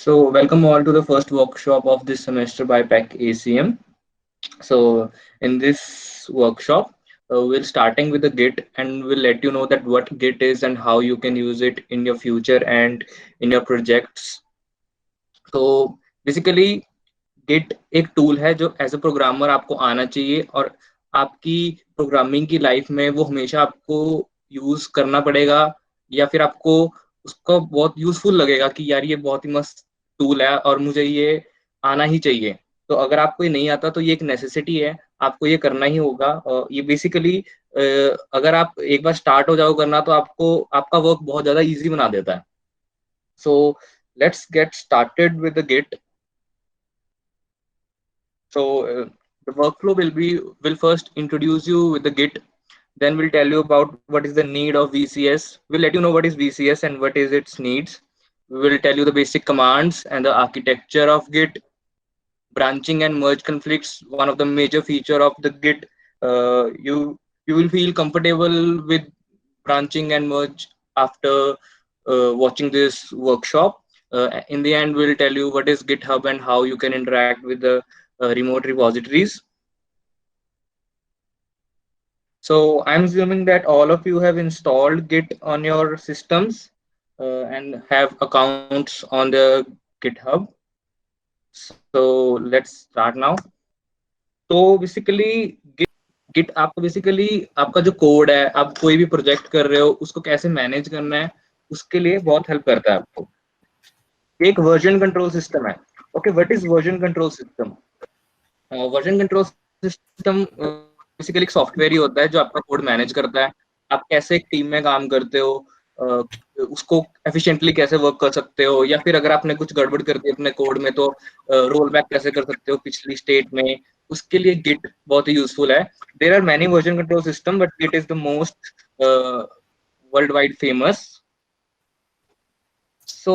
So, welcome all to the first workshop of this semester by PEC ACM. So, in this workshop, we'll starting with the Git and we'll let you know that what Git is and how you can use it in your future and in your projects. तो basically Git एक tool है जो as a programmer आपको आना चाहिए और आपकी programming की लाइफ में वो हमेशा आपको यूज करना पड़ेगा या फिर आपको उसको बहुत यूजफुल लगेगा कि यार ये बहुत ही मस्त टूल है और मुझे ये आना ही चाहिए। तो अगर आपको ये नहीं आता तो ये एक नेसेसिटी है, आपको ये करना ही होगा। और ये बेसिकली अगर आप एक बार स्टार्ट हो जाओ करना तो आपको आपका वर्क बहुत ज्यादा इजी बना देता है। So let's get started with the Git. So the workflow will first introduce you with the Git. Then we'll tell you about what is the need of VCS. We'll let you know what is VCS and what is its needs. We will tell you the basic commands and the architecture of Git, branching and merge conflicts. One of the major feature of the Git. You will feel comfortable with branching and merge after watching this workshop. In the end, we'll tell you what is GitHub and how you can interact with the remote repositories. So I'm assuming that all of you have installed Git on your systems and have accounts on the GitHub. So let's start now. तो basically Git आपको basically आपका जो code है, आप कोई भी project कर रहे हो उसको कैसे मैनेज करना है उसके लिए बहुत हेल्प करता है आपको। एक वर्जन कंट्रोल सिस्टम है। Okay, what is version control system? Version control system basically एक सॉफ्टवेयर ही होता है जो आपका कोड मैनेज करता है। आप कैसे एक टीम में काम करते हो, उसको एफिशिएंटली कैसे वर्क कर सकते हो, या फिर अगर आपने कुछ गड़बड़ कर दी अपने कोड में तो रोल बैक कैसे कर सकते हो पिछली स्टेट में, उसके लिए गिट बहुत ही यूजफुल है। There are many version control system but Git is the most worldwide famous. So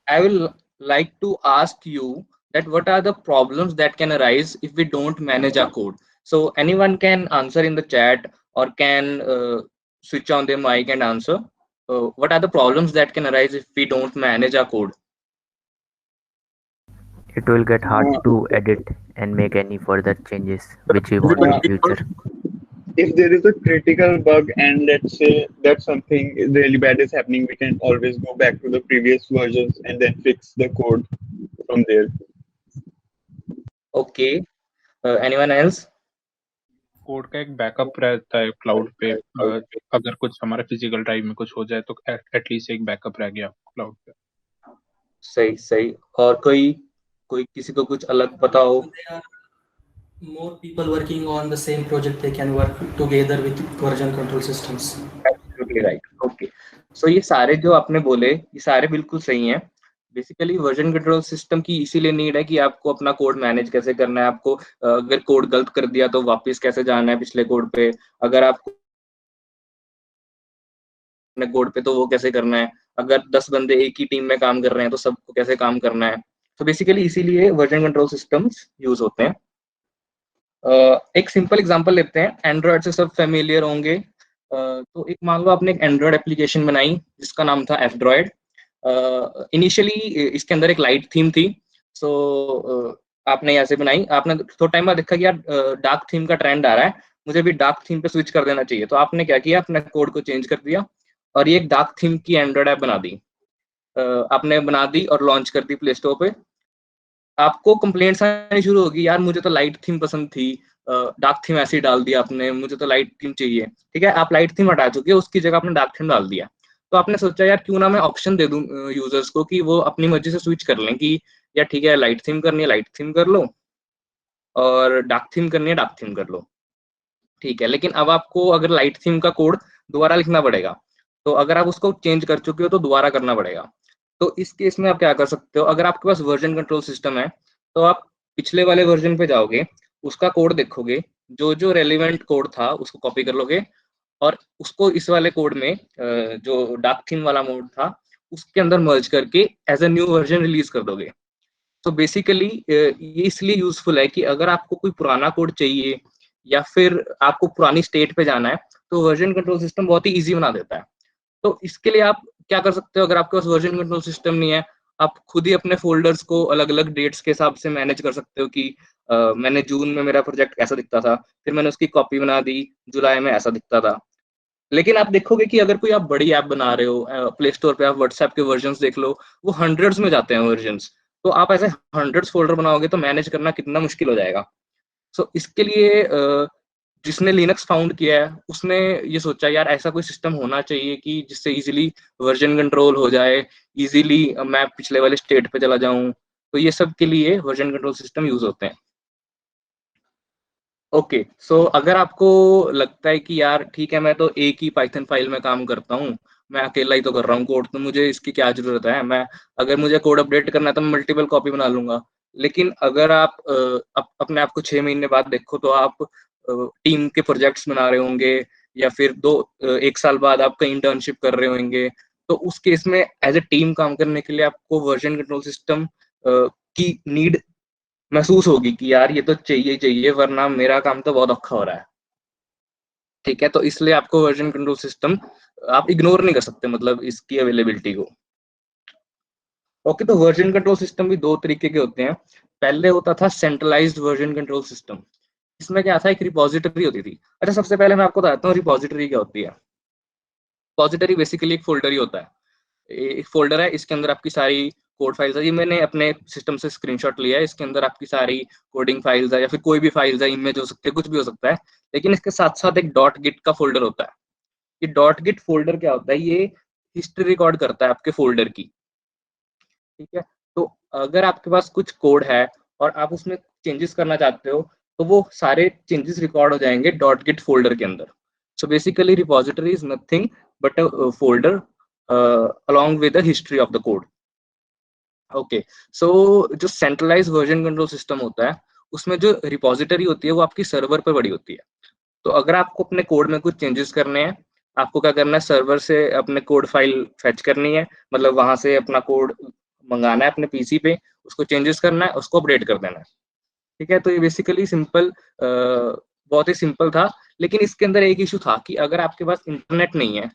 I will like to ask you that what are the problems that can arise if we don't manage our code? So anyone can answer in the chat or can switch on their mic and answer. What are the problems that can arise if we don't manage our code? It will get hard to edit and make any further changes which we want in future. If there is a critical bug and let's say that something really bad is happening, we can always go back to the previous versions and then fix the code from there. Okay. Anyone else? Code का एक backup रहता है cloud पे। अगर कुछ हमारे physical drive में कुछ हो जाए तो एटलीस्ट एक बैकअप रह गया क्लाउड पे। सही सही। और कोई कोई किसी को कुछ अलग पता हो? More people working on the same project, they can work together with version control systems. Absolutely right. Okay. So ये सारे जो आपने बोले ये सारे बिल्कुल सही हैं। बेसिकली वर्जन कंट्रोल सिस्टम की इसीलिए नीड है कि आपको अपना कोड मैनेज कैसे करना है, आपको अगर कोड गलत कर दिया तो वापस कैसे जाना है पिछले कोड पे, अगर आपको अपने कोड पे तो वो कैसे करना है, अगर 10 बंदे एक ही टीम में काम कर रहे हैं तो सबको कैसे काम करना है। तो बेसिकली इसीलिए वर्जन कंट्रोल सिस्टम्स यूज होते हैं। एक सिंपल एग्जांपल लेते हैं, एंड्रॉयड से सब फेमिलियर होंगे। तो एक मान लो आपने एक एंड्रॉयड एप्लीकेशन बनाई जिसका नाम था एफड्रॉयड। इनिशियली इसके अंदर एक लाइट थीम थी। सो आपने ऐसे बनाई, आपने थोड़ा टाइम बाद देखा कि यार डार्क थीम का ट्रेंड आ रहा है, मुझे भी डार्क थीम पे स्विच कर देना चाहिए। तो आपने क्या किया, अपने कोड को चेंज कर दिया और ये एक डार्क थीम की एंड्रॉयड ऐप बना दी। आपने बना दी और लॉन्च कर दी प्ले स्टोर पे। आपको कंप्लेंट्स आनी शुरू होगी, यार मुझे तो लाइट थीम पसंद थी, डार्क थीम ऐसे ही डाल दिया आपने, मुझे तो लाइट थीम चाहिए। ठीक है, आप लाइट थीम हटा चुके हो, उसकी जगह आपने डार्क थीम डाल दिया। तो आपने सोचा यार क्यों ना मैं ऑप्शन दे दूं यूजर्स को कि वो अपनी मर्जी से स्विच कर लें कि यार ठीक है लाइट थीम करनी है लाइट थीम कर लो और डार्क थीम करनी है डार्क थीम कर लो। ठीक है, लेकिन अब आपको अगर लाइट थीम का कोड दोबारा लिखना पड़ेगा, तो अगर आप उसको चेंज कर चुके हो तो दोबारा करना पड़ेगा। तो इस केस में आप क्या कर सकते हो, अगर आपके पास वर्जन कंट्रोल सिस्टम है तो आप पिछले वाले वर्जन पे जाओगे, उसका कोड देखोगे, जो जो रेलिवेंट कोड था उसको कॉपी कर लोगे और उसको इस वाले कोड में जो डार्क थीम वाला मोड था उसके अंदर मर्ज करके as a new version release कर दोगे। तो बेसिकली ये इसलिए यूजफुल है कि अगर आपको कोई पुराना कोड चाहिए या फिर आपको पुरानी स्टेट पे जाना है तो वर्जन कंट्रोल सिस्टम बहुत ही इजी बना देता है। तो इसके लिए आप क्या कर सकते हो, अगर आपके पास वर्जन कंट्रोल सिस्टम नहीं है, आप खुद ही अपने फोल्डर्स को अलग अलग डेट्स के हिसाब से मैनेज कर सकते हो कि मैंने जून में मेरा प्रोजेक्ट ऐसा दिखता था, फिर मैंने उसकी कॉपी बना दी, जुलाई में ऐसा दिखता था। लेकिन आप देखोगे कि अगर कोई आप बड़ी ऐप बना रहे हो, प्ले स्टोर पे आप व्हाट्सएप के वर्जन्स देख लो, वो हंड्रेड्स में जाते हैं वर्जन्स। तो आप ऐसे हंड्रेड्स फोल्डर बनाओगे तो मैनेज करना कितना मुश्किल हो जाएगा। सो इसके लिए जिसने लिनक्स फाउंड किया है उसने ये सोचा यार ऐसा कोई सिस्टम होना चाहिए कि जिससे इजीली वर्जन कंट्रोल हो जाए, इजीली मैं पिछले वाले स्टेट पे चला जाऊं। तो ये सब के लिए वर्जन कंट्रोल सिस्टम यूज होते हैं। ओके, सो अगर आपको लगता है कि यार ठीक है मैं तो एक ही पाइथन फाइल में काम करता हूँ, मैं अकेला ही तो कर रहा हूँ कोड, तो मुझे इसकी क्या जरूरत है, मैं अगर मुझे कोड अपडेट करना है तो मैं मल्टीपल कॉपी बना लूंगा। लेकिन अगर आप अपने आप को 6 महीने बाद देखो तो आप टीम के प्रोजेक्ट्स बना रहे होंगे, या फिर 1 साल बाद आप कहीं इंटर्नशिप कर रहे होंगे, तो उस केस में एज ए टीम काम करने के लिए आपको वर्जन कंट्रोल सिस्टम की नीड महसूस होगी कि यार ये तो चाहिए ही चाहिए, वरना मेरा काम तो बहुत औखा हो रहा है। ठीक है, तो इसलिए आपको वर्जन कंट्रोल सिस्टम आप इग्नोर नहीं कर सकते, मतलब इसकी अवेलेबिलिटी को। ओके, तो वर्जन कंट्रोल सिस्टम भी 2 तरीके के होते हैं। पहले होता था सेंट्रलाइज्ड वर्जन कंट्रोल सिस्टम। इसमें क्या था, एक रिपोजिटरी होती थी। अच्छा, सबसे पहले मैं आपको बताता हूँ रिपोजिटरी क्या होती है। रिपोजिटरी बेसिकली एक फोल्डर ही होता है। एक फोल्डर है, इसके अंदर आपकी सारी कोड फाइल्स है। ये मैंने अपने सिस्टम से स्क्रीनशॉट लिया है। इसके अंदर आपकी सारी कोडिंग फाइल्स है, या फिर कोई भी फाइल्स है, इमेज हो सकती है, कुछ भी हो सकता है। लेकिन इसके साथ साथ एक डॉट गिट का फोल्डर होता है। ये डॉट गिट फोल्डर क्या होता है, ये हिस्ट्री रिकॉर्ड करता है आपके फोल्डर की। ठीक है, तो अगर आपके पास कुछ कोड है और आप उसमें चेंजेस करना चाहते हो, तो वो सारे चेंजेस रिकॉर्ड हो जाएंगे डॉट गिट फोल्डर के अंदर। So basically repository is nothing but a folder along with the history of the code. Okay, so जो सेंट्रलाइज वर्जन कंट्रोल सिस्टम होता है, उसमें जो रिपोजिटरी होती है वो आपकी सर्वर पर बड़ी होती है। तो अगर आपको अपने कोड में कुछ चेंजेस करने हैं, आपको क्या करना है, सर्वर से अपने कोड फाइल फेच करनी है, मतलब वहां से अपना कोड मंगाना है अपने पीसी पे, उसको चेंजेस करना है, उसको अपडेट कर देना है। ठीक है, तो ये बेसिकली सिंपल, बहुत ही सिंपल था। लेकिन इसके अंदर एक इशू था कि अगर आपके पास इंटरनेट नहीं है,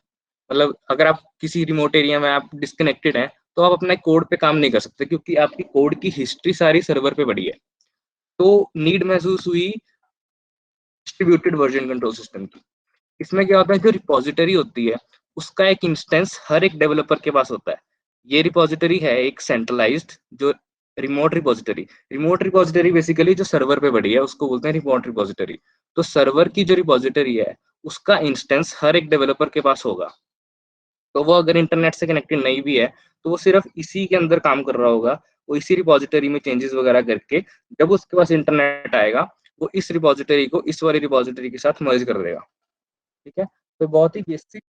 मतलब अगर आप किसी रिमोट एरिया में आप डिस्कनेक्टेड हैं, तो आप अपने कोड पे काम नहीं कर सकते, क्योंकि आपकी कोड की हिस्ट्री सारी सर्वर पे पड़ी है। तो नीड महसूस हुई डिस्ट्रीब्यूटेड वर्जन कंट्रोल सिस्टम की। इसमें क्या होता है, जो रिपोजिटरी होती है उसका एक इंस्टेंस हर एक डेवलपर के पास होता है। ये रिपोजिटरी है एक सेंट्रलाइज्ड, जो रिमोट रिपोजिटरी बेसिकली जो सर्वर पे पड़ी है उसको बोलते हैं रिमोट रिपोजिटरी। तो सर्वर की जो रिपोजिटरी है उसका इंस्टेंस हर एक डेवलपर के पास होगा। तो वो अगर इंटरनेट से कनेक्टेड नहीं भी है, तो वो सिर्फ इसी के अंदर काम कर रहा होगा, वो इसी रिपोजिटरी में चेंजेस वगैरह करके जब उसके पास इंटरनेट आएगा, वो इस रिपोजिटरी को इस वाली रिपोजिटरी के साथ मर्ज कर देगा। ठीक है, तो बहुत ही बेसिक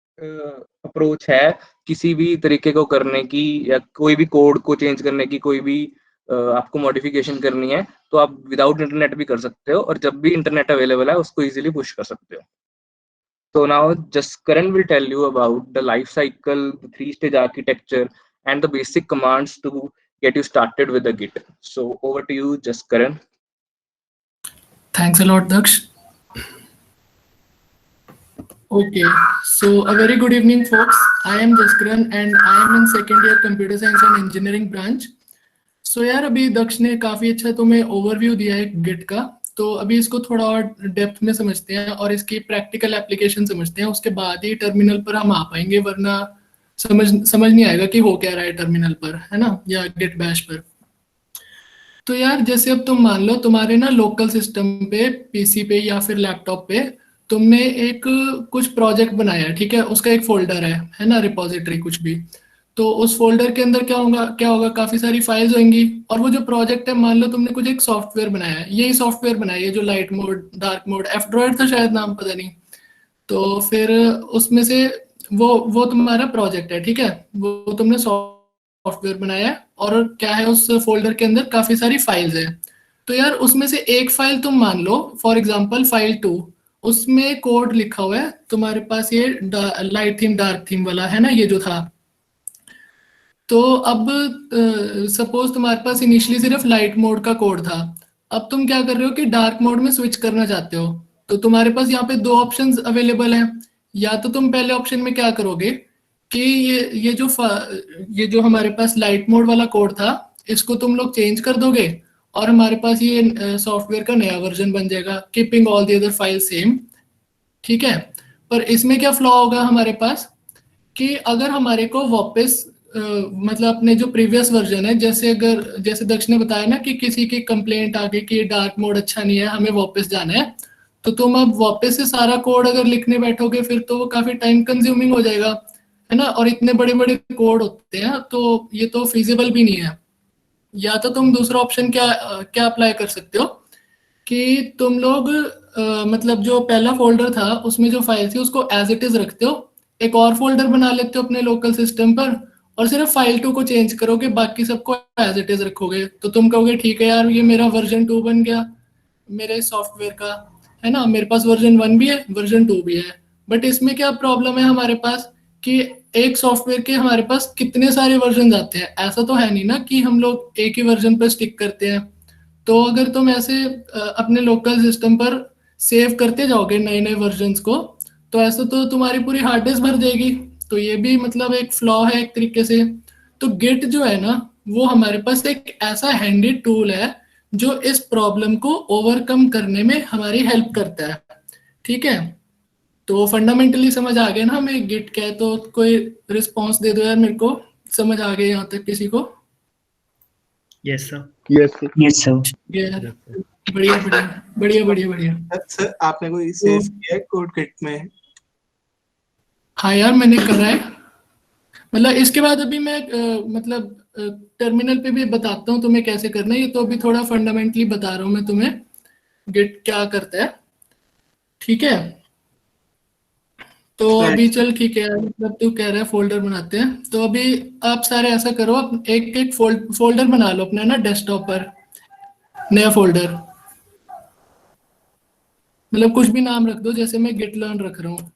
अप्रोच है किसी भी तरीके को करने की, या कोई भी कोड को चेंज करने की, कोई भी आपको मॉडिफिकेशन करनी है, तो आप विदाउट इंटरनेट भी कर सकते हो, और जब भी इंटरनेट अवेलेबल है उसको इजीली पुश कर सकते हो। So now Jaskaran will tell you about the life cycle, the 3-stage architecture, and the basic commands to get you started with the Git. So over to you, Jaskaran. Thanks a lot, Daksh. Okay, so a very good evening, folks. I am Jaskaran and I am in second year computer science and engineering branch. So यार अभी दक्ष ने काफी अच्छा तुम्हें overview दिया है Git का, तो अभी इसको थोड़ा और डेप्थ में समझते हैं और इसकी प्रैक्टिकल एप्लीकेशन समझते हैं। उसके बाद ही टर्मिनल पर हम आ पाएंगे, वरना समझ नहीं आएगा कि हो क्या रहा है टर्मिनल पर, है ना, या गिट बैश पर। तो यार जैसे अब तुम मान लो तुम्हारे ना लोकल सिस्टम पे, पीसी पे या फिर लैपटॉप पे तुमने एक कुछ प्रोजेक्ट बनाया, ठीक है, उसका एक फोल्डर है ना, रिपोजिटरी कुछ भी। तो उस फोल्डर के अंदर क्या होगा, काफी सारी फाइल्स होंगी। और वो जो प्रोजेक्ट है, मान लो तुमने कुछ एक सॉफ्टवेयर बनाया है, यही सॉफ्टवेयर बनाया है जो light mode, dark mode, F-Droid था शायद नाम, पता नहीं। तो फिर उसमें से वो तुम्हारा प्रोजेक्ट है, ठीक है, वो तुमने सॉफ्टवेयर बनाया है, और क्या है उस फोल्डर के अंदर काफी सारी फाइल्स है। तो यार उसमें से एक फाइल तुम मान लो फॉर एग्जांपल फाइल 2, उसमें कोड लिखा हुआ है तुम्हारे पास, ये लाइट थीम डार्क थीम वाला है ना, ये जो था। तो अब सपोज तुम्हारे पास इनिशियली सिर्फ लाइट मोड का कोड था, अब तुम क्या कर रहे हो कि डार्क मोड में स्विच करना चाहते हो। तो तुम्हारे पास यहाँ पे 2 ऑप्शंस अवेलेबल हैं। या तो तुम पहले ऑप्शन में क्या करोगे कि ये जो हमारे पास लाइट मोड वाला कोड था, इसको तुम लोग चेंज कर दोगे और हमारे पास ये सॉफ्टवेयर का नया वर्जन बन जाएगा, keeping all the other file same. ठीक है, पर इसमें क्या फ्लॉ होगा हमारे पास कि अगर हमारे को वापस मतलब अपने जो प्रीवियस वर्जन है, जैसे दक्ष ने बताया ना कि किसी की कंप्लेंट आ गई कि डार्क मोड अच्छा नहीं है, हमें वापस जाना है, तो तुम अब वापस से सारा कोड अगर लिखने बैठोगे फिर तो वो काफी टाइम कंज्यूमिंग हो जाएगा, है ना। और इतने बड़े बड़े कोड होते हैं, तो ये तो फिजिबल भी नहीं है। या तो तुम दूसरा ऑप्शन क्या अप्लाई कर सकते हो कि तुम लोग मतलब जो पहला फोल्डर था उसमें जो फाइल थी उसको एज इट इज रखते हो, एक और फोल्डर बना लेते हो अपने लोकल सिस्टम पर और सिर्फ फाइल 2 को चेंज करोगे, बाकी सबको एज इट इज रखोगे। तो तुम कहोगे ठीक है यार, ये मेरा वर्जन 2 बन गया मेरे सॉफ्टवेयर का, है ना। मेरे पास वर्जन 1 भी है, वर्जन 2 भी है। बट इसमें क्या प्रॉब्लम है हमारे पास कि एक सॉफ्टवेयर के हमारे पास कितने सारे वर्जन आते हैं। ऐसा तो है नहीं ना कि हम लोग एक ही वर्जन पर स्टिक करते हैं। तो अगर तुम ऐसे अपने लोकल सिस्टम पर सेव करते जाओगे नए नए वर्जन्स को, तो ऐसा तो तुम्हारी पूरी हार्ड डिस्क भर जाएगी। तो ये भी मतलब एक फ्लॉ है एक तरीके से। तो गिट जो है ना, वो हमारे पास एक ऐसा हैंडी टूल है जो इस प्रॉब्लम को ओवरकम करने में हमारी हेल्प करता है। ठीक है, तो फंडामेंटली समझ आ गया ना हमें गिट क्या है। तो कोई रिस्पॉन्स दे दो यार, मेरे को समझ आ गया यहाँ तक किसी को? Yes sir. Yes, sir. यार बढ़िया बढ़िया बढ़िया बढ़िया बढ़िया। सर आपने कोई सेव किया है कोड किट में? हाँ यार, मैंने करा है। मतलब इसके बाद अभी मैं मतलब टर्मिनल पे भी बताता हूँ तुम्हें कैसे करना है। ये तो अभी थोड़ा फंडामेंटली बता रहा हूँ मैं तुम्हें गिट क्या करता है। ठीक है, तो अभी चल ठीक है यार, मतलब तू कह रहा है फोल्डर बनाते हैं, तो अभी आप सारे ऐसा करो, एक एक फोल्डर बना लो अपना ना डेस्कटॉप पर, नया फोल्डर। मतलब कुछ भी नाम रख दो, जैसे मैं गिट लर्न रख रहा हूँ।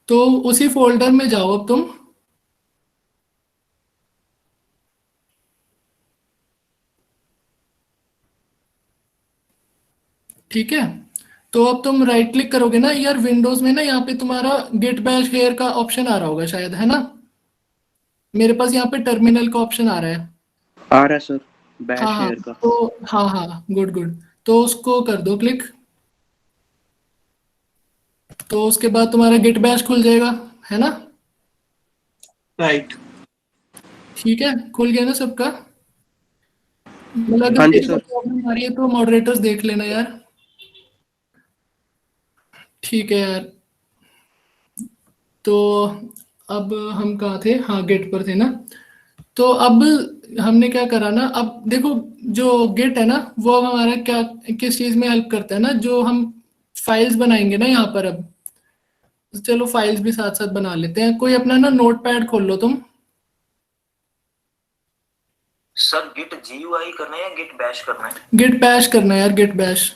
तो उसी फोल्डर में जाओ अब तुम। ठीक है, तो अब तुम राइट क्लिक करोगे ना यार विंडोज में ना, यहाँ पे तुम्हारा गिट बैश हेयर का ऑप्शन आ रहा होगा शायद, है ना। मेरे पास यहाँ पे टर्मिनल का ऑप्शन आ रहा है। आ रहा है सर, बैश हाँ हाँ, शेयर का। तो हाँ हाँ, गुड गुड। तो उसको कर दो क्लिक, तो उसके बाद तुम्हारा गिट बैश खुल जाएगा, है ना। राइट, ठीक है, खुल गया ना सबका। मतलब हाँ अगर जी किसी को सर। प्रॉब्लम आ रही है तो मॉडरेटर्स देख लेना यार। ठीक है यार, तो अब हम कहाँ थे? हाँ, गेट पर थे ना। तो अब हमने क्या करा ना, अब देखो जो गेट है ना, वो अब हमारा क्या किस चीज में हेल्प करता है ना, जो हम फाइल्स बनाएंगे ना यहाँ पर। अब चलो फाइल्स भी साथ साथ बना लेते हैं। कोई अपना ना नोटपैड खोल लो तुम। सर गिट GUI करना है या गिट बैश करना है? गिट बैश करना है यार, गिट बैश।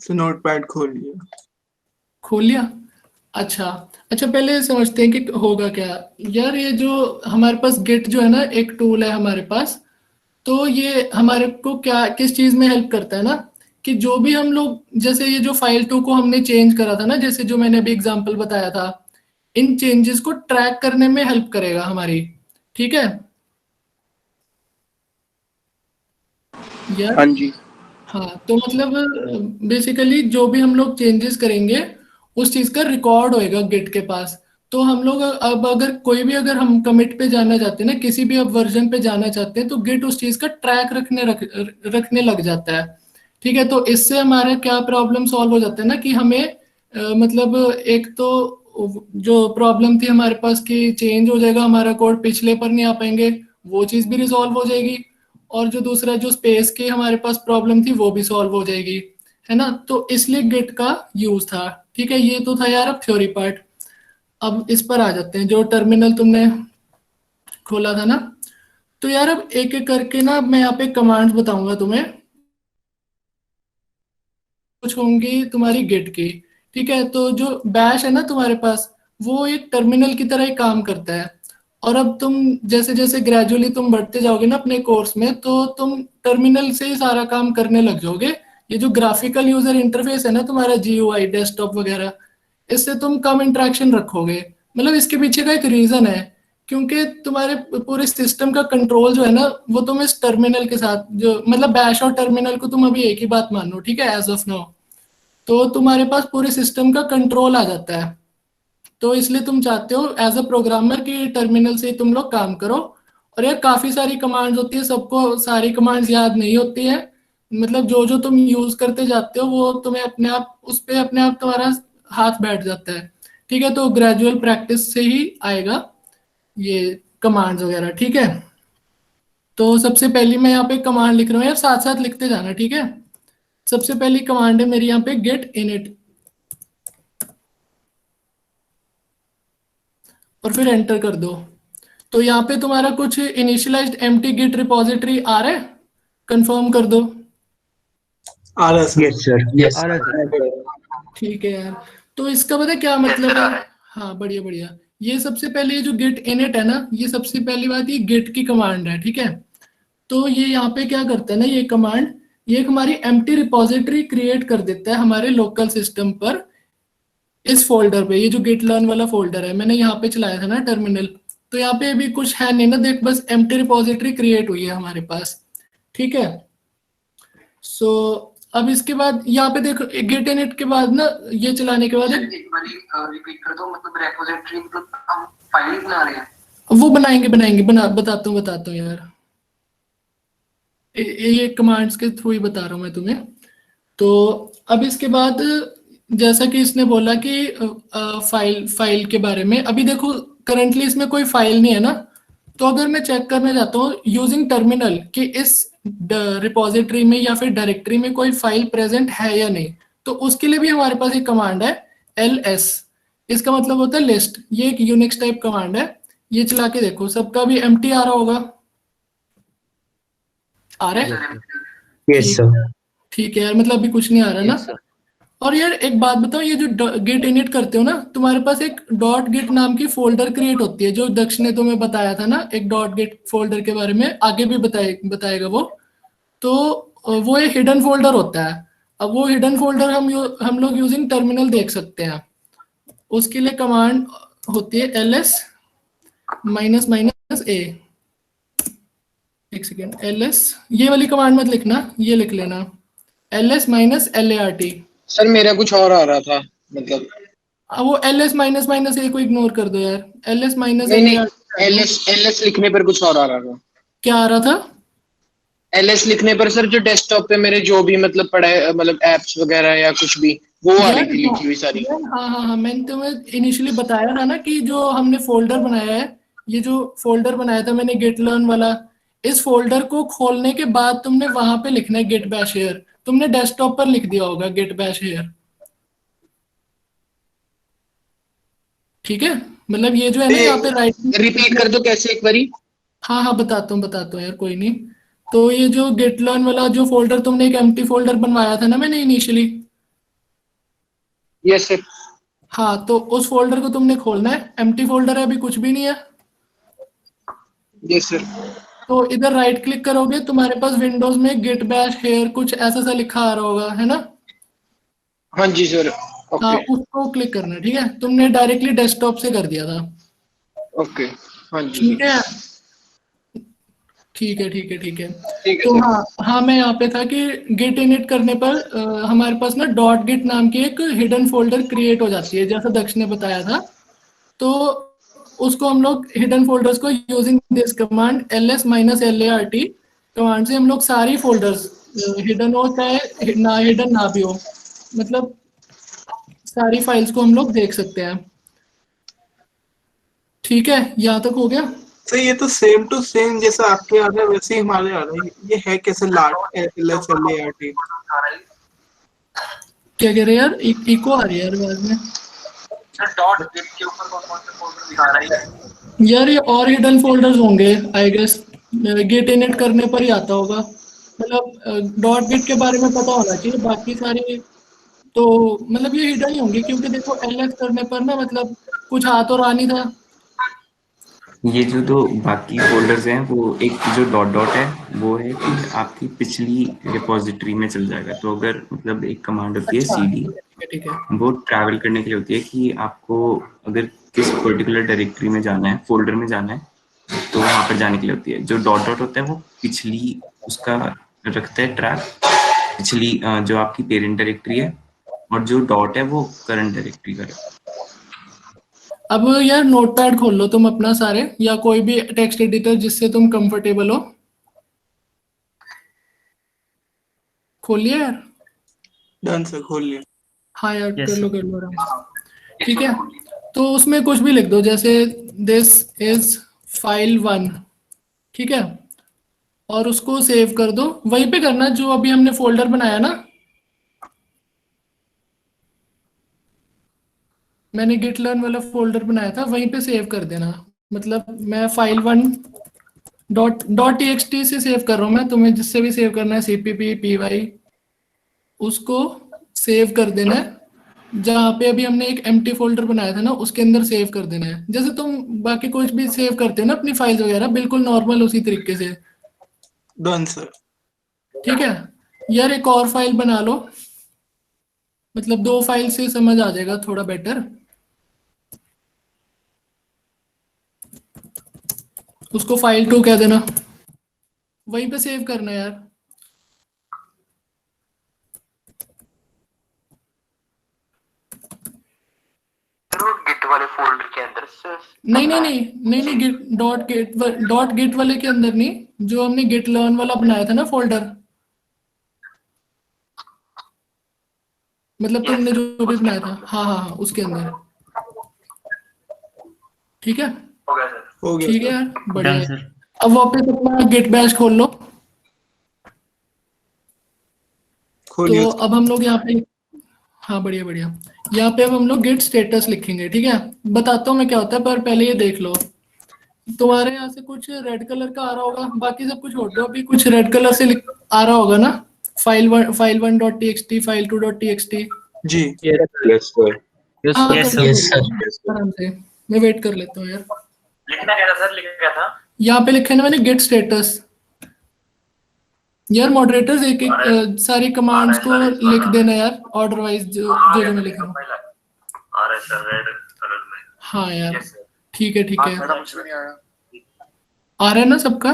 तो नोटपैड खोल लिया। खोल लिया? अच्छा अच्छा, पहले समझते हैं कि होगा क्या यार। ये जो हमारे पास गिट जो है ना, एक टूल है हमारे पास। तो ये हमारे को क्या किस चीज में हेल्प करता है ना, कि जो भी हम लोग, जैसे ये जो फाइल 2 को हमने चेंज करा था ना, जैसे जो मैंने अभी एग्जांपल बताया था, इन चेंजेस को ट्रैक करने में हेल्प करेगा हमारी। ठीक है यार। हाँ जी। हाँ, तो मतलब बेसिकली जो भी हम लोग चेंजेस करेंगे उस चीज का रिकॉर्ड होएगा गिट के पास। तो हम लोग अब अगर कोई भी अगर हम कमिट पे जाना चाहते हैं ना, किसी भी अब वर्जन पे जाना चाहते हैं, तो गिट उस चीज का ट्रैक रखने लग जाता है। ठीक है, तो इससे हमारा क्या प्रॉब्लम सॉल्व हो जाता है ना, कि हमें मतलब एक तो जो प्रॉब्लम थी हमारे पास कि चेंज हो जाएगा हमारा कोड, पिछले पर नहीं आ पाएंगे, वो चीज भी रिजॉल्व हो जाएगी। और जो दूसरा जो स्पेस की हमारे पास प्रॉब्लम थी वो भी सॉल्व हो जाएगी, है ना। तो इसलिए गिट का यूज था। ठीक है, ये तो था यार अब थ्योरी पार्ट। अब इस पर आ जाते हैं, जो टर्मिनल तुमने खोला था ना। तो यार अब एक एक करके ना मैं यहाँ पे कमांड्स बताऊंगा तुम्हें, कुछ होंगी तुम्हारी गिट की। ठीक है, तो जो बैश है ना तुम्हारे पास, वो एक टर्मिनल की तरह ही काम करता है। और अब तुम जैसे जैसे ग्रेजुअली तुम बढ़ते जाओगे ना अपने कोर्स में, तो तुम टर्मिनल से ही सारा काम करने लग जाओगे। ये जो ग्राफिकल यूजर इंटरफेस है ना तुम्हारा, GUI डेस्कटॉप वगैरह, इससे तुम कम इंटरेक्शन रखोगे। मतलब इसके पीछे का एक रीजन है, क्योंकि तुम्हारे पूरे सिस्टम का कंट्रोल जो है ना, वो तुम इस टर्मिनल के साथ, जो मतलब बैश और टर्मिनल को तुम अभी एक ही बात मान लो, ठीक है, एज ऑफ नाउ। तो तुम्हारे पास पूरे सिस्टम का कंट्रोल आ जाता है। तो इसलिए तुम चाहते हो एज अ प्रोग्रामर कि टर्मिनल से तुम लोग काम करो। और यार काफी सारी कमांड्स होती है, सबको सारी कमांड्स याद नहीं होती है। मतलब जो जो तुम यूज करते जाते हो वो तुम्हें अपने आप उस पे अपने आप तुम्हारा हाथ बैठ जाता है। ठीक है, तो ग्रेजुअल प्रैक्टिस से ही आएगा ये कमांड्स वगैरह, ठीक है। तो सबसे पहली मैं यहाँ पे कमांड लिख रहा हूँ यार, साथ साथ लिखते जाना, ठीक है। सबसे पहली कमांड है मेरी यहाँ पे गेट इनिट, और फिर एंटर कर दो। तो यहाँ पे तुम्हारा कुछ इनिशियलाइज्ड एम्प्टी गिट रिपॉजिटरी आ रहा है, कंफर्म कर दो। आ रहा है सर। Yes sir, Yes. आ रहा है। ठीक है यार, तो इसका पता है क्या मतलब है? हाँ बढ़िया बढ़िया। ये सबसे पहले ये जो गेट इनिट है ना, ये सबसे पहली बात ये गेट की कमांड है, ठीक है। तो ये यहाँ पे क्या करता है ना, ये कमांड ये एक हमारी एम्प्टी रिपॉजिटरी क्रिएट कर देता है हमारे लोकल सिस्टम पर, इस फोल्डर पे। ये जो गिट लर्न वाला फोल्डर है, मैंने यहाँ पे चलाया था ना टर्मिनल, तो यहाँ पे अभी कुछ है नहीं ना, देख बस एम्प्टी रिपॉजिटरी क्रिएट हुई है हमारे पास, ठीक है। सो अब इसके बाद यहाँ पे देखो गेट इनिट के बाद ना, ये चलाने के बाद एक बार रिपीट कर दो, मतलब रिपोजिटरी मतलब हम फाइल बना रहे हैं। वो बनाएंगे बताता हूँ यार, ये कमांड्स के थ्रू ही बता रहा हूँ मैं तुम्हें। तो अब इसके बाद जैसा कि इसने बोला कि फाइल के बारे में, अभी देखो करंटली इसमें कोई फाइल नहीं है ना। तो अगर मैं चेक करने जाता हूँ यूजिंग टर्मिनल कि इस रिपॉजिटरी में या फिर डायरेक्टरी में कोई फाइल प्रेजेंट है या नहीं, तो उसके लिए भी हमारे पास एक कमांड है ls। इसका मतलब होता है लिस्ट। ये एक यूनिक्स टाइप कमांड है। ये चला के देखो, सबका भी एम्प्टी आ रहा होगा, आ रहा है? Yes sir. ठीक है यार, मतलब अभी कुछ नहीं आ रहा ना। और यार एक बात बताओ, ये जो गेट इनिट करते हो ना, तुम्हारे पास एक डॉट गेट नाम की फोल्डर क्रिएट होती है, जो दक्ष ने तुम्हें बताया था ना, एक डॉट गेट फोल्डर के बारे में आगे भी बताएगा वो। तो वो एक हिडन फोल्डर होता है। अब वो हिडन फोल्डर हम लोग यूजिंग टर्मिनल देख सकते हैं। उसके लिए कमांड होती है ls -a। एक सेकेंड, ls, ये वाली कमांड मत लिखना, ये लिख लेना ls -lart। सर मेरा कुछ और आ रहा था, मतलब वो ls -a को इग्नोर कर दो यार, ls नहीं -lart। एलएस लिखने पर कुछ और आ रहा था। क्या आ रहा था? एलएस लिखने पर सर जो डेस्कटॉप पे मेरे जो भी मतलब पड़ा है, मतलब एप्स वगैरह या कुछ भी, वो आ रही थी लिखी हुई सारी। हाँ, मैंने तुम्हें इनिशियली बताया था ना कि जो हमने फोल्डर बनाया है, ये जो फोल्डर बनाया था मैंने गेट लर्न वाला, इस फोल्डर को खोलने के बाद तुमने वहां पे लिखना है गेट बैश हियर। तुमने डेस्कटॉप पर लिख दिया होगा गेट बैश हियर, ठीक है। मतलब ये जो है ना यहाँ पे राइट, रिपीट कर दो कैसे एक बारी। हाँ बताता हूँ यार, कोई नहीं। तो ये जो गेट लर्न वाला जो फोल्डर तुमने एक एम्प्टी फोल्डर बनवाया था ना मैंने इनिशियली, यस सर। हाँ, तो उस फोल्डर को तुमने खोलना है। एम्प्टी फोल्डर है, अभी कुछ भी नहीं है। Yes sir. तो इधर राइट क्लिक करोगे, तुम्हारे पास विंडोज में गेट बैश हियर कुछ ऐसा सा लिखा आ रहा होगा, है ना? हाँ जी सर। हाँ, उसको क्लिक करना है, ठीक है। तुमने डायरेक्टली डेस्कटॉप से कर दिया था। ओके, हाँ जी ठीक है, ठीक है। तो हाँ मैं यहाँ पे था कि गेट इनिट करने पर हमारे पास ना डॉट गेट नाम की एक हिडन फोल्डर क्रिएट हो जाती है, जैसा दक्ष ने बताया था। तो उसको हम लोग हिडन फोल्डर्स को using this command ls -lart command से हम लोग सारी फोल्डर्स, हिडन हो चाहे ना हिडन ना भी हो, मतलब सारी फाइल्स को हम लोग देख सकते हैं। ठीक है, यहाँ तक हो गया। तो ये तो सेम टू सेम जैसा आपके आ रहा है वैसे ही हमारे आ रहा है। ये है कैसे LSLART? क्या कह रहे हैं यार, इको आ रही है यार आवाज में। सर डॉट गेट के ऊपर कौन कौन से फोल्डर दिखा रहा है यार? ये और हिडन फोल्डर्स होंगे आई गेस, गेट इनिट करने पर ही आता होगा। मतलब डॉट गेट के बारे में पता होना चाहिए, बाकी सारी तो मतलब ये हिडन ही होंगे, क्योंकि देखो ls करने पर ना मतलब कुछ हाथ और आ नहीं था। ये जो दो बाकी फोल्डर्स हैं वो एक जो डॉट डॉट है वो है कि आपकी पिछली रिपोजिटरी में चल जाएगा। तो अगर मतलब एक कमांड होती है cd, ठीक है। वो ट्रैवल करने के लिए होती है कि आपको अगर किस पर्टिकुलर डायरेक्टरी में जाना है, फोल्डर में जाना है, तो वहां पर जाने के लिए होती है। जो डॉट डॉट होता है वो पिछली उसका रखता है ट्रैक, पिछली जो आपकी पेरेंट डायरेक्टरी है, और जो डॉट है वो करंट डायरेक्टरी का है। अब यार नोटपैड खोल लो तुम अपना सारे, या कोई भी टेक्स्ट एडिटर जिससे तुम कंफर्टेबल हो। खोल लिया यार? डन सर, खोल लिया। हाँ यार Yes, कर लो sir. कर लो आराम। ठीक है, तो उसमें कुछ भी लिख दो, जैसे दिस इज फाइल 1, ठीक है, और उसको सेव कर दो। वहीं पे करना जो अभी हमने फोल्डर बनाया ना, मैंने गिट लर्न वाला फोल्डर बनाया था, वहीं पे सेव कर देना। मतलब मैं फाइल 1 डॉट टीएक्सटी से सेव कर रहा हूँ, मैं तुम्हें जिससे भी सेव करना है सीपीपी पीवाई, उसको सेव कर देना है। जहाँ पे अभी हमने एक एम्प्टी फोल्डर बनाया था ना, उसके अंदर सेव कर देना है। जैसे तुम बाकी कुछ भी सेव करते हो ना अपनी फाइल्स वगैरह, बिल्कुल नॉर्मल उसी तरीके से। Done sir. ठीक है यार, एक और फाइल बना लो, मतलब 2 फाइल से समझ आ जाएगा थोड़ा बेटर। उसको फाइल 2 कह देना, वहीं पे सेव करना है यार। गिट वाले फोल्डर के अंदर से नहीं गिट डॉट गिट वाले के अंदर नहीं, जो हमने गिट लर्न वाला बनाया था ना फोल्डर, मतलब तुमने जो भी बनाया था, हाँ उसके अंदर। ठीक है, हो गया ठीक है सर। यार, बढ़िया Done, है। sir. अब वापस अपना गिट बैश खोल लो। खोलिए तो अब हम लोग यहाँ पे, हाँ बढ़िया बढ़िया, यहाँ पे अब हम लोग गिट स्टेटस लिखेंगे। ठीक है, बताता हूँ मैं क्या होता है, पर पहले ये देख लो। तुम्हारे यहाँ से कुछ रेड कलर का आ रहा होगा, बाकी सब कुछ छोड़ दो, अभी कुछ रेड कलर से आ रहा होगा ना, file 1 dot TXT, file 2 dot TXT. जी। Yes sir. हाँ Yes, कर sir. दो आराम से, मैं वेट कर लेता हूँ यार। लिखना क्या था सर, लिखना क्या था? यहाँ पे लिखे ना मैंने गेट स्टेटस। यार मॉडरेटर्स एक एक सारी कमांड्स को लिख देना यार, ऑर्डर वाइज जो जो मैं लिख रहा हूँ। आ रहा है सर रेड कलर में। हाँ यार Yes, sir. ठीक है ठीक है, मैडम कुछ भी नहीं आ रहा। आ रहा है ना सबका?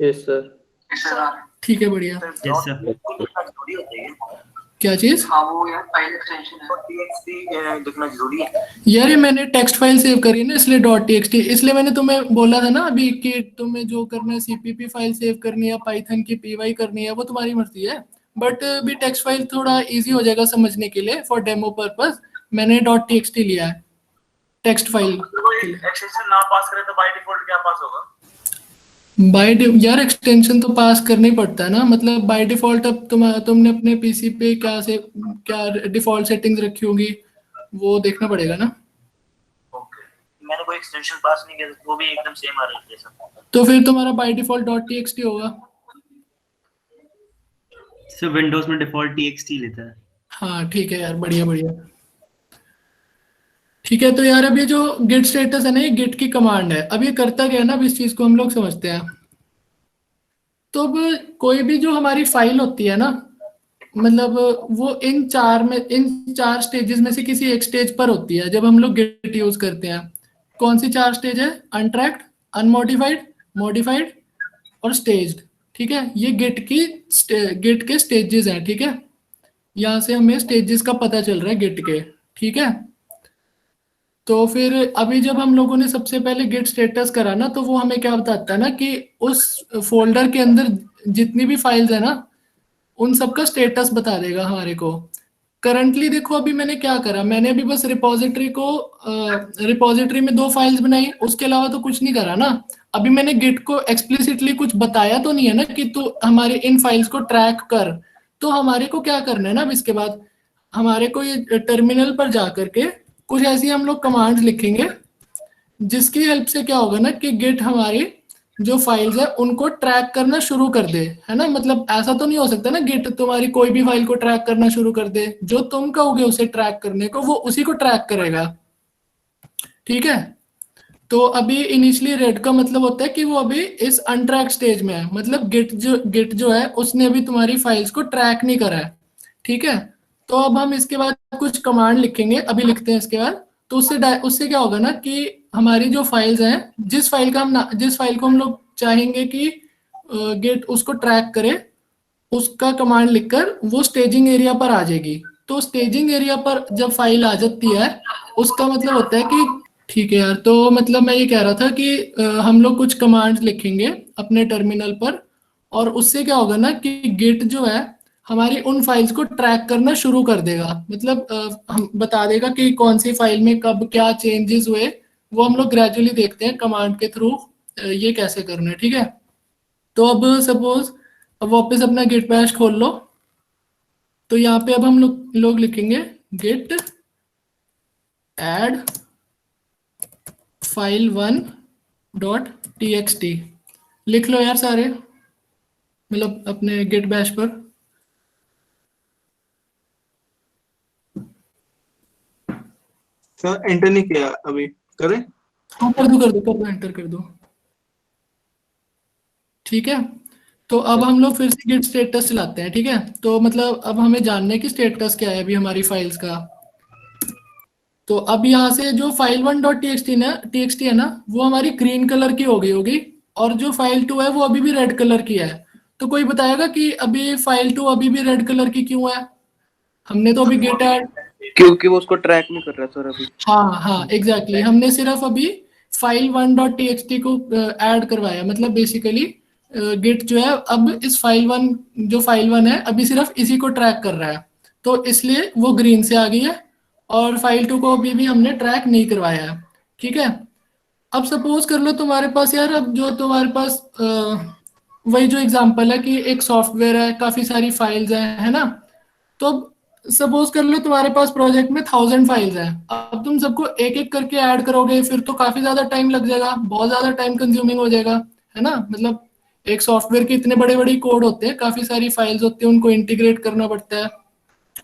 Yes sir. सर ठीक है बढ़िया। Yes, sir. जरूरी होती है। क्या चीज? हाँ वो यार फाइल एक्सटेंशन है। टीएक्सटी लिखना जरूरी है। यार ये मैंने टेक्स्ट फाइल सेव करी है ना, इसलिए डॉट टीएक्सटी, इसलिए मैंने तुम्हें बोला था ना अभी कि तुम्हें जो करना है, सीपीपी फाइल सेव करनी है, पाइथन की पीवाई करनी है, वो तुम्हारी मर्जी है। बट भी टेक्स्ट फाइल थोड़ा इजी हो जाएगा समझने के लिए, फॉर डेमो पर्पस मैंने डॉट टीएक्सटी लिया है टेक्स्ट फाइल। एक्सटेंशन ना पास करे तो बाय डिफॉल्ट क्या पास होगा? यार एक्सटेंशन तो पास करना ही पड़ता है ना, मतलब बाय डिफॉल्ट। अब तुमने अपने पीसी पे क्या डिफॉल्ट सेटिंग्स रखी होगी, वो देखना पड़ेगा ना। ओके, मैंने कोई एक्सटेंशन पास नहीं किया, वो भी एकदम सेम आ रहा है जैसा। तो फिर तुम्हारा बाय डिफॉल्ट डॉट टीएक्सटी होगा। So Windows में default txt लेता है. हाँ ठीक है यार, बढ़िया बढ़िया। ठीक है, तो यार अब ये जो गिट स्टेटस है ना, ये गिट की कमांड है। अब ये करता क्या है ना, अब इस चीज को हम लोग समझते हैं। तो अब कोई भी जो हमारी फाइल होती है ना, मतलब वो इन चार स्टेजेस में से किसी एक स्टेज पर होती है जब हम लोग गिट यूज करते हैं। कौन सी 4 स्टेज है? अनट्रैक्ड, अनमॉडिफाइड, मॉडिफाइड और स्टेज्ड। ठीक है, ये गिट के स्टेजेस हैं। ठीक है, यहाँ से हमें स्टेजेस का पता चल रहा है गिट के। ठीक है, तो फिर अभी जब हम लोगों ने सबसे पहले गिट स्टेटस करा ना, तो वो हमें क्या बताता है ना कि उस फोल्डर के अंदर जितनी भी फाइल्स है ना, उन सबका स्टेटस बता देगा हमारे को। करंटली देखो अभी मैंने क्या करा, मैंने अभी बस रिपोजिटरी में 2 फाइल्स बनाई, उसके अलावा तो कुछ नहीं करा ना। अभी मैंने गिट को एक्सप्लिसिटली कुछ बताया तो नहीं है ना कि तू हमारे इन फाइल्स को ट्रैक कर। तो हमारे को क्या करना है ना, अब इसके बाद हमारे को ये टर्मिनल पर जा करके कुछ ऐसी हम लोग कमांड्स लिखेंगे, जिसकी हेल्प से क्या होगा ना कि गिट हमारी जो फाइल्स है उनको ट्रैक करना शुरू कर दे, है ना। मतलब ऐसा तो नहीं हो सकता ना गिट तुम्हारी कोई भी फाइल को ट्रैक करना शुरू कर दे, जो तुम कहोगे उसे ट्रैक करने को, वो उसी को ट्रैक करेगा। ठीक है, तो अभी इनिशियली रेड का मतलब होता है कि वो अभी इस अनट्रैक स्टेज में है, मतलब गिट जो है उसने अभी तुम्हारी फाइल्स को ट्रैक नहीं करा है, ठीक है। तो अब हम इसके बाद कुछ कमांड लिखेंगे, अभी लिखते हैं इसके बाद। तो उससे क्या होगा ना कि हमारी जो फाइल्स हैं, जिस फाइल को हम लोग चाहेंगे कि गिट उसको ट्रैक करे, उसका कमांड लिखकर वो स्टेजिंग एरिया पर आ जाएगी। तो स्टेजिंग एरिया पर जब फाइल आ जाती है उसका मतलब होता है कि ठीक है यार। तो मतलब मैं ये कह रहा था कि हम लोग कुछ कमांड्स लिखेंगे अपने टर्मिनल पर, और उससे क्या होगा ना कि गिट जो है हमारी उन फाइल्स को ट्रैक करना शुरू कर देगा। मतलब हम बता देगा कि कौन सी फाइल में कब क्या चेंजेस हुए, वो हम लोग ग्रेजुअली देखते हैं कमांड के थ्रू ये कैसे करना है, ठीक है। तो अब सपोज अब वापस अपना गिट बैश खोल लो। तो यहाँ पे अब हम लोग लिखेंगे गिट एड file1.txt। लिख लो यार सारे, मतलब अपने गिट बैश पर। सर एंटर नहीं किया अभी, करें? हाँ कर दो एंटर कर दो, ठीक है। तो अब हम लोग फिर से गिट स्टेटस चलाते हैं, ठीक है। तो मतलब अब हमें जानना है कि स्टेटस क्या है अभी हमारी फाइल्स का। तो अब यहाँ से जो file1.txt है ना, वो हमारी ग्रीन कलर की हो गई होगी, और जो file2 है वो अभी भी रेड कलर की है। तो कोई बताएगा कि अभी file2 अभी भी रेड कलर की क्यों है? हमने तो अभी गेट ऐड, क्योंकि वो उसको ट्रैक नहीं कर रहा सर अभी। हाँ एग्जैक्टली, हमने सिर्फ अभी file1.txt को ऐड करवाया। मतलब बेसिकली गिट जो है अब इस फाइल1 है अभी सिर्फ इसी को ट्रैक कर रहा है, तो इसलिए वो ग्रीन से आ गई है। और file2 को अभी भी हमने ट्रैक नहीं करवाया है, ठीक है। अब सपोज कर लो तुम्हारे पास यार, अब जो तुम्हारे पास वही जो एग्जांपल है कि एक सॉफ्टवेयर है, काफी सारी फाइल्स हैं, है ना। तो अब सपोज कर लो तुम्हारे पास प्रोजेक्ट में 1000 फाइल्स हैं। अब तुम सबको एक एक करके ऐड करोगे, फिर तो काफी ज्यादा टाइम लग जाएगा, बहुत ज्यादा टाइम कंज्यूमिंग हो जाएगा, है ना। मतलब एक सॉफ्टवेयर के इतने बड़े बड़े कोड होते हैं, काफी सारी फाइल्स होती हैं, उनको इंटीग्रेट करना पड़ता है।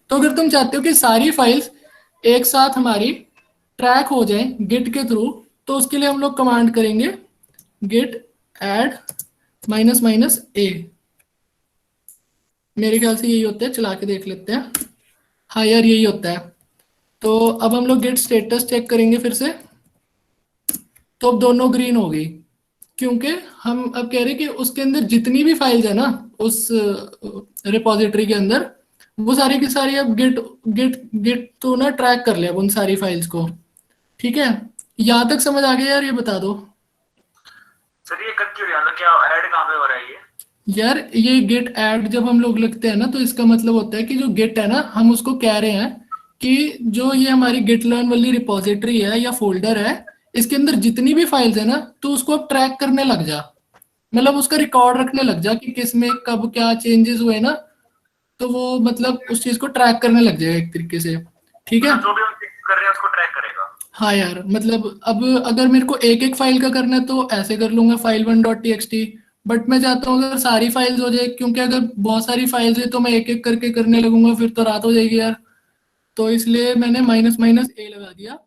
तो अगर तुम चाहते हो कि सारी फाइल्स एक साथ हमारी ट्रैक हो जाए गिट के थ्रू, तो उसके लिए हम लोग कमांड करेंगे गिट ऐड -a। मेरे ख्याल से यही होता है, चला के देख लेते हैं। हाँ यार यही होता है। तो अब हम लोग गिट स्टेटस चेक करेंगे फिर से। तो अब दोनों ग्रीन हो गई, क्योंकि हम अब कह रहे हैं कि उसके अंदर जितनी भी फाइल्स है ना उस रिपोजिटरी के अंदर, वो सारी की सारी अब गिट तो ना ट्रैक कर ले अब उन सारी फाइल्स को, ठीक है। यहाँ तक समझ आ गया यार? ये बता दो सर, ये कर क्यों रहा है? क्या ऐड कहाँ पे हो रहा है ये? यार ये गेट ऐड जब हम लोग लिखते हैं ना, तो इसका मतलब होता है कि जो गेट है ना, हम उसको कह रहे हैं कि जो ये हमारी गिट लर्न वाली रिपोजिटरी है या फोल्डर है, इसके अंदर जितनी भी फाइल्स है ना, तो उसको अब ट्रैक करने लग जा। मतलब उसका रिकॉर्ड रखने लग जा कि किस में कब क्या चेंजेस हुए ना, तो वो मतलब उस चीज को ट्रैक करने लग जाएगा एक तरीके से, ठीक है। जो भी हम कर रहे हैं उसको ट्रैक करेगा। हाँ यार, मतलब अब अगर मेरे को एक एक फाइल का करना है तो ऐसे कर लूंगा file1.txt, बट मैं चाहता हूँ अगर सारी फाइल्स हो जाए, क्योंकि अगर बहुत सारी फाइल्स है तो मैं एक एक करके करने लगूंगा, फिर तो रात हो जाएगी यार। तो इसलिए मैंने -a लगा दिया,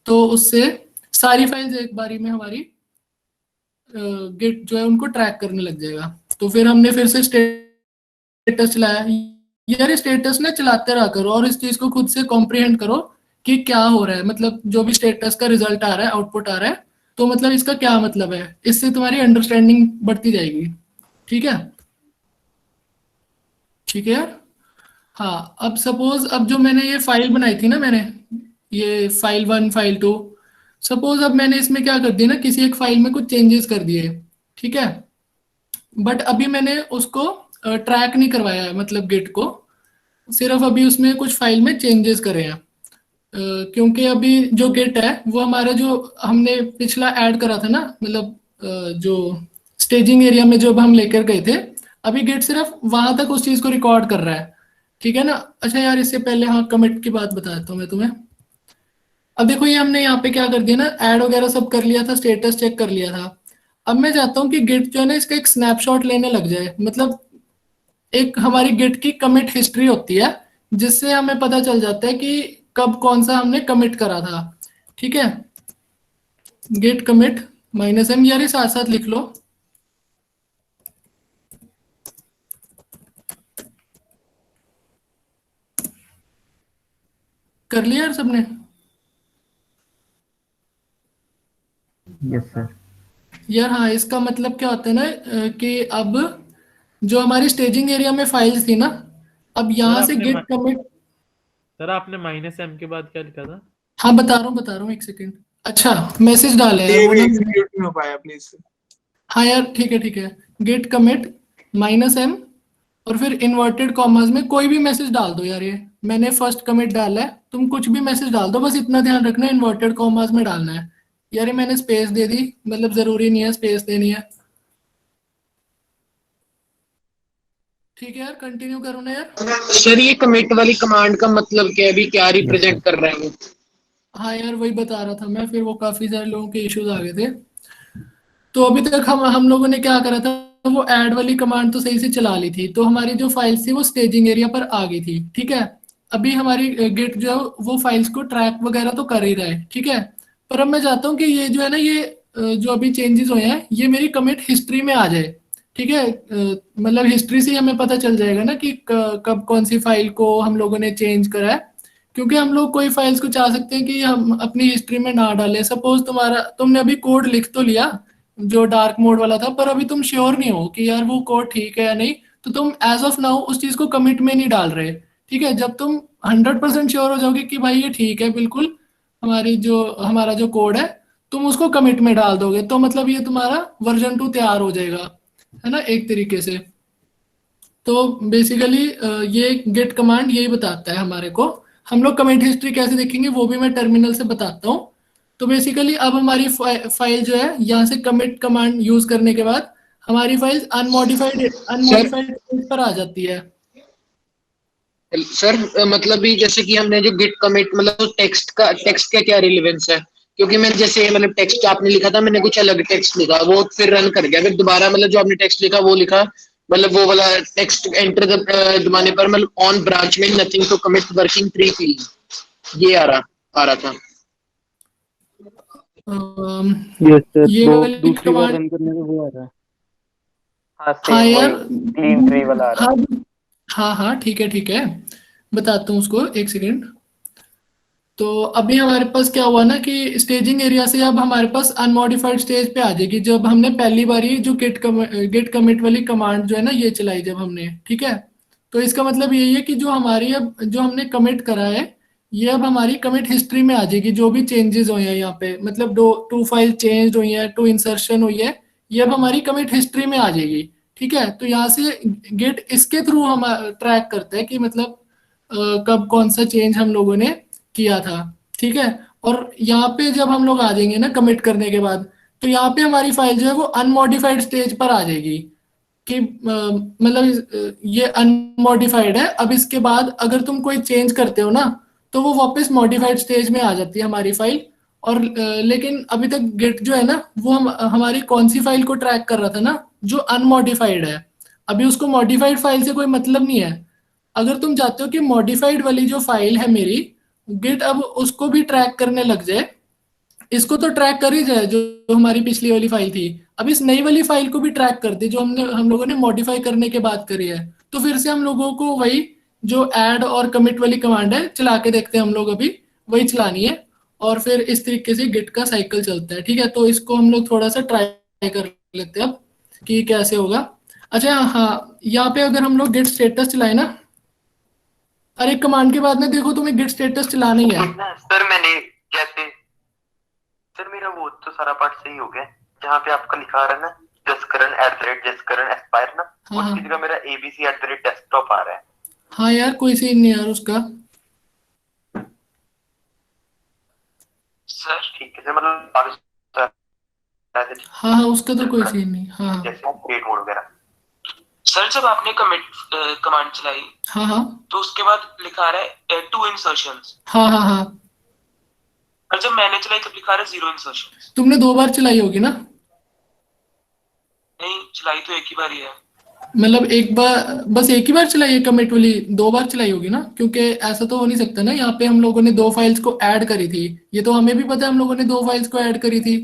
तो उससे सारी फाइल्स एक बारी में हमारी गिट जो है उनको ट्रैक करने लग जाएगा। तो फिर हमने फिर से स्टेटस चलाया। यार स्टेटस ना चलाते रहा करो और इस चीज को खुद से कॉम्प्रिहेंड करो कि क्या हो रहा है। मतलब जो भी स्टेटस का रिजल्ट आ रहा है, आउटपुट आ रहा है, तो मतलब इसका क्या मतलब है, इससे तुम्हारी अंडरस्टैंडिंग बढ़ती जाएगी, ठीक है। ठीक है यार। हाँ अब सपोज अब जो मैंने ये फाइल बनाई थी ना, मैंने ये file1 file2, सपोज अब मैंने इसमें क्या कर दिया ना, किसी एक फाइल में कुछ चेंजेस कर दिए, ठीक है। बट अभी मैंने उसको ट्रैक नहीं करवाया है, मतलब गिट को, सिर्फ अभी उसमें कुछ फाइल में चेंजेस करे हैं। क्योंकि अभी जो गिट है वो हमारा जो हमने पिछला ऐड करा था ना, मतलब जो स्टेजिंग एरिया में जब हम लेकर गए थे, अभी गिट सिर्फ वहां तक उस चीज को रिकॉर्ड कर रहा है, ठीक है ना। अच्छा यार इससे पहले हाँ कमिट की बात बता देता हूँ मैं तुम्हें। अब देखो ये हमने यहाँ पे क्या कर दिया ना, ऐड वगैरह सब कर लिया था, स्टेटस चेक कर लिया था। अब मैं चाहता हूँ कि गिट जो है ना इसका एक स्नैपशॉट लेने लग जाए। मतलब एक हमारी गिट की कमिट हिस्ट्री होती है, जिससे हमें पता चल जाता है कि कब कौन सा हमने कमिट करा था, ठीक है। गेट कमिट -m, यार ये साथ साथ लिख लो। कर लिया यार सबने? Yes sir. यार हाँ, इसका मतलब क्या होता है ना कि अब जो हमारी स्टेजिंग एरिया में फाइल्स थी ना, अब यहाँ से गेट कमिट। सर आपने -m के बाद क्या लिखा था? हाँ बता रहा हूँ, एक सेकेंड। अच्छा मैसेज डाला है वो ना। एग्जीक्यूट नहीं हो पाया प्लीज। हाँ यार ठीक है, गेट कमिट -m और फिर इन्वर्टेड कॉमास में कोई भी मैसेज डाल दो यार। ये मैंने फर्स्ट कमिट डाला है, तुम कुछ भी मैसेज डाल दो, बस इतना ध्यान रखना इन्वर्टेड कॉमास में डालना है। यार ये मैंने स्पेस दे दी, मतलब जरूरी नहीं है स्पेस देनी है। ठीक है यार, कंटिन्यू करो ना यार। सर ये कमिट वाली कमांड का मतलब क्या है, अभी क्या रिप्रेजेंट कर रहा है वो? हाँ यार वही बता रहा था मैं, फिर वो काफी सारे लोगों के इश्यूज आ गए थे। तो अभी तक हम लोगों ने क्या करा था, वो ऐड वाली कमांड तो सही से चला ली थी, तो हमारी जो फाइल्स थी वो स्टेजिंग एरिया पर आ गई थी। ठीक है, अभी हमारी गिट जो है वो फाइल्स को ट्रैक वगैरह तो कर ही रहा है। ठीक है, पर अब मैं चाहता हूँ कि ये जो है ना, ये जो अभी चेंजेस हुए हैं ये मेरी कमिट हिस्ट्री में आ जाए। ठीक है, मतलब हिस्ट्री से हमें पता चल जाएगा ना कि कब कौन सी फाइल को हम लोगों ने चेंज करा है। क्योंकि हम लोग कोई फाइल्स को चाह सकते हैं कि हम अपनी हिस्ट्री में ना डालें। सपोज तुमने अभी कोड लिख तो लिया जो डार्क मोड वाला था, पर अभी तुम श्योर नहीं हो कि यार वो कोड ठीक है या नहीं, तो तुम एज ऑफ नाउ उस चीज को कमिट में नहीं डाल रहे। ठीक है, जब तुम 100% श्योर हो जाओगे कि भाई ये ठीक है बिल्कुल, हमारा जो कोड है, तुम उसको कमिट में डाल दोगे, तो मतलब ये तुम्हारा वर्जन 2 तैयार हो जाएगा, है ना, एक तरीके से। तो बेसिकली ये गेट कमांड यही बताता है हमारे को। हम लोग कमिट हिस्ट्री कैसे देखेंगे वो भी मैं टर्मिनल से बताता हूँ। तो बेसिकली अब हमारी फाइल जो है, यहाँ से कमिट कमांड यूज करने के बाद हमारी फाइल अनमॉडिफाइड पर आ जाती है। सर मतलब भी जैसे कि हमने जो गिट कमिट, मतलब टेक्स्ट का क्या रिलेवेंस है? क्योंकि मैंने जैसे मतलब टेक्स्ट आपने लिखा था, मैंने कुछ अलग टेक्स्ट लिखा, वो फिर रन कर गया, फिर दोबारा मतलब जो आपने टेक्स्ट लिखा वो लिखा, मतलब वो वाला टेक्स्ट एंटर दबाने पर मतलब ऑन ब्रांच में nothing to commit working tree please, ये आ रहा था। यस सर, ये वाली दूसरी बार कमांड, रन करने पे वो आ रहा है। हाँ यार, क्लीन ट्री वाला आ रहा है। हाँ ठीक है, बताता हूँ उसको, एक सेकेंड। तो अभी हमारे पास क्या हुआ ना कि स्टेजिंग एरिया से अब हमारे पास अनमॉडिफाइड स्टेज पे आ जाएगी, जब हमने पहली बारी जो गेट कमिट वाली कमांड जो है ना ये चलाई जब हमने। ठीक है, तो इसका मतलब यही है कि जो हमारी अब जो हमने कमिट करा है ये अब हमारी कमिट हिस्ट्री में आ जाएगी। जो भी चेंजेस हुए हैं यहाँ पे, मतलब टू फाइल चेंज हुई है, 2 इंसर्शन हुई है, ये अब हमारी कमिट हिस्ट्री में आ जाएगी। ठीक है, तो यहाँ से गेट इसके थ्रू हम ट्रैक करते हैं कि मतलब कब कौन सा चेंज हम लोगों ने किया था। ठीक है, और यहाँ पे जब हम लोग आ जाएंगे ना कमिट करने के बाद, तो यहाँ पे हमारी फाइल जो है वो अनमॉडिफाइड स्टेज पर आ जाएगी कि मतलब ये अनमॉडिफाइड है। अब इसके बाद अगर तुम कोई चेंज करते हो ना तो वो वापस मॉडिफाइड स्टेज में आ जाती है हमारी फाइल। और लेकिन अभी तक गेट जो है ना वो हमारी कौन सी फाइल को ट्रैक कर रहा था ना, जो अनमॉडिफाइड है। अभी उसको मॉडिफाइड फाइल से कोई मतलब नहीं है। अगर तुम चाहते हो कि मॉडिफाइड वाली जो फाइल है मेरी, गिट अब उसको भी ट्रैक करने लग जाए, इसको तो ट्रैक कर ही जाए जो हमारी पिछली वाली फाइल थी, अब इस नई वाली फाइल को भी ट्रैक कर दे जो हम लोगों ने मॉडिफाई करने के बाद करी है। तो फिर से हम लोगों को वही जो ऐड और कमिट वाली कमांड है चला के देखते हैं, हम लोग अभी वही चलानी है, और फिर इस तरीके से गिट का साइकिल चलता है। ठीक है, तो इसको हम लोग थोड़ा सा ट्राई कर लेते हैं अब कि कैसे होगा। अच्छा हाँ, यहाँ पे अगर हम लोग गिट स्टेटस चलाए ना, अरे कमांड के बाद में देखो तुम्हें गिट स्टेटस चलाना ही है। सर मैंने जैसे सर मेरा वो तो सारा पार्ट सही हो गया, जहाँ पे आपका लिखा आ रहा है ना जसकरण एस्पायर ना, हाँ उसकी जगह मेरा abc@desktop आ रहा है। हाँ यार कोई सीन नहीं यार उसका। सर ठीक है सर, मतलब हाँ उसका तो कोई सीन नहीं। हाँ जैसे क्रिएट मोड वगैरह। सर जब आपने कमांड चलाई, हाँ तो उसके बाद लिखा रहा है 2 इंसर्शंस। हाँ और जब मैंने चलाई तब लिखा रहा है 0 इंसर्शंस। तुमने 2 बार चलाई होगी ना? नहीं, चलाई तो एक ही बार ही है। मतलब एक बार, बस एक ही बार चलाई है कमिट वाली, 2 बार चलाई होगी ना, क्योंकि ऐसा तो हो नहीं सकता ना। यहाँ पे हम लोगों ने 2 फाइल्स को ऐड करी थी, ये तो हमें भी पता है हम लोगों ने 2 फाइल्स को ऐड करी थी।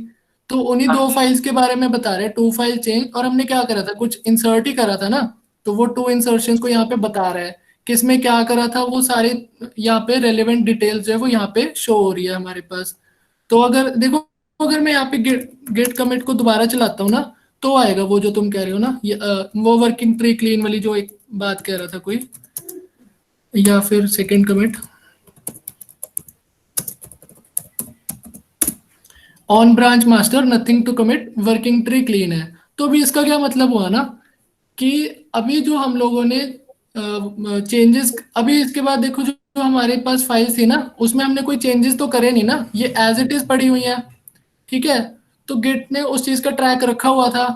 तो उन्हीं दो फाइल्स के बारे में बता रहे हैं, 2 फाइल चेंज, और हमने क्या करा था, कुछ इंसर्ट ही करा था ना, तो वो 2 इंसर्शन को यहाँ पे बता रहा है किसमें क्या करा था, वो सारे यहाँ पे रेलेवेंट डिटेल्स जो है वो यहाँ पे शो हो रही है हमारे पास। तो अगर देखो, अगर मैं यहाँ पे गेट कमिट को दोबारा चलाता हूँ ना, तो आएगा वो जो तुम कह रहे हो ना, वो वर्किंग ट्री क्लीन वाली जो एक बात कह रहा था कोई, या फिर second commit on branch master nothing to commit working tree clean है। तो अभी इसका क्या मतलब हुआ ना कि अभी जो हम लोगों ने चेंजेस, अभी इसके बाद देखो जो हमारे पास फाइल थी ना, उसमें हमने कोई चेंजेस तो करे नहीं ना, ये एज इट इज पड़ी हुई है, ठीक है। तो गिट ने उस चीज का ट्रैक रखा हुआ था,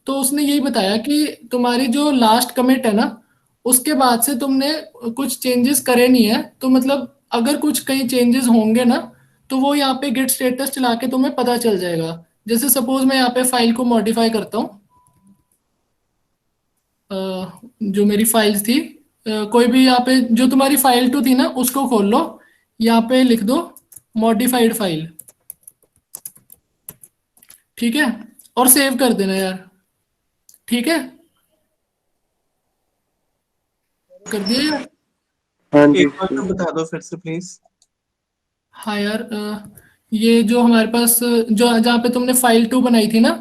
तो उसने यही बताया कि तुम्हारी जो लास्ट कमिट है ना, उसके बाद से तुमने कुछ चेंजेस करे नहीं है, तो मतलब अगर कुछ कहीं चेंजेस होंगे ना, तो वो यहाँ पे गिट स्टेटस चला के तुम्हें पता चल जाएगा। जैसे सपोज मैं यहाँ पे फाइल को मॉडिफाई करता हूँ, जो मेरी फाइल्स थी, कोई भी यहाँ पे जो तुम्हारी फाइल 2 थी ना, उसको खोल लो, यहाँ पे लिख दो मॉडिफाइड फाइल, ठीक है, और सेव कर देना यार, ठीक है, कर दिया यार। एक बार तो बता दो फिर से प्लीज। हाँ यार, ये जो हमारे पास जो जहाँ पे तुमने फाइल 2 बनाई थी ना,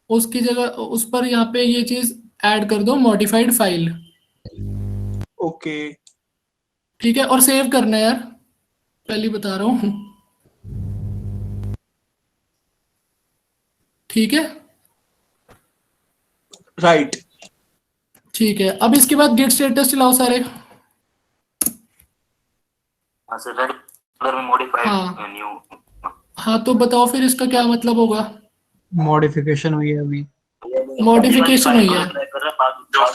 उसकी जगह उस पर यहाँ पे ये चीज ऐड कर दो, मॉडिफाइड फाइल। ओके ठीक है, और सेव करना है यार, पहले बता रहा हूँ, ठीक है, राइट, ठीक है। अब इसके बाद गेट स्टेटस चलाओ सारे। हाँ तो बताओ फिर इसका क्या मतलब होगा। मॉडिफिकेशन हुई है अभी, मॉडिफिकेशन हुई है, जो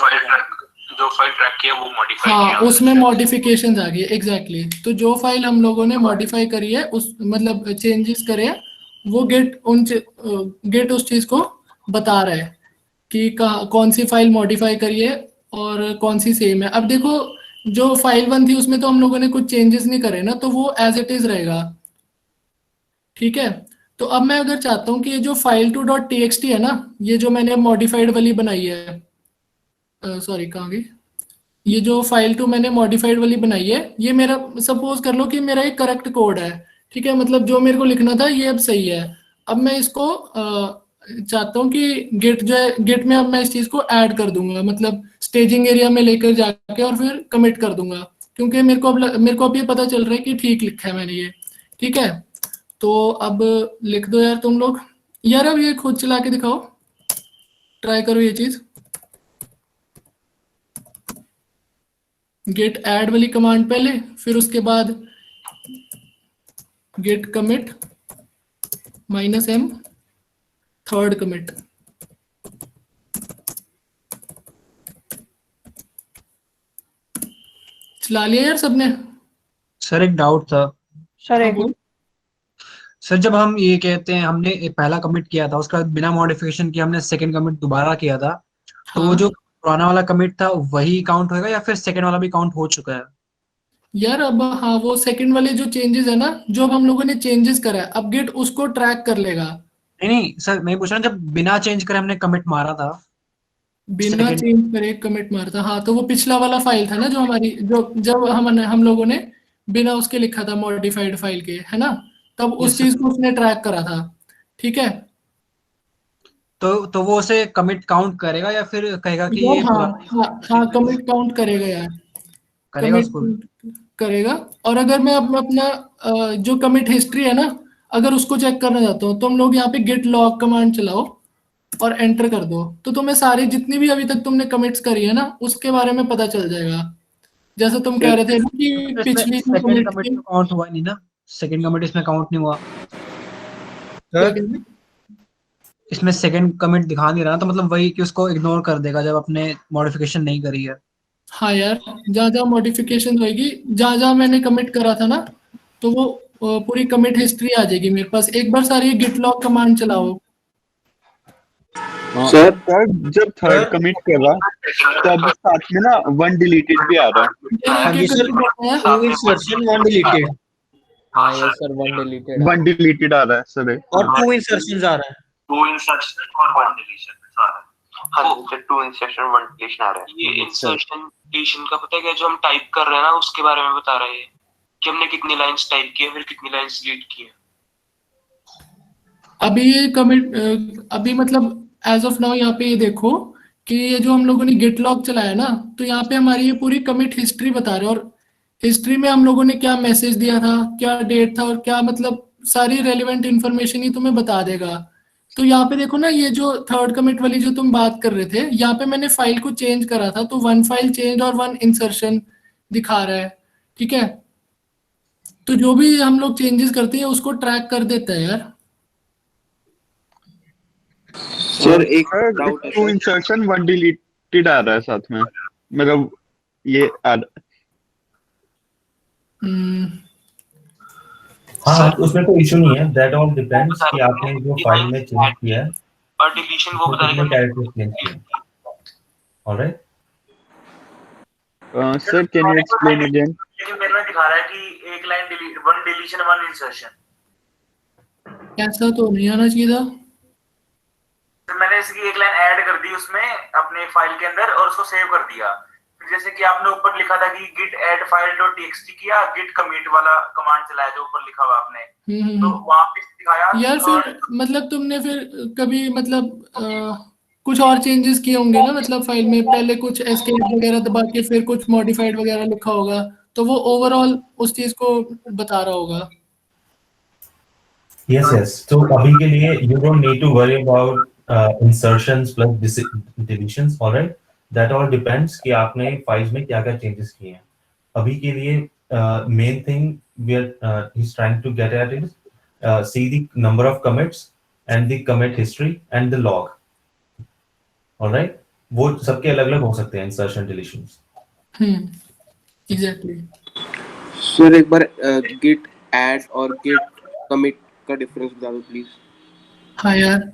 फाइल ट्रैक किया वो मॉडिफाई हाँ किया, उसमें मॉडिफिकेशन आ गई, एग्जैक्टली। तो जो फाइल हम लोगों ने मॉडिफाई करी है, उस मतलब चेंजेस करे हैं, वो गेट उस चीज को बता रहा है कि कौन सी फाइल मॉडिफाई करी है और कौन सी सेम है। अब देखो जो फाइल 1 थी उसमें तो हम लोगों ने कुछ चेंजेस नहीं करे ना, तो वो एज इट इज रहेगा, ठीक है। तो अब मैं अगर चाहता हूँ कि ये जो file2.txt है ना, ये जो मैंने मॉडिफाइड वाली बनाई है, सॉरी कहाँ गई, ये जो file2 मैंने मॉडिफाइड वाली बनाई है, ये मेरा सपोज कर लो कि मेरा एक करेक्ट कोड है, ठीक है, मतलब जो मेरे को लिखना था ये अब सही है। अब मैं इसको चाहता हूँ कि गेट जो है, गेट में अब मैं इस चीज को ऐड कर दूंगा, मतलब स्टेजिंग एरिया में लेकर जाके और फिर कमिट कर दूंगा, क्योंकि मेरे को अब ये पता चल रहा है कि ठीक लिखा है मैंने ये, ठीक है। तो अब लिख दो यार तुम लोग, यार अब ये खुद चला के दिखाओ, ट्राई करो ये चीज, गेट ऐड वाली कमांड पहले, फिर उसके बाद Git commit -m third commit. चला लिया यार सबने। सर एक डाउट था सर एक सर, जब हम ये कहते हैं हमने एक पहला कमिट किया था, उसका बिना मॉडिफिकेशन किया हमने सेकंड कमिट दोबारा किया था, तो वो जो पुराना वाला कमिट था वही काउंट होएगा या फिर सेकंड वाला भी काउंट हो चुका है? यार अब हाँ, वो सेकंड वाले जो चेंजेस है ना, जो अब हम लोगों ने चेंजेस करा है, अब गेट उसको ट्रैक कर लेगा। नहीं सर, मैं पूछ रहा हूँ जब बिना चेंज करे हमने कमिट मारा था, बिना चेंज करे कमिट मारता, हाँ तो वो पिछला वाला फाइल था ना जो हमारी, जो जब हम लोगों ने बिना उसके लिखा था मॉडिफाइड फाइल के, है ना, तब उस चीज को उसने ट्रैक करा था, ठीक है। तो वो उसे कमिट काउंट करेगा या फिर कहेगा कि ये हाँ कमिट काउंट करेगा यार, करेगा उसको करेगा। और अगर मैं अपना जो कमिट हिस्ट्री है ना, अगर उसको चेक करना चाहता हूँ, तो हम लोग यहाँ पे गेट लॉग कमांड चलाओ और एंटर कर दो, तो तुम्हें सारी जितनी भी अभी तक तुमने कमिट्स करी है ना, उसके बारे में पता चल जाएगा। जैसे तुम कह रहे थे कि पिछली सेकंड कमिट काउंट हुआ नहीं ना, सेकंड कमिट इसमें काउंट नहीं हुआ सर, इसमें सेकंड कमिट दिखा नहीं रहा, तो मतलब वही कि उसको इग्नोर कर देगा जब आपने मॉडिफिकेशन नहीं करी है। हाँ यार, जहाँ जहाँ मॉडिफिकेशन होगी, जहाँ जहाँ मैंने कमिट करा था ना, तो वो पूरी कमिट हिस्ट्री आ जाएगी मेरे पास। एक बार सारी गिट लॉग कमांड चलाओ। सर जब थर्ड कमिट कर रहा तब साथ में ना 1 डिलीटेड भी आ रहा है। इंसर्शन 1 डिलीटेड, हाँ यस सर 1 डिलीटेड 1 डिलीटेड आ रहा है सर, और 2 इंसर्शंस आ रहा है। 2 इंसर्शन और 1 डिलीशन सारा। हाँ जी, 2 इंसर्शन 1 डिलीशन आ रहा है। ये इंसर्शन डिलीशन का पता है क्या, जो हम टाइप कर रहे हैं ना उसके बारे में बता रहा है कि हमने कितनी लाइंस टाइप की है फिर कितनी लाइंस डिलीट की है। अभी ये कमिट अभी मतलब एज ऑफ नाउ यहाँ पे ये देखो कि ये जो हम लोगों ने गिट लॉग चलाया ना, तो यहाँ पे हमारी ये पूरी कमिट हिस्ट्री बता रहे हैं, और हिस्ट्री में हम लोगों ने क्या मैसेज दिया था, क्या डेट था, और क्या मतलब सारी रेलिवेंट इन्फॉर्मेशन ही तुम्हें बता देगा। तो यहाँ पे देखो ना, ये जो थर्ड कमिट वाली जो तुम बात कर रहे थे, यहाँ पे मैंने फाइल को चेंज करा था, तो 1 फाइल चेंज और 1 इंसर्शन दिखा रहा है। ठीक है, तो जो भी हम लोग चेंजेस करते हैं उसको ट्रैक कर देता है यार। सर एक डाउट है, 2 इंसर्शन 1 डिलीटेड आ रहा है साथ में, मतलब ये हाँ, उसमें कोई इशू नहीं है, दैट ऑल डिपेंड्स कि आपने जो फाइल में चेंज किया है और डिलीशन वो बता कितने कैरेक्टर्स चेंज किए। Alright sir can you explain again? लेकिन मेरे में दिखा रहा है कि एक लाइन डिलीट 1 डिलीशन 1 इंसर्शन। ऐसा तो नहीं आना चाहिए था। तो मैंने इसकी एक लाइन ऐड कर दी उसमें अपने फाइल के अंदर और उसको सेव कर दिया। फिर जैसे कि आपने ऊपर लिखा था कि git add file dot txt किया, git commit वाला कमांड चलाया जो ऊपर लिखा हुआ आपने, तो वहां पे दिखाया यार फिर मतलब तुमने फिर कभी मतलब कुछ और चेंजेस किए होंगे ना, मतलब फाइल में पहले कुछ एस्केप वगैरह दबा के फिर कुछ मॉडिफाइड वगैरह लिखा होगा, तो वो ओवरऑल उस चीज को बता रहा होगा। यस तो अभी के लिए you don't need to worry about insertions plus deletions. Alright, that all depends कि आपने फाइल्स में क्या क्या चेंजेस किए हैं। अभी के लिए मेन थिंग वी आर ही is trying to get at is see the number of commits and the commit history and the log. All right, वो सबके अलग-अलग हो सकते हैं insertion deletions. Exactly. सर एक बार git add और git commit का डिफरेंस बता दो प्लीज। हाँ यार,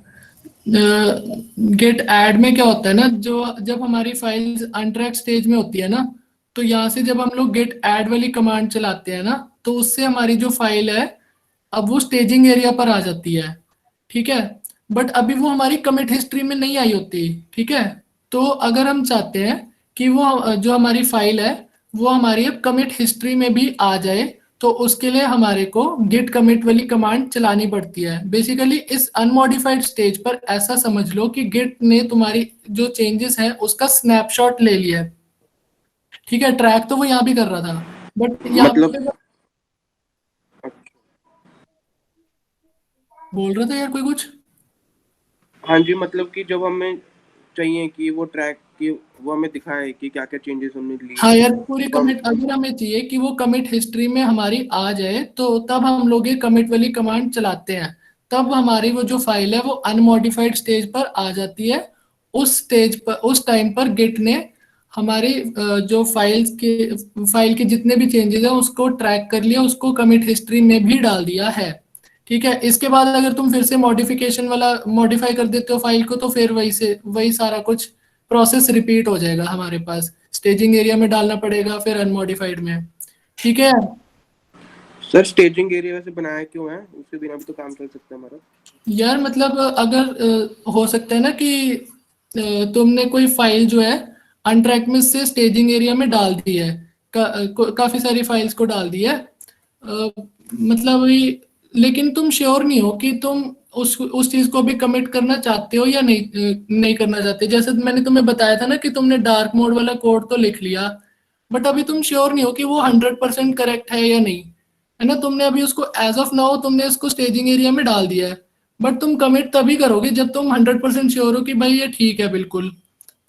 गेट ऐड में क्या होता है ना, जो जब हमारी फाइल्स अनट्रैक स्टेज में होती है ना, तो यहाँ से जब हम लोग गेट ऐड वाली कमांड चलाते हैं ना, तो उससे हमारी जो फाइल है अब वो स्टेजिंग एरिया पर आ जाती है। ठीक है, बट अभी वो हमारी कमिट हिस्ट्री में नहीं आई होती। ठीक है, तो अगर हम चाहते हैं कि वो जो हमारी फाइल है वो हमारी अब कमिट हिस्ट्री में भी आ जाए, तो उसके लिए हमारे को गिट कमिट वाली कमांड चलानी पड़ती है। बेसिकली इस अनमॉडिफाइड स्टेज पर ऐसा समझ लो कि गिट ने तुम्हारी जो चेंजेस हैं उसका स्नैपशॉट ले लिया है। ठीक है, ट्रैक तो वो यहाँ भी कर रहा था, बट यहाँ मतलब बोल रहा था यार कोई कुछ। हाँ जी, मतलब कि जब हमें चाहिए कि वो ट्रैक की वो हमें दिखाए कि क्या क्या चेंजेस हमने लिए। हाँ यार, पूरी कमिट अगर हमें चाहिए कि वो कमिट हिस्ट्री में हमारी आ जाए, तो तब हम लोग ये कमिट वाली कमांड चलाते हैं, तब हमारी वो जो फाइल है वो अनमॉडिफाइड स्टेज पर आ जाती है। उस स्टेज पर उस टाइम पर गिट ने हमारी जो फाइल के जितने भी चेंजेस हैं उसको ट्रैक कर लिया, उसको कमिट हिस्ट्री में भी डाल दिया है। ठीक है, इसके बाद अगर तुम फिर से मॉडिफिकेशन वाला मॉडिफाई कर देते हो फाइल को, तो फिर वही सारा कुछ प्रोसेस रिपीट हो जाएगा हमारे पास। स्टेजिंग एरिया में डालना पड़ेगा, फिर अनमॉडिफाइड में। ठीक है सर, स्टेजिंग एरिया वैसे बनाया क्यों है? उसके बिना भी तो काम चल सकता है हमारा। यार मतलब अगर हो सकता है ना कि तुमने कोई फाइल जो है अनट्रैक में से स्टेजिंग एरिया में डाल दी है, काफी सारी फाइल्स को डाल दी है, मतलब लेकिन तुम श्योर नहीं हो कि तुम उस चीज को भी कमिट करना चाहते हो या नहीं करना चाहते। जैसे मैंने तुम्हें बताया था ना कि तुमने डार्क मोड वाला कोड तो लिख लिया, बट अभी तुम श्योर नहीं हो कि वो 100% करेक्ट है या नहीं, है ना। तुमने अभी उसको एज ऑफ नाउ तुमने उसको स्टेजिंग एरिया में डाल दिया है, बट तुम कमिट तभी करोगे जब तुम 100% श्योर हो कि भाई ये ठीक है बिल्कुल,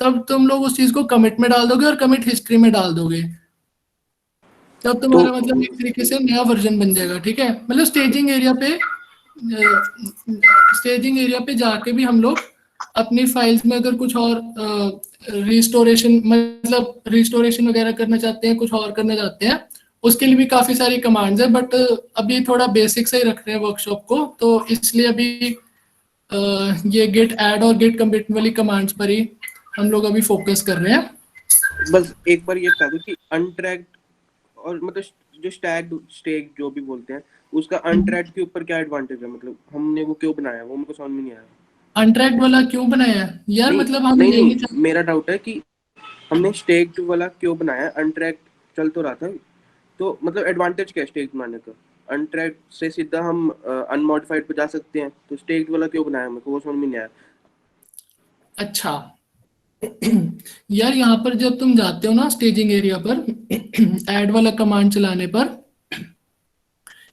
तब तुम लोग उस चीज को कमिट में डाल दोगे और कमिट हिस्ट्री में डाल दोगे, तब तुम्हारा मतलब एक तरीके से नया वर्जन बन जाएगा। ठीक है, मतलब स्टेजिंग एरिया पे जाके भी हम लोग अपनी फाइल्स में अगर कुछ और रिस्टोरेशन वगैरह करना चाहते हैं, कुछ और करना चाहते हैं, उसके लिए भी काफी सारी कमांड्स है, बट अभी थोड़ा बेसिक से ही रख रहे हैं वर्कशॉप को, तो इसलिए अभी ये गेट ऐड और गेट कमिट वाली कमांड्स पर ही हम लोग अभी फोकस कर रहे हैं। बस एक बार ये बता दो कि अनट्रैक्ड और मतलब जो स्टैक जो भी बोलते हैं उसका अनट्रैक्ड के ऊपर क्या एडवांटेज है, मतलब हमने वो क्यों बनाया, वो मुझको समझ में नहीं आया। अनट्रैक्ड वाला क्यों बनाया है यार? नहीं, मतलब हम नहीं, ये नहीं, नहीं मेरा डाउट है कि हमने स्टेक्ड वाला क्यों बनाया, अनट्रैक्ड चल तो रहा था, तो मतलब एडवांटेज क्या है स्टेक्ड बनाने का? अनट्रैक्ड से सीधा हम अनमॉडिफाइड पे जा सकते हैं, तो स्टेक्ड वाला क्यों बनाया, मेरे को वो समझ में नहीं आया। अच्छा यार यहाँ पर जब तुम जाते हो ना स्टेजिंग एरिया पर ऐड वाला कमांड चलाने पर,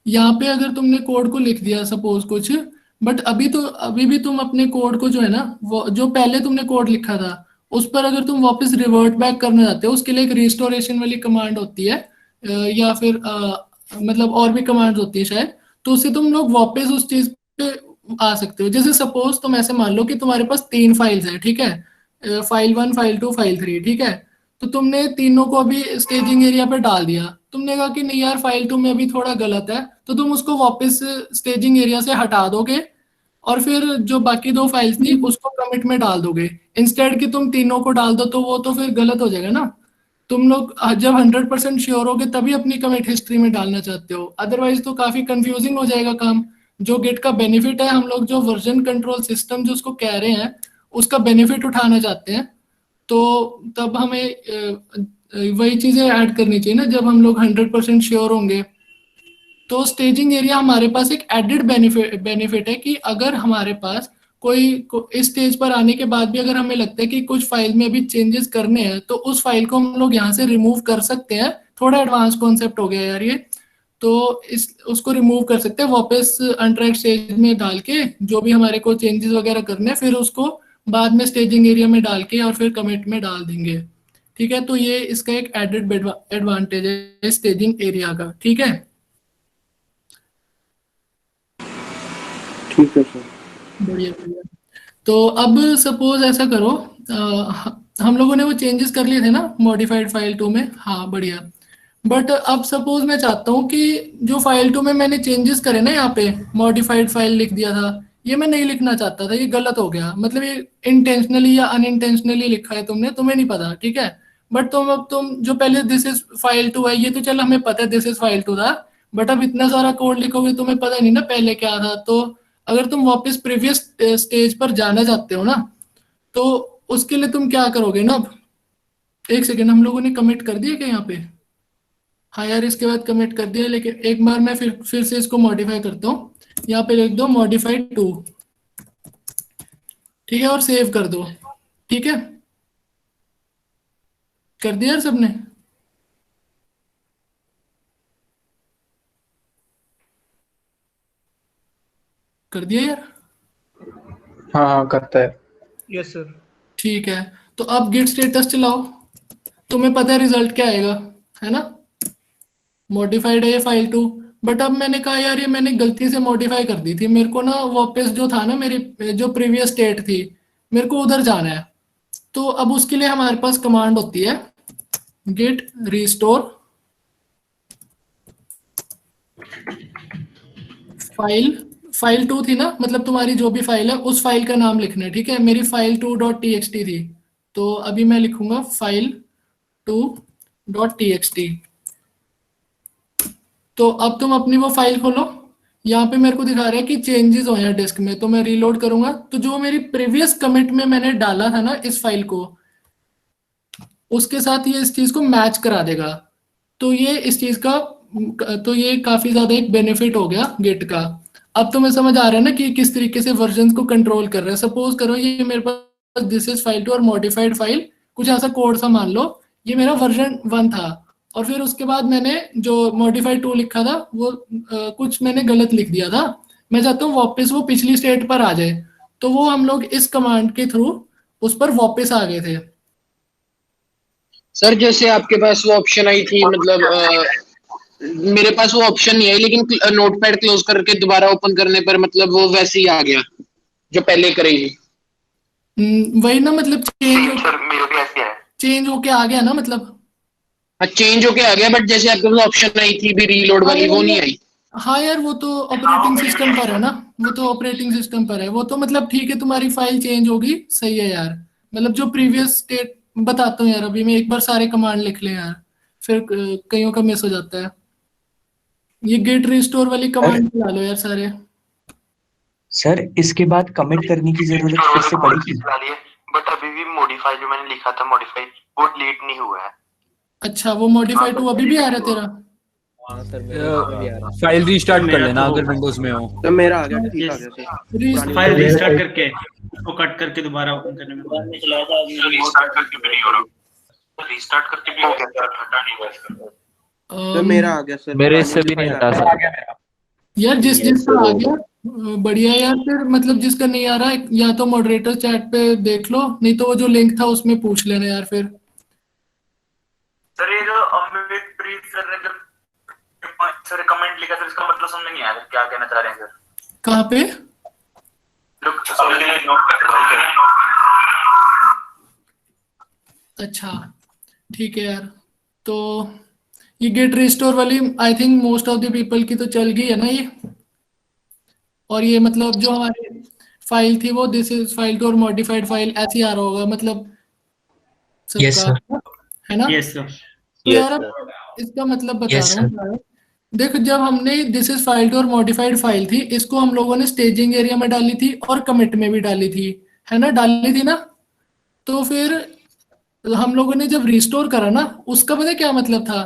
यहाँ पे अगर तुमने कोड को लिख दिया सपोज कुछ, बट अभी भी तुम अपने कोड को जो है ना, वो जो पहले तुमने कोड लिखा था उस पर अगर तुम वापस रिवर्ट बैक करना चाहते हो, उसके लिए एक रिस्टोरेशन वाली कमांड होती है, या फिर मतलब और भी कमांड होती है शायद, तो उससे तुम लोग वापस उस चीज पे आ सकते हो। जैसे सपोज तुम ऐसे मान लो कि तुम्हारे पास 3 फाइल्स हैं, ठीक है, फाइल 1, फाइल 2, फाइल 3, ठीक है, तो तुमने तीनों को अभी स्टेजिंग एरिया पे डाल दिया, तुमने कहा कि नहीं यार फाइल 2 में अभी थोड़ा गलत है, तो तुम उसको वापस स्टेजिंग एरिया से हटा दोगे और फिर जो बाकी 2 फाइल्स थी उसको कमिट में डाल दोगे, इंस्टेड कि तुम तीनों को डाल दो, तो वो तो फिर गलत हो जाएगा ना। तुम लोग जब 100% श्योर होगे तभी अपनी कमिट हिस्ट्री में डालना चाहते हो, अदरवाइज तो काफी कंफ्यूजिंग हो जाएगा काम। जो गिट का बेनिफिट है, हम लोग जो वर्जन कंट्रोल सिस्टम जो उसको कह रहे हैं उसका बेनिफिट उठाना चाहते हैं, तो तब हमें वही चीजें ऐड करनी चाहिए ना जब हम लोग 100% श्योर होंगे। तो स्टेजिंग एरिया हमारे पास एक एडेड बेनिफिट है कि अगर हमारे पास इस स्टेज पर आने के बाद भी अगर हमें लगता है कि कुछ फाइल में अभी चेंजेस करने हैं, तो उस फाइल को हम लोग यहाँ से रिमूव कर सकते हैं। थोड़ा एडवांस कॉन्सेप्ट हो गया यार ये, तो उसको रिमूव कर सकते हैं वापस अनट्रैक्ड स्टेज में डाल के, जो भी हमारे को चेंजेस वगैरह करने हैं फिर उसको बाद में स्टेजिंग एरिया में डाल के और फिर कमिट में डाल देंगे। ठीक है, तो ये इसका एक एडेड एडवांटेज है स्टेजिंग एरिया का। ठीक है, ठीक है सर, बढ़िया बढ़िया। तो अब सपोज ऐसा करो, हम लोगों ने वो चेंजेस कर लिए थे ना मॉडिफाइड फाइल 2 में, हाँ बढ़िया। बट अब सपोज मैं चाहता हूँ कि जो फाइल 2 में मैंने चेंजेस करे ना, यहाँ पे मॉडिफाइड फाइल लिख दिया था, ये मैं नहीं लिखना चाहता था, ये गलत हो गया, मतलब ये इंटेंशनली या अनइंटेंशनली लिखा है तुमने, तुम्हें नहीं पता, ठीक है। बट तुम जो पहले दिस इज फाइल 2 है, ये तो चल हमें पता है दिस इज फाइल 2 था, बट अब इतना सारा कोड लिखोगे तुम्हें पता नहीं ना पहले क्या था। तो अगर तुम वापस प्रीवियस स्टेज पर जाना चाहते हो ना, तो उसके लिए तुम क्या करोगे ना। अब एक सेकेंड, हम लोगों ने कमिट कर दिया क्या यहाँ पे? हाँ यार, इसके बाद कमिट कर दिया, लेकिन एक बार मैं फिर से इसको मॉडिफाई करता हूँ। यहाँ पे लिख दो मॉडिफाइड 2, ठीक है, और सेव कर दो। ठीक है, कर दिया यार सबने? कर दिया यार? हाँ हाँ करता है। Yes sir. ठीक है, तो अब गिट स्टेटस चलाओ, तुम्हें पता है रिजल्ट क्या आएगा, है ना? मॉडिफाइड है ये फाइल 2, बट अब मैंने कहा यार ये मैंने गलती से मॉडिफाई कर दी थी, मेरे को ना वापस जो था ना मेरी जो प्रीवियस स्टेट थी, मेरे को उधर जाना है। तो अब उसके लिए हमारे पास कमांड होती है गिट रिस्टोर फाइल 2 थी ना, मतलब तुम्हारी जो भी फाइल है उस फाइल का नाम लिखना है। ठीक है, मेरी फाइल 2.txt थी, तो अभी मैं लिखूंगा फाइल 2.txt। तो अब तुम अपनी वो फाइल खोलो, यहाँ पे मेरे को दिखा रहा है कि चेंजेस हो हैं डिस्क में, तो मैं रीलोड करूंगा, तो जो मेरी प्रीवियस कमिट में मैंने डाला था ना इस फाइल को, उसके साथ ये इस चीज को मैच करा देगा। तो ये इस चीज का, तो ये काफी ज्यादा एक बेनिफिट हो गया गिट का। अब तुम्हें समझ आ रहा है ना कि किस तरीके से वर्जन को कंट्रोल कर रहा है। सपोज करो ये मेरे पास दिस इज फाइल 2 और मॉडिफाइड फाइल, कुछ ऐसा कोड सा मान लो, ये मेरा वर्जन 1 था, और फिर उसके बाद मैंने जो मॉडिफाइड 2 लिखा था वो कुछ मैंने गलत लिख दिया था। मैं चाहता हूँ वापस वो पिछली स्टेट पर आ जाए, तो वो हम लोग इस कमांड के थ्रू उस पर वापस आ गए थे। सर जैसे आपके पास वो ऑप्शन आई थी, मतलब मेरे पास वो ऑप्शन नहीं है, लेकिन नोटपैड क्लोज करके दोबारा ओपन करने पर मतलब वो वैसे ही आ गया जो पहले करेगी। वही ना, मतलब चेंज होके आ गया ना, मतलब चेंज होके आ गया, बट जैसे आपके पास ऑप्शन आई थी भी रीलोड वाली, वो नहीं आई। हाँ यार, वो तो ऑपरेटिंग सिस्टम पर है ना, वो तो ऑपरेटिंग सिस्टम पर है, वो तो मतलब ठीक है, तुम्हारी फाइल चेंज होगी, सही है यार। मतलब जो प्रीवियस स्टेट, बताता हूँ यार, अभी मैं एक बार सारे कमांड लिख ले यार, फिर कईयों का मिस हो जाता है। ये गेट रिस्टोर वाली कमांड चला लो यार सारे। सर इसके बाद कमिट करने की जरूरत फिर से पड़ेगी? बट अभी भी मॉडिफाई जो मैंने लिखा था मॉडिफाई वो डिलीट नहीं हुआ है। अच्छा, वो मॉडिफाई टू अभी भी आ रहा है तेरा? फाइल रीस्टार्ट कर लेना अगर विंडोज में हो। तो मेरा आ गया, ठीक आ गया सर। फाइल रीस्टार्ट करके उसको कट करके दोबारा ओपन करने में रीस्टार्ट करके भी नहीं हो रहा, रीस्टार्ट करके भी हटा नहीं हुआ इसका। तो मेरा आ गया सर, मेरे इससे भी नहीं हटा सर। यार जिसका आ गया बढ़िया यार, फिर मतलब जिसका नहीं आ रहा है या तो मॉडरेटर चैट पे देख लो, नहीं तो वो जो लिंक था उसमें पूछ लेना यार फिर। सर ये जो अमित प्रीत सर ने जब सर कमेंट लिखा सर, इसका मतलब समझ नहीं आया क्या कहना चाह रहे हैं सर। कहाँ पे? अच्छा ठीक है यार, तो ये गेट रिस्टोर वाली I think most of the people की तो चल गई है ना ये। और ये मतलब जो हमारी फाइल थी वो दिस इज फाइल टू और मॉडिफाइड फाइल ऐसे ही आ रहा होगा मतलब सबका, है ना? Yes sir. तो यार अब इसका मतलब बता रहा हूँ। देखो जब हमने दिस इज फाइल टू और मॉडिफाइड फाइल थी, इसको हम लोगों ने स्टेजिंग एरिया में डाली थी और कमिट में भी डाली थी, है ना? डाली थी ना। तो फिर हम लोगों ने जब रिस्टोर करा ना, उसका पता क्या मतलब था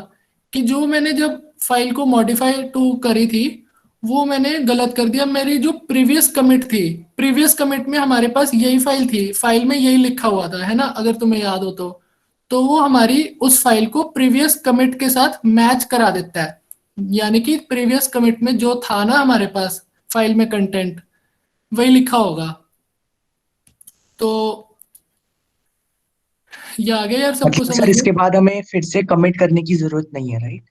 कि जो मैंने जब फाइल को मॉडिफाई टू करी थी वो मैंने गलत कर दिया। मेरी जो प्रीवियस कमिट थी, प्रीवियस कमिट में हमारे पास यही फाइल थी, फाइल में यही लिखा हुआ था, है ना? अगर तुम्हें याद हो तो वो हमारी उस फाइल को प्रीवियस कमिट के साथ मैच करा देता है। यानी कि प्रीवियस कमिट में जो था ना हमारे पास फाइल में कंटेंट, वही लिखा होगा। तो ये आ गया यार सबको मतलब समझ सर इसके में? बाद हमें फिर से कमिट करने की जरूरत नहीं है, राइट?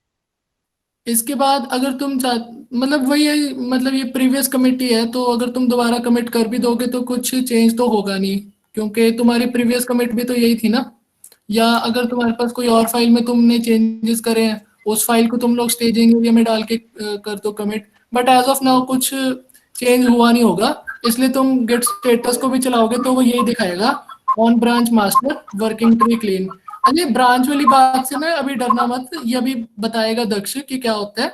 इसके बाद अगर तुम मतलब वही है, मतलब ये प्रीवियस कमिटी है, तो अगर तुम दोबारा कमिट कर भी दोगे तो कुछ चेंज तो होगा नहीं, क्योंकि तुम्हारी प्रीवियस कमिट भी तो यही थी ना। या अगर तुम्हारे पास कोई और फाइल में तुमने चेंजेस करे हैं, उस फाइल को तुम लोग स्टेजिंग एरिया में डाल के कर दो commit, but as of now कुछ चेंज हुआ नहीं होगा। इसलिए तुम गेट स्टेटस को भी चलाओगे तो वो यही दिखाएगा, on branch master working tree clean. अरे ब्रांच वाली बात से ना अभी डरना मत, ये अभी बताएगा दक्ष कि क्या होता है।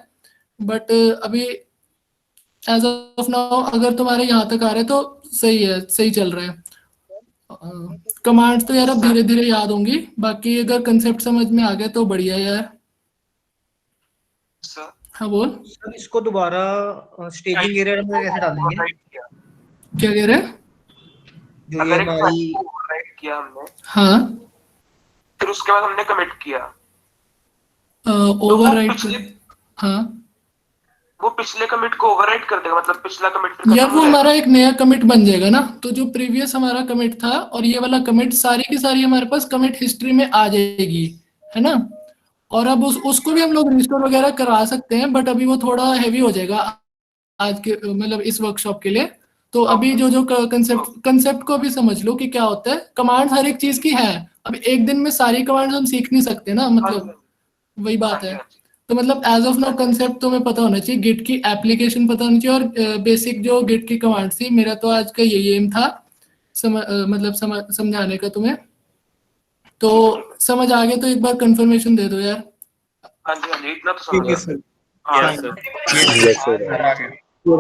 बट अभी एज ऑफ नाउ अगर तुम्हारे यहाँ तक आ रहे तो सही है, सही चल रहा है। कमांड्स तो यार अब धीरे धीरे याद होंगी, बाकी अगर कंसेप्ट समझ में आ गया तो बढ़िया यार। हाँ बोल। सर इसको दोबारा स्टेजिंग एरिया में कैसे डालेंगे? क्या कह रहे हैं? जो ये हमारी राइट किया हमने, हाँ फिर उसके बाद हमने कमिट किया ओवरराइट। हाँ वो पिछले कमिट को ओवरराइट कर देगा, मतलब पिछला कमिट यार वो हमारा एक नया कमिट बन जाएगा ना। तो जो प्रीवियस हमारा कमिट था और ये वाला कमिट सारी की सारी हमारे पास कमिट हिस्ट्री में आ जाएगी, है ना? और अब उसको भी हम लोग रिस्टोर वगैरह करा सकते हैं, बट अभी वो थोड़ा हैवी हो जाएगा आज के मतलब इस वर्कशॉप के लिए। तो अभी जो कंसेप्ट को भी समझ लो कि क्या होता है। कमांड हर एक चीज की है, अब एक दिन में सारी कमांड हम सीख नहीं सकते ना, मतलब वही बात है। तो मतलब एज ऑफ नाउ कंसेप्ट तुम्हें पता होना चाहिए, गिट की एप्लीकेशन पता होनी चाहिए और बेसिक जो गिट की कमांड थी। मेरा तो आज का यही एम था समझाने का तुम्हें। तो समझ आ गया तो एक बार कंफर्मेशन दे दो यार। हाँ जी हाँ जी, इतना तो समझ ठीक है गया। सर।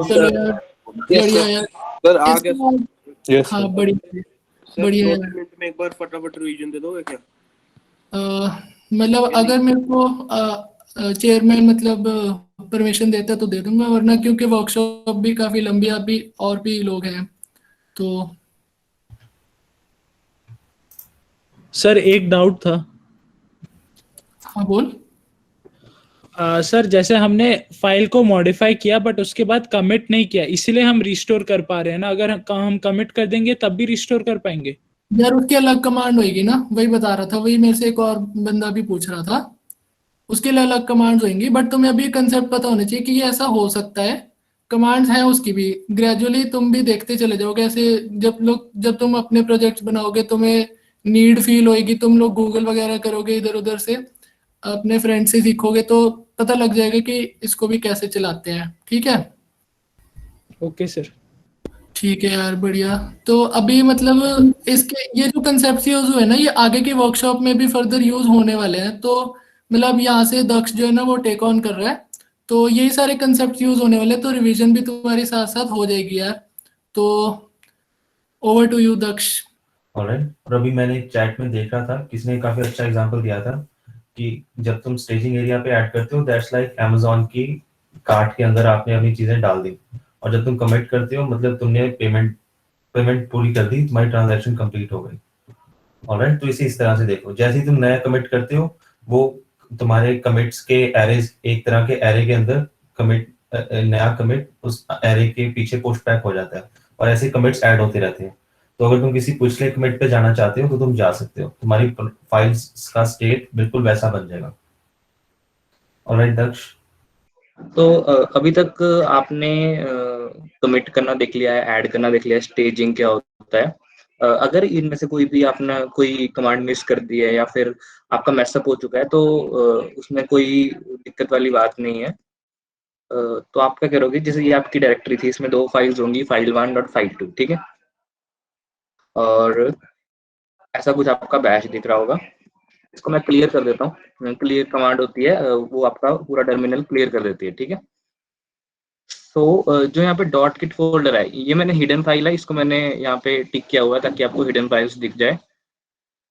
चलो यार बढ़िया यार सर आ गया। हाँ बढ़िया यार। मिनट में एक बार फटाफट रिवीजन दे दोगे क्या? मतलब अगर मेरे को चेयरमैन मतलब परमिशन देता तो दे दूंगा, वरना क्योंकि वर्कशॉप भी काफी लंबी, अभी और भी लोग हैं तो। सर एक डाउट था। हाँ बोल। सर जैसे हमने फाइल को मॉडिफाई किया बट उसके बाद कमिट नहीं किया, इसलिए हम रिस्टोर कर पा रहे हैं ना। अगर हम कमिट कर देंगे तब भी रिस्टोर कर पाएंगे? यार उसकी अलग कमांड होगी ना, वही बता रहा था, वही मेरे से एक और बंदा भी पूछ रहा था। उसके लिए अलग कमांड्स होंगी, बट तुम्हें अभी कंसेप्ट पता होना चाहिए कि ये ऐसा हो सकता है। कमांड्स हैं उसकी भी, ग्रेजुअली तुम भी देखते चले जाओगे ऐसे। जब तुम अपने प्रोजेक्ट्स बनाओगे तुम्हें नीड फील होएगी, तुम लोग गूगल वगैरह करोगे, इधर उधर से अपने फ्रेंड से सीखोगे तो पता लग जाएगा कि इसको भी कैसे चलाते हैं। ठीक है? Okay sir. ठीक है यार बढ़िया। तो अभी मतलब इसके ये जो कंसेप्ट यूज हुए ना, ये आगे की वर्कशॉप में भी फर्दर यूज होने वाले हैं। तो मतलब यहाँ से दक्ष जो है ना वो टेक ऑन कर रहा है, तो यही सारे कंसेप्ट यूज होने वाले, तो रिवीजन भी तुम्हारी साथ साथ हो जाएगी यार। तो over to you Daksh. Alright, और अभी मैंने चैट में देख रहा था, किसने काफी अच्छा एग्जांपल दिया था कि जब तुम स्टेजिंग एरिया पे ऐड करते हो, दैट्स लाइक अमेज़न की कार्ट के अंदर आपने अपनी चीजें डाल दी, और जब तुम कमिट करते हो मतलब तुमने पेमेंट पूरी कर दी, तुम्हारी ट्रांजैक्शन कंप्लीट हो गई। ऑलराइट, तो इसे इस तरह से देखो, जैसे ही तुम नया कमिट करते हो वो तुम्हारे कमिट्स के एरेज, एक तरह के एरे के अंदर कमिट, नया कमिट उस एरे के पीछे पोस्ट बैक हो जाता है, और ऐसे कमिट्स ऐड होते रहते हैं। तो अगर तुम किसी पिछले कमिट पे जाना चाहते हो तो तुम जा सकते हो, तुम्हारी फाइल्स का स्टेट बिल्कुल वैसा बन जाएगा। ऑलराइट दक्ष, तो अभी तक आपने कमिट करना देख लिया है, ऐड करना देख लिया है, स्टेजिंग क्या होता है। अगर इनमें से कोई भी आपने कोई कमांड मिस कर दी है या फिर आपका मैसअप हो चुका है तो उसमें कोई दिक्कत वाली बात नहीं है। तो आप क्या करोगे, जैसे ये आपकी डायरेक्टरी थी, इसमें 2 फाइल्स होंगी, file1 और file2, ठीक है। और ऐसा कुछ आपका बैश दिख रहा होगा, इसको मैं क्लियर कर देता हूँ। क्लियर कमांड होती है, वो आपका पूरा टर्मिनल क्लियर कर देती है, ठीक है। तो जो यहाँ पे डॉट गिट फोल्डर है, ये मैंने हिडन फाइल है, इसको मैंने यहाँ पे टिक किया हुआ है ताकि आपको हिडन फाइल्स दिख जाए।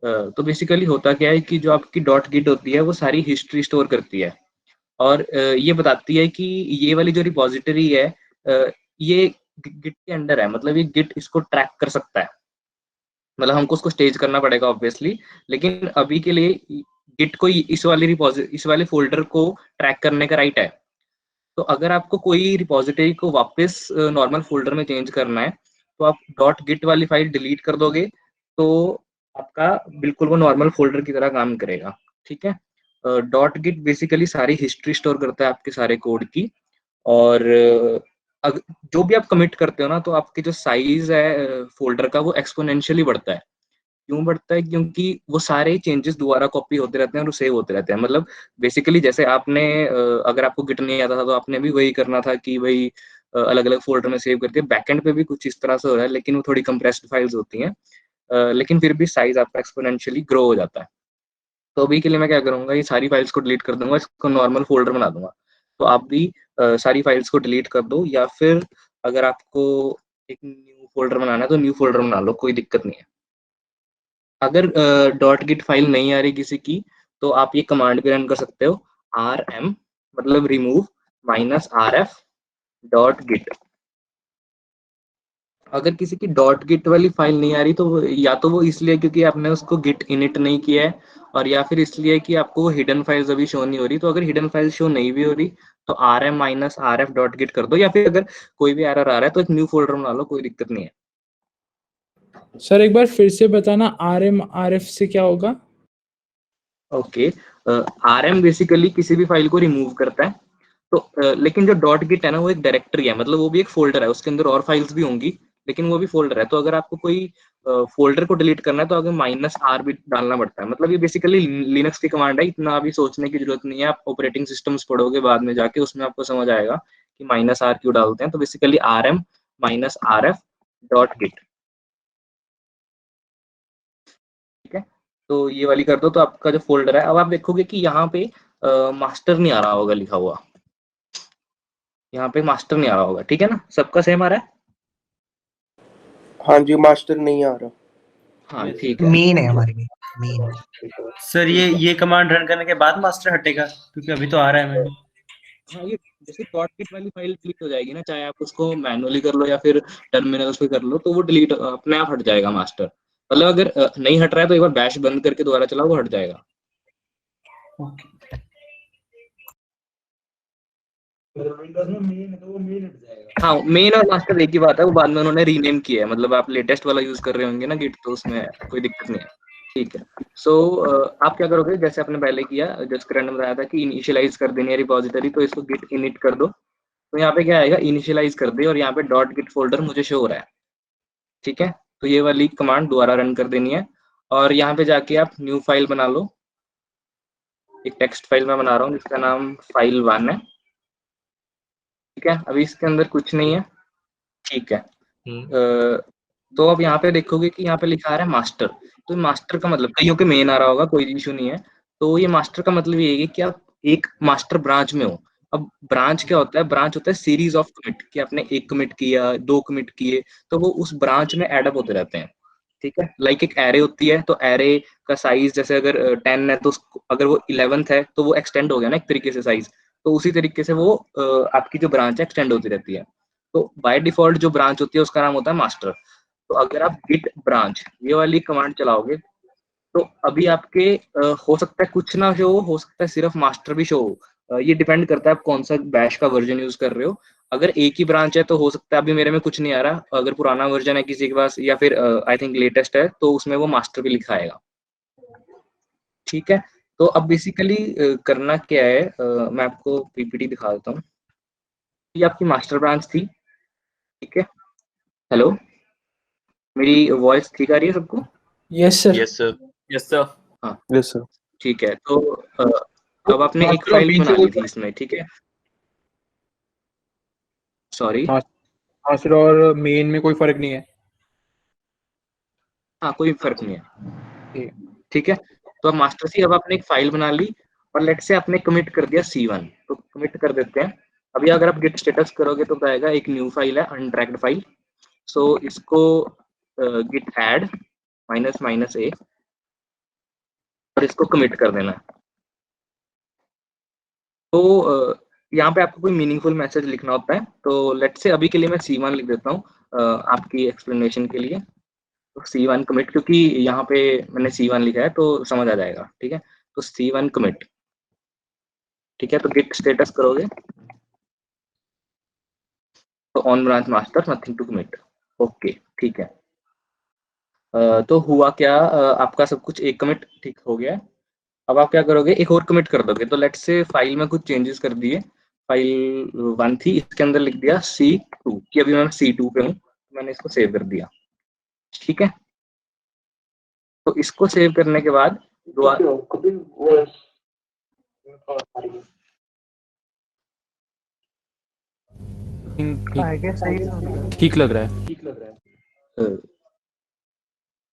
तो बेसिकली होता क्या है कि जो आपकी डॉट गिट होती है वो सारी हिस्ट्री स्टोर करती है, और ये बताती है कि ये वाली जो रिपॉजिटरी है ये गिट के अंडर है, मतलब ये गिट इसको ट्रैक कर सकता है। मतलब हमको उसको स्टेज करना पड़ेगा ऑब्वियसली, लेकिन अभी के लिए गिट को इस वाले फोल्डर को ट्रैक करने का राइट है। तो अगर आपको कोई रिपॉजिटरी को वापस नॉर्मल फोल्डर में चेंज करना है तो आप डॉट गिट वाली फाइल डिलीट कर दोगे तो आपका बिल्कुल वो नॉर्मल फोल्डर की तरह काम करेगा, ठीक है। डॉट गिट बेसिकली सारी हिस्ट्री स्टोर करता है आपके सारे कोड की, और जो भी आप कमिट करते हो ना, तो आपके जो साइज है फोल्डर का वो एक्सपोनेंशियली बढ़ता है। क्यों बढ़ता है? क्योंकि वो सारे चेंजेस दोबारा कॉपी होते रहते हैं और सेव होते रहते हैं। मतलब बेसिकली जैसे आपने अगर आपको गिट नहीं आता था तो आपने भी वही करना था कि भाई अलग अलग फोल्डर में सेव करके, बैकएंड पे भी कुछ इस तरह से हो रहा है, लेकिन वो थोड़ी कंप्रेस्ड फाइल्स होती हैं, लेकिन फिर भी साइज आपका एक्सपोनेंशियली ग्रो हो जाता है। तो अभी के लिए मैं क्या करूंगा, ये सारी फाइल्स को डिलीट कर दूंगा, इसको नॉर्मल फोल्डर बना दूंगा। तो आप भी सारी फाइल्स को डिलीट कर दो, या फिर अगर आपको एक न्यू फोल्डर बनाना है तो न्यू फोल्डर बना लो, कोई दिक्कत नहीं है। अगर डॉट गिट फाइल नहीं आ रही किसी की, तो आप ये कमांड भी रन कर सकते हो, rm मतलब रिमूव -rf डॉट गिट। अगर किसी की डॉट गिट वाली फाइल नहीं आ रही तो या तो वो इसलिए क्योंकि आपने उसको गिट इनिट नहीं किया है, और या फिर इसलिए कि आपको वो हिडन फाइल्स अभी शो नहीं हो रही। तो अगर हिडन फाइल शो नहीं भी हो रही तो rm -rf डॉट गिट कर दो, या फिर अगर कोई भी एरर आ रहा है तो एक न्यू फोल्डर बना लो, कोई दिक्कत नहीं है। सर एक बार फिर से बताना, rm rf से क्या होगा? ओके, rm बेसिकली किसी भी फाइल को रिमूव करता है। तो लेकिन जो डॉट गिट है ना, वो एक डायरेक्टरी है, मतलब वो भी एक फोल्डर है, उसके अंदर और फाइल्स भी होंगी लेकिन वो भी फोल्डर है। तो अगर आपको कोई फोल्डर को डिलीट करना है तो अगर -r भी डालना पड़ता है। मतलब ये बेसिकली लिनक्स की कमांड है, इतना अभी सोचने की जरूरत नहीं है। आप ऑपरेटिंग सिस्टम्स पढ़ोगे बाद में जाके, उसमें आपको समझ आएगा कि -r क्यों डालते हैं। तो basically rm -rf dot Git, ठीक है। तो ये वाली कर दो तो आपका जो फोल्डर है, अब आप देखोगे कि यहाँ पे मास्टर नहीं आ रहा होगा लिखा हुआ, यहाँ पे मास्टर नहीं आ रहा होगा, ठीक है ना, सबका सेम आ रहा है। हाँ जी, मास्टर नहीं आ रहा। हाँ ठीक है, मेन है हमारे में, मेन। सर ये कमांड रन करने के बाद मास्टर हटेगा, क्योंकि अभी तो आ रहा है मैंने। हाँ, ये जैसे डॉट गिट वाली फाइल डिलीट हो जाएगी ना, चाहे आप उसको मैनुअली कर लो या फिर टर्मिनल पे कर लो, तो वो डिलीट अपने आप हट जाएगा मास्टर। मतलब अगर नहीं हट रहा है तो एक बार बैश बंद करके दोबारा चलाओ, वो हट जाएगा। हाँ, मेन और मास्टर एक ही बात है, वो बाद में उन्होंने रीनेम किया है। मतलब आप लेटेस्ट वाला यूज कर रहे होंगे ना गिट, तो उसमें कोई दिक्कत नहीं है, ठीक है। सो आप क्या करोगे, जैसे आपने पहले किया, जस्ट करंट में बताया था कि इनिशियलाइज कर देनी है रिपॉजिटरी, तो इसको गिट इनिट कर दो। तो यहाँ पे क्या आएगा, इनिशियलाइज कर दे, और यहाँ पे डॉट गिट फोल्डर मुझे शो हो रहा है, ठीक है। तो ये वाली कमांड दोबारा रन कर देनी है, और यहाँ पे जाके आप न्यू फाइल बना लो। एक टेक्स्ट फाइल मैं बना रहा हूँ जिसका नाम file1 है, ठीक है। अभी इसके अंदर कुछ नहीं है, ठीक है। तो अब यहाँ पे देखोगे कि यहाँ पे लिखा आ रहा है मास्टर। तो मास्टर का मतलब, कईयों के मेन आ रहा होगा, कोई इशू नहीं है। तो ये मास्टर का मतलब ये है कि आप एक मास्टर ब्रांच में हो, अब ब्रांच क्या होता है, ब्रांच होता है सीरीज ऑफ कमिट, कि आपने एक कमिट किया, 2 कमिट किए, तो वो उस ब्रांच में एड अप होते रहते हैं, ठीक है। लाइक एक एरे होती है, तो एरे का साइज जैसे अगर 10 है, तो अगर वो 11th है तो वो एक्सटेंड हो गया ना एक तरीके से साइज, तो उसी तरीके से वो आपकी जो ब्रांच है एक्सटेंड होती रहती है। तो बाय डिफॉल्ट जो ब्रांच होती है उसका नाम होता है मास्टर। तो अगर आप गिट ब्रांच ये वाली कमांड चलाओगे तो अभी आपके हो सकता है कुछ ना शो हो सकता है सिर्फ मास्टर भी शो हो, ये डिपेंड करता है आप कौन सा बैश का वर्जन यूज कर रहे हो। अगर एक ही ब्रांच है तो हो सकता है अभी मेरे में कुछ नहीं आ रहा, अगर पुराना वर्जन है किसी के पास या फिर आई थिंक लेटेस्ट है तो उसमें वो मास्टर भी लिखा आएगा, ठीक है। तो अब बेसिकली करना क्या है, मैं आपको पीपीटी दिखा देता हूँ। ये आपकी मास्टर ब्रांच थी, ठीक है। हेलो, मेरी वॉइस ठीक आ रही है सबको? Yes sir. Yes sir, yes sir. हाँ यस सर। ठीक है। तो अब आपने एक मास्टर और फाइल मेन बना से ली कोई थी इसमें, ठीक है। सॉरी, मास्टर और मेन में कोई फर्क नहीं है? हाँ कोई फर्क नहीं है, ठीक है। तो अब मास्टर सी, अब आपने एक फाइल बना ली और लेट से आपने कमिट कर दिया C1, तो कमिट कर देते हैं। अभी अगर आप गिट स्टेटस करोगे तो बताएगा एक न्यू फाइल है अनट्रैक्ड फाइल, सो इसको गिट ऐड -a और इसको कमिट कर देना है। तो यहाँ पे आपको कोई मीनिंगफुल मैसेज लिखना होता है, तो लेट से अभी के लिए मैं C1 लिख देता हूँ आपकी एक्सप्लेनेशन के लिए। तो C1 कमिट, क्योंकि यहाँ पे मैंने C1 लिखा है तो समझ आ जाएगा, ठीक है। तो C1 कमिट, ठीक है। तो गिट स्टेटस करोगे तो on branch master nothing to commit, okay, ठीक है। तो हुआ क्या, आपका सब कुछ एक कमिट ठीक हो गया। अब आप क्या करोगे, एक और कमिट कर दोगे। तो लेट्स से फाइल में कुछ चेंजेस कर दिए, फाइल 1 थी, इसके अंदर लिख दिया C2 कि अभी मैं C2 पे हूँ, मैंने इसको सेव कर दिया, ठीक है। तो इसको सेव करने के बाद ठीक लग रहा है।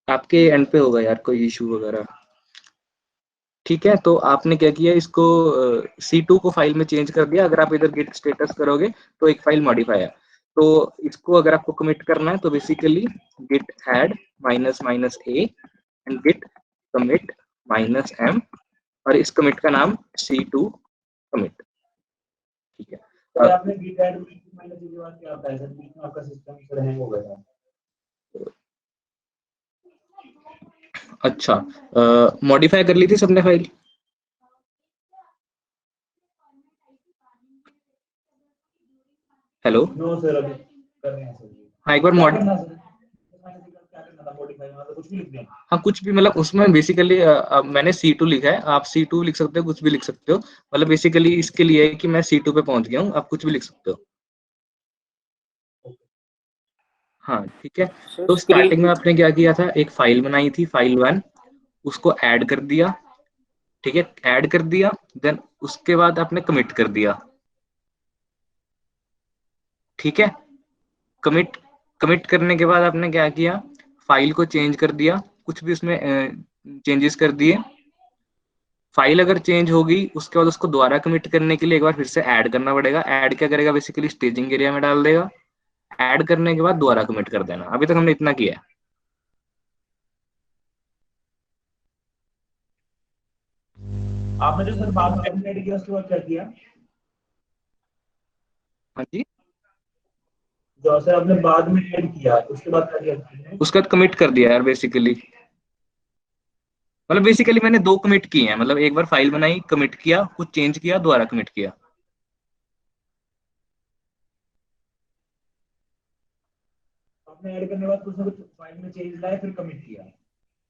आपके एंड पे होगा यार कोई इशू वगैरह, ठीक है। तो आपने क्या किया, इसको C2 को फाइल में चेंज कर दिया। अगर आप इधर गिट स्टेटस करोगे तो एक फाइल मॉडिफाई है, तो इसको अगर आपको कमिट करना है तो basically Git add -a and Git commit -m और इस कमिट का नाम C2 कमिट, ठीक है। तो आपने गिट ऐड -a के बाद क्या होता है सर, बीच में आपका सिस्टम हैंग हो गया? अच्छा, मॉडिफाई कर ली थी सबने फाइल? हेलो, नो सर, अभी कर रहे हैं सर। हाँ एक बार कुछ भी लिख दें? हाँ कुछ भी, मतलब उसमें बेसिकली मैंने C2 लिखा है, आप C2 लिख सकते हो, कुछ भी लिख सकते हो। मतलब बेसिकली इसके लिए है कि मैं C2 पे पहुंच गया हूँ, आप कुछ भी लिख सकते हो। हाँ ठीक है। तो स्टार्टिंग में आपने क्या किया था, एक फाइल बनाई थी फाइल 1, उसको ऐड कर दिया, ठीक है। ऐड कर दिया, देन उसके बाद आपने कमिट कर दिया, ठीक है। कमिट कमिट करने के बाद आपने क्या किया, फाइल को चेंज कर दिया, कुछ भी उसमें चेंजेस कर दिए। फाइल अगर चेंज होगी उसके बाद उसको दोबारा कमिट करने के लिए एक बार फिर से ऐड करना पड़ेगा। ऐड क्या करेगा, बेसिकली स्टेजिंग एरिया में डाल देगा। ऐड करने के बाद दोबारा कमिट कर देना। अभी तक हमने इतना किया है। आपने जो सर बाद में ऐड किया उसके बाद क्या किया? हाँ जी, जो सर आपने बाद में ऐड किया उसके बाद क्या किया? उसके बाद कमिट कर दिया यार बेसिकली। मतलब बेसिकली मैंने 2 कमिट किए हैं, मतलब एक बार फाइल बनाई, कमिट किया, कुछ चेंज किया, दोबारा कमिट किया। आपने ऐड करने के बाद कुछ ना कुछ फाइल में चेंज लाया फिर कमिट किया?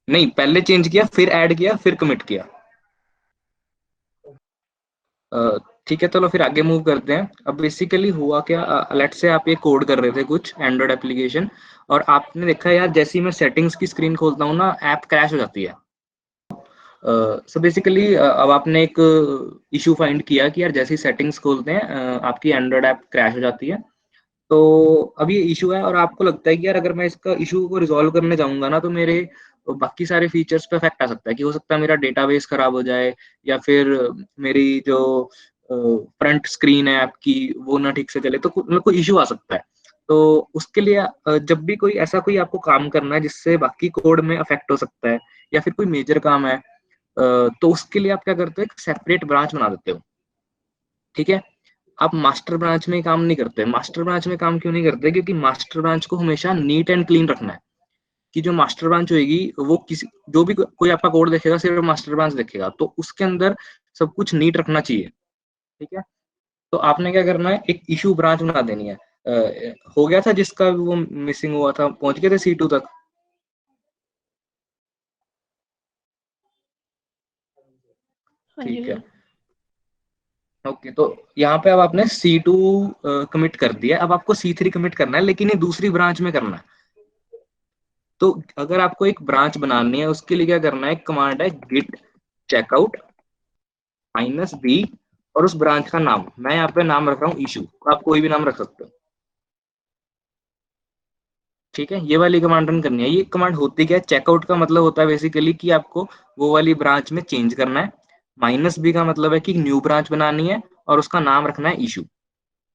नहीं, पहले चेंज किया, फिर ऐड किया, फिर कमिट किया। ठीक है, चलो फिर आगे मूव करते हैं। अब बेसिकली हुआ क्या, लेट से आप ये कोड कर रहे थे कुछ एंड्रॉइड एप्लीकेशन, और आपने देखा यार जैसे ही मैं सेटिंग्स की स्क्रीन खोलता हूँ ना, ऐप क्रैश हो जाती है। सो बेसिकली अब आपने एक इशू फाइंड किया कि यार जैसे ही सेटिंग्स खोलते हैं आपकी एंड्रॉइड ऐप क्रैश हो जाती है। तो अब ये इशू है और आपको लगता है कि यार अगर मैं इसका इशू को रिजॉल्व करने जाऊंगा ना तो मेरे बाकी सारे फीचर्स पे इफेक्ट आ सकता है, कि हो सकता है मेरा डेटाबेस खराब हो जाए या फिर मेरी जो फ्रंट स्क्रीन है आपकी वो ना ठीक से चले तो मतलब कोई इशू आ सकता है। तो उसके लिए जब भी कोई ऐसा कोई आपको काम करना है जिससे बाकी कोड में अफेक्ट हो सकता है या फिर कोई मेजर काम है, तो उसके लिए आप क्या करते हो, एक सेपरेट ब्रांच बना देते हो। ठीक है, आप मास्टर ब्रांच में काम नहीं करते। मास्टर ब्रांच में काम क्यों नहीं करते? क्योंकि मास्टर ब्रांच को हमेशा नीट एंड क्लीन रखना है, कि जो मास्टर ब्रांच होगी वो किसी जो भी कोई आपका कोड देखेगा सिर्फ मास्टर ब्रांच देखेगा, तो उसके अंदर सब कुछ नीट रखना चाहिए। ठीक है, तो आपने क्या करना है, एक इशू ब्रांच बना देनी है। हो गया था जिसका वो मिसिंग हुआ था, पहुंच गए थे C2 तक? ठीक है, ओके। तो यहाँ पे अब आपने C2 कमिट कर दिया, अब आपको C3 कमिट करना है, लेकिन ये दूसरी ब्रांच में करना है। तो अगर आपको एक ब्रांच बनानी है उसके लिए क्या करना है, कमांड है git checkout -b और उस ब्रांच का नाम, मैं यहाँ पे नाम रख रहा हूँ इशू, आप कोई भी नाम रख सकते हो। ठीक है, ये वाली कमांड रन करनी है। ये कमांड होती क्या है, चेकआउट का मतलब होता है बेसिकली कि आपको वो वाली ब्रांच में चेंज करना है। -b का मतलब है कि न्यू ब्रांच बनानी है और उसका नाम रखना है इशू।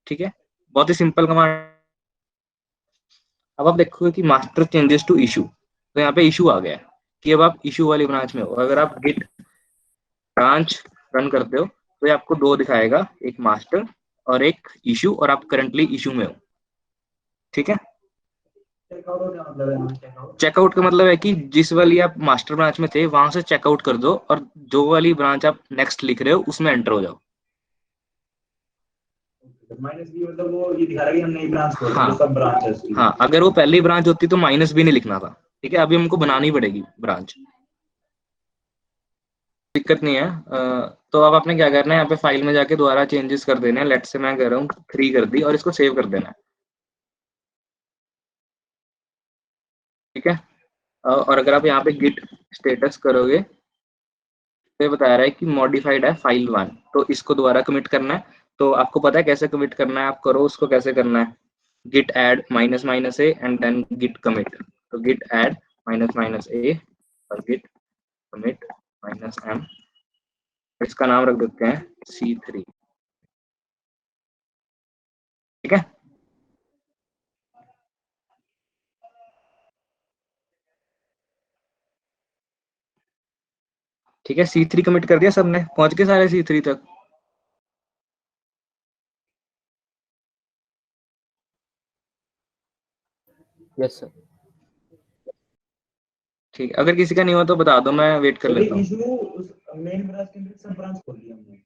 ठीक है, बहुत ही सिंपल कमांड। अब आप देखोगे कि मास्टर चेंजेस टू इशू, तो यहाँ पे इशू आ गया है कि अब आप इशू वाली ब्रांच में हो। अगर आप गिट ब्रांच रन करते हो तो ये आपको दो दिखाएगा, एक मास्टर और एक इशू, और आप करंटली इशू में हो। ठीक है, चेकआउट का मतलब है कि जिस वाली आप मास्टर ब्रांच में थे वहां से चेकआउट कर दो और जो वाली ब्रांच आप नेक्स्ट लिख रहे हो उसमें एंटर हो जाओ। मतलब वो ये दिखा रहा है कि हमने ब्रांच खोली, तो सब ब्रांच है उसकी। हाँ, अगर वो पहली ब्रांच होती तो -b नहीं लिखना था। ठीक है, अभी हमको बनानी पड़ेगी ब्रांच, दिक्कत नहीं है। तो अब आपने क्या करना है, यहाँ पे फाइल में जाके दोबारा चेंजेस कर देने हैं। लेट से मैं कह रहा हूँ 3 कर दी और इसको सेव कर देना है। ठीक है, और अगर आप यहाँ पे गिट स्टेटस करोगे तो ये बता रहा है कि मॉडिफाइड है फाइल 1, तो इसको दोबारा कमिट करना है। तो आपको पता है कैसे कमिट करना है, आप करो उसको कैसे करना है, git add -a and then git commit। तो git add -a और git commit -m, इसका नाम रख देते हैं C3। ठीक है, ठीक है, C3 कमिट कर दिया सबने, पहुंच गए सारे C3 तक? Yes sir. ठीक है, अगर किसी का नहीं हुआ तो बता दो, मैं वेट कर लेता हूँ। मेन ब्रांच के अंदर सब ब्रांच खोल दी हमने।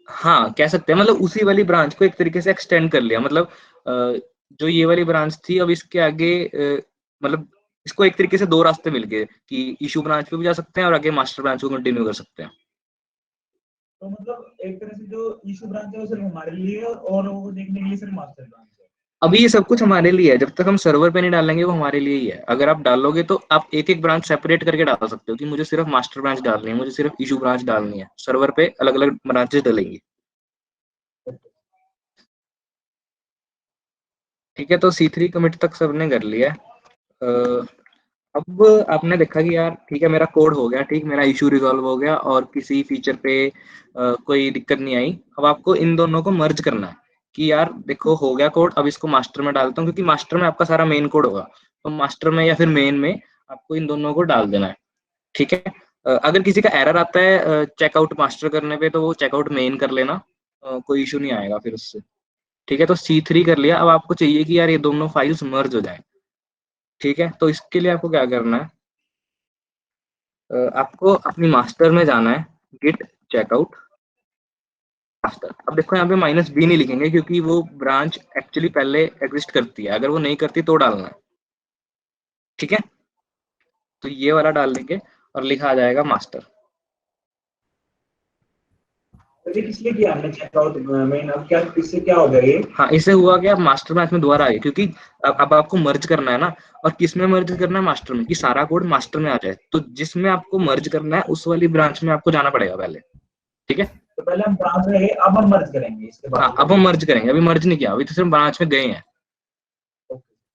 हाँ, कह सकते हैं, मतलब उसी वाली ब्रांच को एक तरीके से एक्सटेंड कर लिया। मतलब जो ये वाली ब्रांच थी अब इसके आगे मतलब इसको एक तरीके से दो रास्ते मिल गए कि इशू ब्रांच पे भी जा सकते हैं और आगे मास्टर ब्रांच को कंटिन्यू कर सकते हैं। तो मतलब एक तरह से जो इशू ब्रांच है वो सिर्फ हमारे लिए है और वो देखने के लिए सिर्फ मास्टर ब्रांच है। अभी ये सब कुछ हमारे लिए है, जब तक हम सर्वर पे नहीं डालेंगे वो हमारे लिए ही है। अगर आप डालोगे तो आप एक एक ब्रांच सेपरेट करके डाल सकते हो कि मुझे सिर्फ मास्टर ब्रांच डालनी है, मुझे सिर्फ इशू ब्रांच डालनी है। सर्वर पे अलग अलग ब्रांचेस डलेंगी। ठीक है, तो C3 कमिट तक सबने कर लिया है। अब आपने देखा कि यार ठीक है मेरा कोड हो गया, ठीक, मेरा इशू रिजॉल्व हो गया और किसी फीचर पे कोई दिक्कत नहीं आई। अब आपको इन दोनों को मर्ज करना है कि यार देखो हो गया कोड, अब इसको मास्टर में डालता हूँ, क्योंकि मास्टर में आपका सारा मेन कोड होगा। तो मास्टर में या फिर मेन में आपको इन दोनों को डाल देना है। ठीक है, अगर किसी का एरर आता है चेकआउट मास्टर करने पे तो वो चेकआउट मेन कर लेना, कोई इशू नहीं आएगा फिर उससे। ठीक है, तो C3 कर लिया। अब आपको चाहिए कि यार ये दोनों फाइल्स मर्ज हो जाए। ठीक है, तो इसके लिए आपको क्या करना है, आपको अपनी मास्टर में जाना है, गिट चेकआउट मास्टर। अब देखो यहाँ पे -b नहीं लिखेंगे क्योंकि वो ब्रांच एक्चुअली पहले एग्जिस्ट करती है, अगर वो नहीं करती तो डालना है। ठीक है, तो ये वाला डाल देंगे और लिखा आ जाएगा मास्टर। इसलिए किया हमने चेकआउट मेन। अब क्या इससे क्या हो गया ये? हाँ, इससे हुआ कि आप मास्टर ब्रांच में दोबारा आए, क्योंकि अब आपको मर्ज करना है ना, और किस में मर्ज करना है, मास्टर में, कि सारा कोड मास्टर में आ जाए। तो जिसमें आपको मर्ज करना है उस वाली ब्रांच में आपको जाना पड़ेगा पहले। ठीक है, तो पहले हम ब्रांच में गए, अब हम मर्ज करेंगे इसके बाद। हाँ, अब हम मर्ज करेंगे, अभी मर्ज नहीं किया, अभी तो सिर्फ ब्रांच में गए हैं।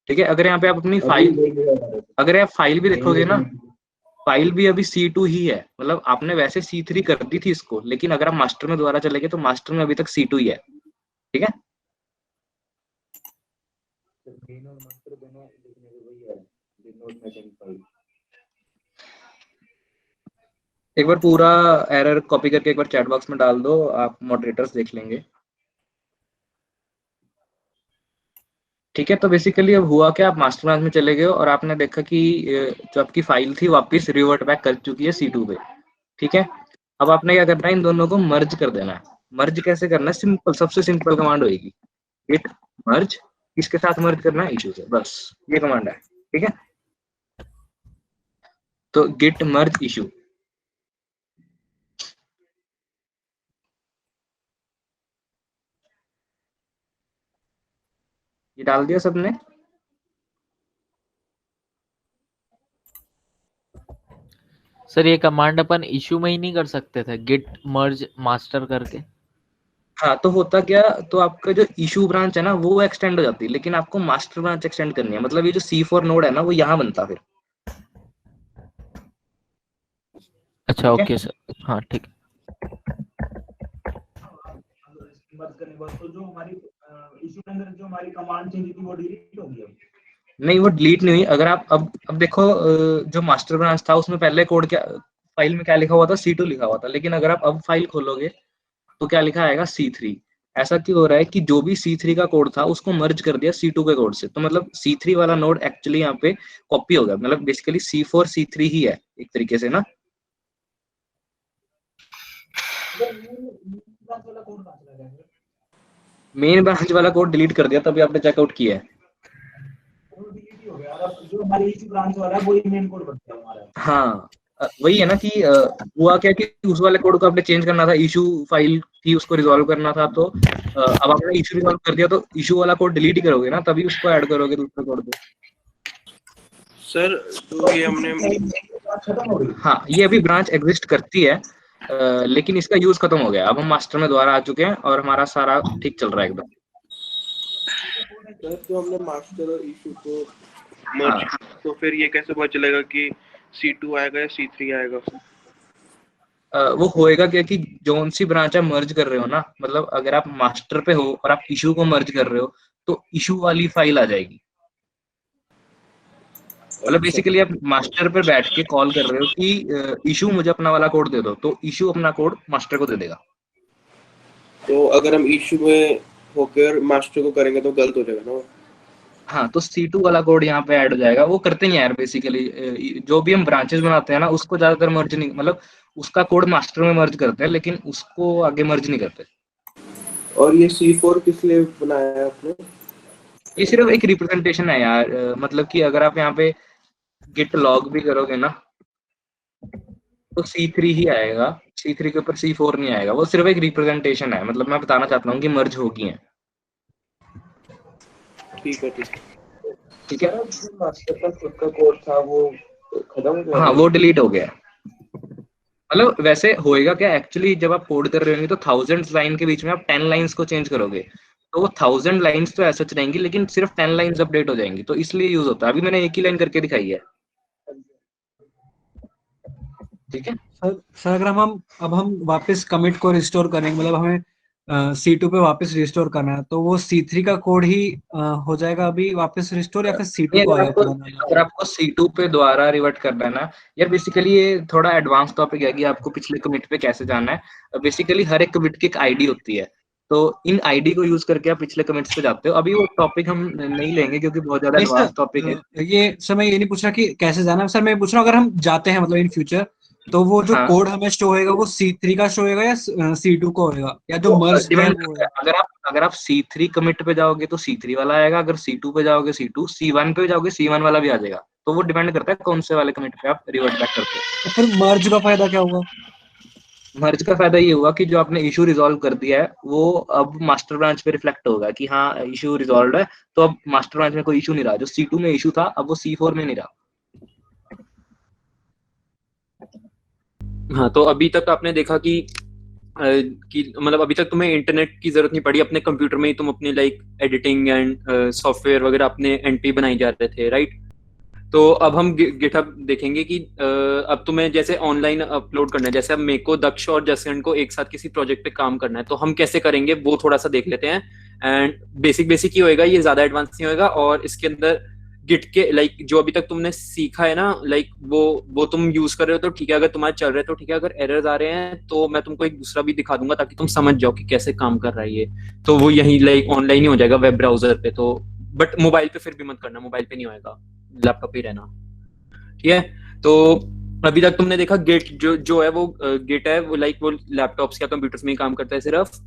ठीक है, अगर यहाँ पे आप अपनी फाइल, अगर आप फाइल भी देखोगे ना, फाइल भी अभी C2 ही है, मतलब आपने वैसे C3 कर दी थी इसको, लेकिन अगर आप मास्टर में दोबारा चले गए तो मास्टर में अभी तक C2 ही है, ठीक है। एक बार पूरा एरर कॉपी करके एक बार चैट बॉक्स में डाल दो, आप मॉडरेटर्स देख लेंगे, ठीक है। तो बेसिकली अब हुआ क्या, आप मास्टर ब्रांच में चले गए और आपने देखा कि जो आपकी फाइल थी वापस रिवर्ट बैक कर चुकी है C2 पे, ठीक है। अब आपने क्या करना है, इन दोनों को मर्ज कर देना है। मर्ज कैसे करना है, सिंपल, सबसे सिंपल कमांड होगी गिट मर्ज, किसके साथ मर्ज करना है, इशू से, बस ये कमांड है, ठीक है। तो गिट मर्ज इशू, ये डाल दिया सबने। सर ये कमांड अपन इशू में ही नहीं कर सकते थे, गिट मर्ज मास्टर करके? हाँ, तो होता क्या, तो आपका जो इशू ब्रांच है ना वो एक्सटेंड हो जाती है, लेकिन आपको मास्टर ब्रांच एक्सटेंड करनी है, मतलब ये जो C4 नोड है ना वो यहाँ बनता फिर। अच्छा ओके सर, हाँ ठीक है। मर्ज करने के बाद तो जो हमारी इशू के अंदर जो हमारी कमांड चेंज थी वो डिलीट हो गई। नहीं, वो डिलीट नहीं हुई। अगर आप अब देखो, जो मास्टर ब्रांच था उसमें पहले कोड क्या, फाइल में क्या लिखा हुआ था, C2 लिखा हुआ था, लेकिन अगर आप अब फाइल खोलोगे तो क्या लिखा आएगा, C3। ऐसा क्यों हो रहा है कि जो भी C3 का कोड था उसको मर्ज कर दिया C2 के कोड से, तो मतलब C3 वाला नोड एक्चुअली यहाँ पे कॉपी हो गया, मतलब बेसिकली C4 C3 ही है एक तरीके से ना। मेन ब्रांच वाला कोड डिलीट कर दिया, तभी आपने चेकआउट किया है। जो हमारी इशू ब्रांच वाला है वो ही मेन कोड बन गया हमारा। हाँ, वही है ना कि हुआ क्या कि उस वाले कोड को आपने चेंज करना था, इशू फाइल थी उसको रिजॉल्व करना था, तो अब आपने इशू रिजॉल्व कर दिया तो इशू वाला कोड डिलीट ही करोगे ना, तभी उसको ऐड करोगे दूसरे कोड पे। सर तो ये हमने, हाँ, ये अभी ब्रांच एग्जिस्ट करती है, लेकिन इसका यूज खत्म हो गया, अब हम मास्टर में दोबारा आ चुके हैं और हमारा सारा ठीक चल रहा है एकदम। सर तो हमने मास्टर और इशू को मर्ज, तो फिर ये कैसे पता चलेगा कि C2 आएगा या C3 आएगा? वो होएगा क्या कि जोन सी ब्रांच आप मर्ज कर रहे हो ना, मतलब अगर आप मास्टर पे हो और आप इशू को मर्ज कर रहे हो तो इशू वाली फाइल आ जाएगी। मतलब बेसिकली आप मास्टर पे बैठ के कॉल कर रहे हो कि इशू मुझे अपना वाला कोड दे दो, तो इशू अपना कोड मास्टर को दे देगा। तो अगर हम इशू में होकर मास्टर को करेंगे तो गलत हो जाएगा ना? हाँ, तो C2 वाला कोड यहाँ पे ऐड हो जाएगा। वो करते नहीं यार, बेसिकली जो भी हम ब्रांचेस बनाते हैं ना उसको ज्यादातर मर्ज नहीं, मतलब उसका कोड मास्टर में मर्ज करते हैं लेकिन उसको आगे मर्ज नहीं करते। और ये C4 किस लिए बनाया है आपने? ये सिर्फ एक रिप्रेजेंटेशन है यार, मतलब कि अगर आप यहाँ पे गिट लॉग भी करोगे ना तो C3 ही आएगा, C3 के ऊपर C4 नहीं आएगा। वो सिर्फ एक रिप्रेजेंटेशन है, मतलब मैं बताना चाहता हूँ कि मर्ज होगी है। ठीक है, ठीक है। मास्टर का खुद का कोड था वो खत्म हो गया? हाँ, वो डिलीट हो गया। मतलब वैसे होएगा क्या, एक्चुअली जब आप कोड कर रहे होंगे तो 1000 लाइन के बीच में आप 10 लाइंस को चेंज करोगे, तो वो 1000 लाइंस तो ऐसा रहेंगी लेकिन सिर्फ 10 लाइंस अपडेट हो जाएंगी, तो इसलिए यूज होता है। अभी मैंने एक ही लाइन करके दिखाई है, ठीक है। सर अगर हम वापस कमिट को रिस्टोर करेंगे, मतलब हमें C2 पे वापस रिस्टोर करना है, तो वो C3 का कोड ही हो जाएगा अभी वापस रिस्टोर, या फिर C2 को आएगा? अगर आपको C2 पे दोबारा रिवर्ट करना है ना यार, बेसिकली ये थोड़ा एडवांस टॉपिक है कि आपको पिछले कमिट पे कैसे जाना है। बेसिकली हर एक कमिट की एक आईडी होती है, तो इन आईडी को यूज करके आप पिछले कमिट्स पे जाते हो। अभी वो टॉपिक हम नहीं लेंगे क्योंकि बहुत ज्यादा एडवांस टॉपिक है। ये सर मैं ये नहीं पूछ रहा कि कैसे जाना है, सर मैं पूछ रहा हूँ अगर हम जाते हैं मतलब इन फ्यूचर, तो वो जो कोड हमें शो होएगा वो C3 का शो होएगा या C2 को होएगा, या जो मर्ज है वो? अगर आप C3 कमिट पे जाओगे तो C3 वाला आएगा, अगर C2 पे जाओगे C2, C1 पे जाओगे C1 वाला भी आ जाएगा। तो वो डिपेंड करता है कौन से वाले कमिट पे आप रिवर्ट बैक करते हो। तो फिर मर्ज का फायदा क्या होगा? मर्ज का फायदा ये हुआ कि जो आपने इशू रिजॉल्व कर दिया है वो अब मास्टर ब्रांच पे रिफ्लेक्ट होगा कि हाँ इशू रिजॉल्व है, तो अब मास्टर ब्रांच में कोई इशू नहीं रहा। जो C2 में इशू था अब वो C4 में नहीं रहा। हाँ, तो अभी तक आपने देखा कि मतलब अभी तक तुम्हें इंटरनेट की जरूरत नहीं पड़ी, अपने कंप्यूटर में ही तुम अपने लाइक एडिटिंग एंड सॉफ्टवेयर वगैरह अपने एंड पे बनाई जा रहे थे, राइट? तो अब हम गिटहब देखेंगे कि अब तुम्हें जैसे ऑनलाइन अपलोड करना है, जैसे अब मेरे को, दक्ष और जसकरण को एक साथ किसी प्रोजेक्ट पे काम करना है, तो हम कैसे करेंगे वो थोड़ा सा देख लेते हैं। एंड बेसिक ही होएगा, ये ज्यादा एडवांस नहीं होएगा। और इसके अंदर गिट के लाइक जो अभी तक तुमने सीखा है ना, लाइक वो तुम यूज कर रहे हो तो ठीक है, अगर तुम्हारे चल रहे हैं तो ठीक है, अगर एरर्स आ रहे हैं तो मैं तुमको एक दूसरा भी दिखा दूंगा ताकि तुम समझ जाओ कि कैसे काम कर रहा है ये। तो वो यही लाइक ऑनलाइन ही हो जाएगा वेब ब्राउजर पे। तो बट मोबाइल पे फिर भी मत करना, मोबाइल पे नहीं होएगा, लैपटॉप पे ही रहना, ठीक है। तो अभी तक तुमने देखा गिट जो है वो गिट है वो लाइक वो लैपटॉप्स या कंप्यूटर्स में ही काम करता है सिर्फ।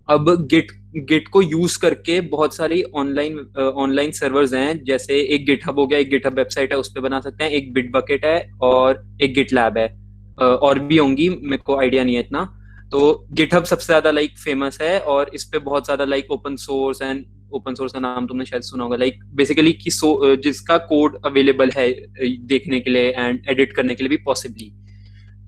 अब गिट को यूज करके बहुत सारी ऑनलाइन सर्वर्स हैं, जैसे एक गिटहब हो गया, एक गिटहब वेबसाइट है उस पर बना सकते हैं, एक बिटबकेट है और एक गिटलैब है। और भी होंगी, मेरे को आइडिया नहीं है इतना। तो गिटहब सबसे ज्यादा लाइक फेमस है और इस पे बहुत ज्यादा लाइक ओपन सोर्स का नाम तुमने शायद सुना होगा, लाइक बेसिकली कि जिसका कोड अवेलेबल है देखने के लिए एंड एडिट करने के लिए भी पॉसिबली,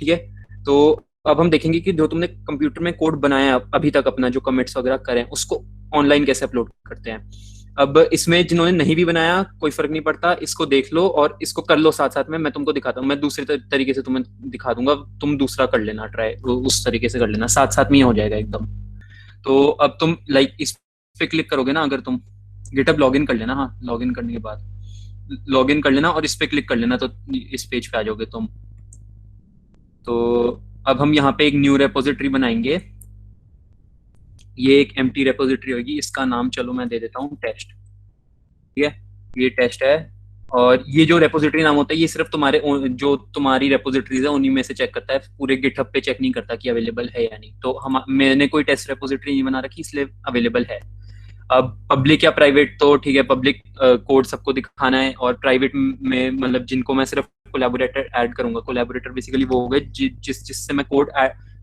ठीक है। तो अब हम देखेंगे कि जो तुमने कंप्यूटर में कोड बनाया अभी तक, अपना जो कमिट्स वगैरह करें उसको ऑनलाइन कैसे अपलोड करते हैं। अब इसमें जिन्होंने नहीं भी बनाया कोई फर्क नहीं पड़ता, इसको देख लो और इसको कर लो साथ साथ में। मैं तुमको दिखाता हूँ, मैं दूसरे तरीके से तुम्हें दिखा दूंगा, तुम दूसरा कर लेना, ट्राई उस तरीके से कर लेना, साथ साथ में ही हो जाएगा एकदम। तो अब तुम लाइक इस पे क्लिक करोगे ना, अगर तुम गिटहब लॉगिन कर लेना, हाँ लॉगिन करने के बाद लॉगिन कर लेना और इस पे क्लिक कर लेना, तो इस पेज पे आ जाओगे तुम। तो अब हम यहाँ पे एक न्यू रेपोजिटरी बनाएंगे, ये एक एम्प्टी रेपोजिटरी होगी, इसका नाम चलो मैं दे देता हूँ टेस्ट, ठीक है। ये टेस्ट है और ये जो रेपोजिटरी नाम होता है ये सिर्फ जो तुम्हारी रेपोजिटरीज है उन्हीं में से चेक करता है, पूरे गिटहब पे चेक नहीं करता कि अवेलेबल है या नहीं। तो मैंने कोई टेस्ट रेपोजिटरी नहीं बना रखी इसलिए अवेलेबल है। अब पब्लिक या प्राइवेट, तो ठीक है पब्लिक कोड सबको दिखाना है, और प्राइवेट में मतलब जिनको मैं सिर्फ कोलैबोरेटर ऐड करूंगा। कोलैबोरेटर बेसिकली वो हो गए जिससे मैं कोड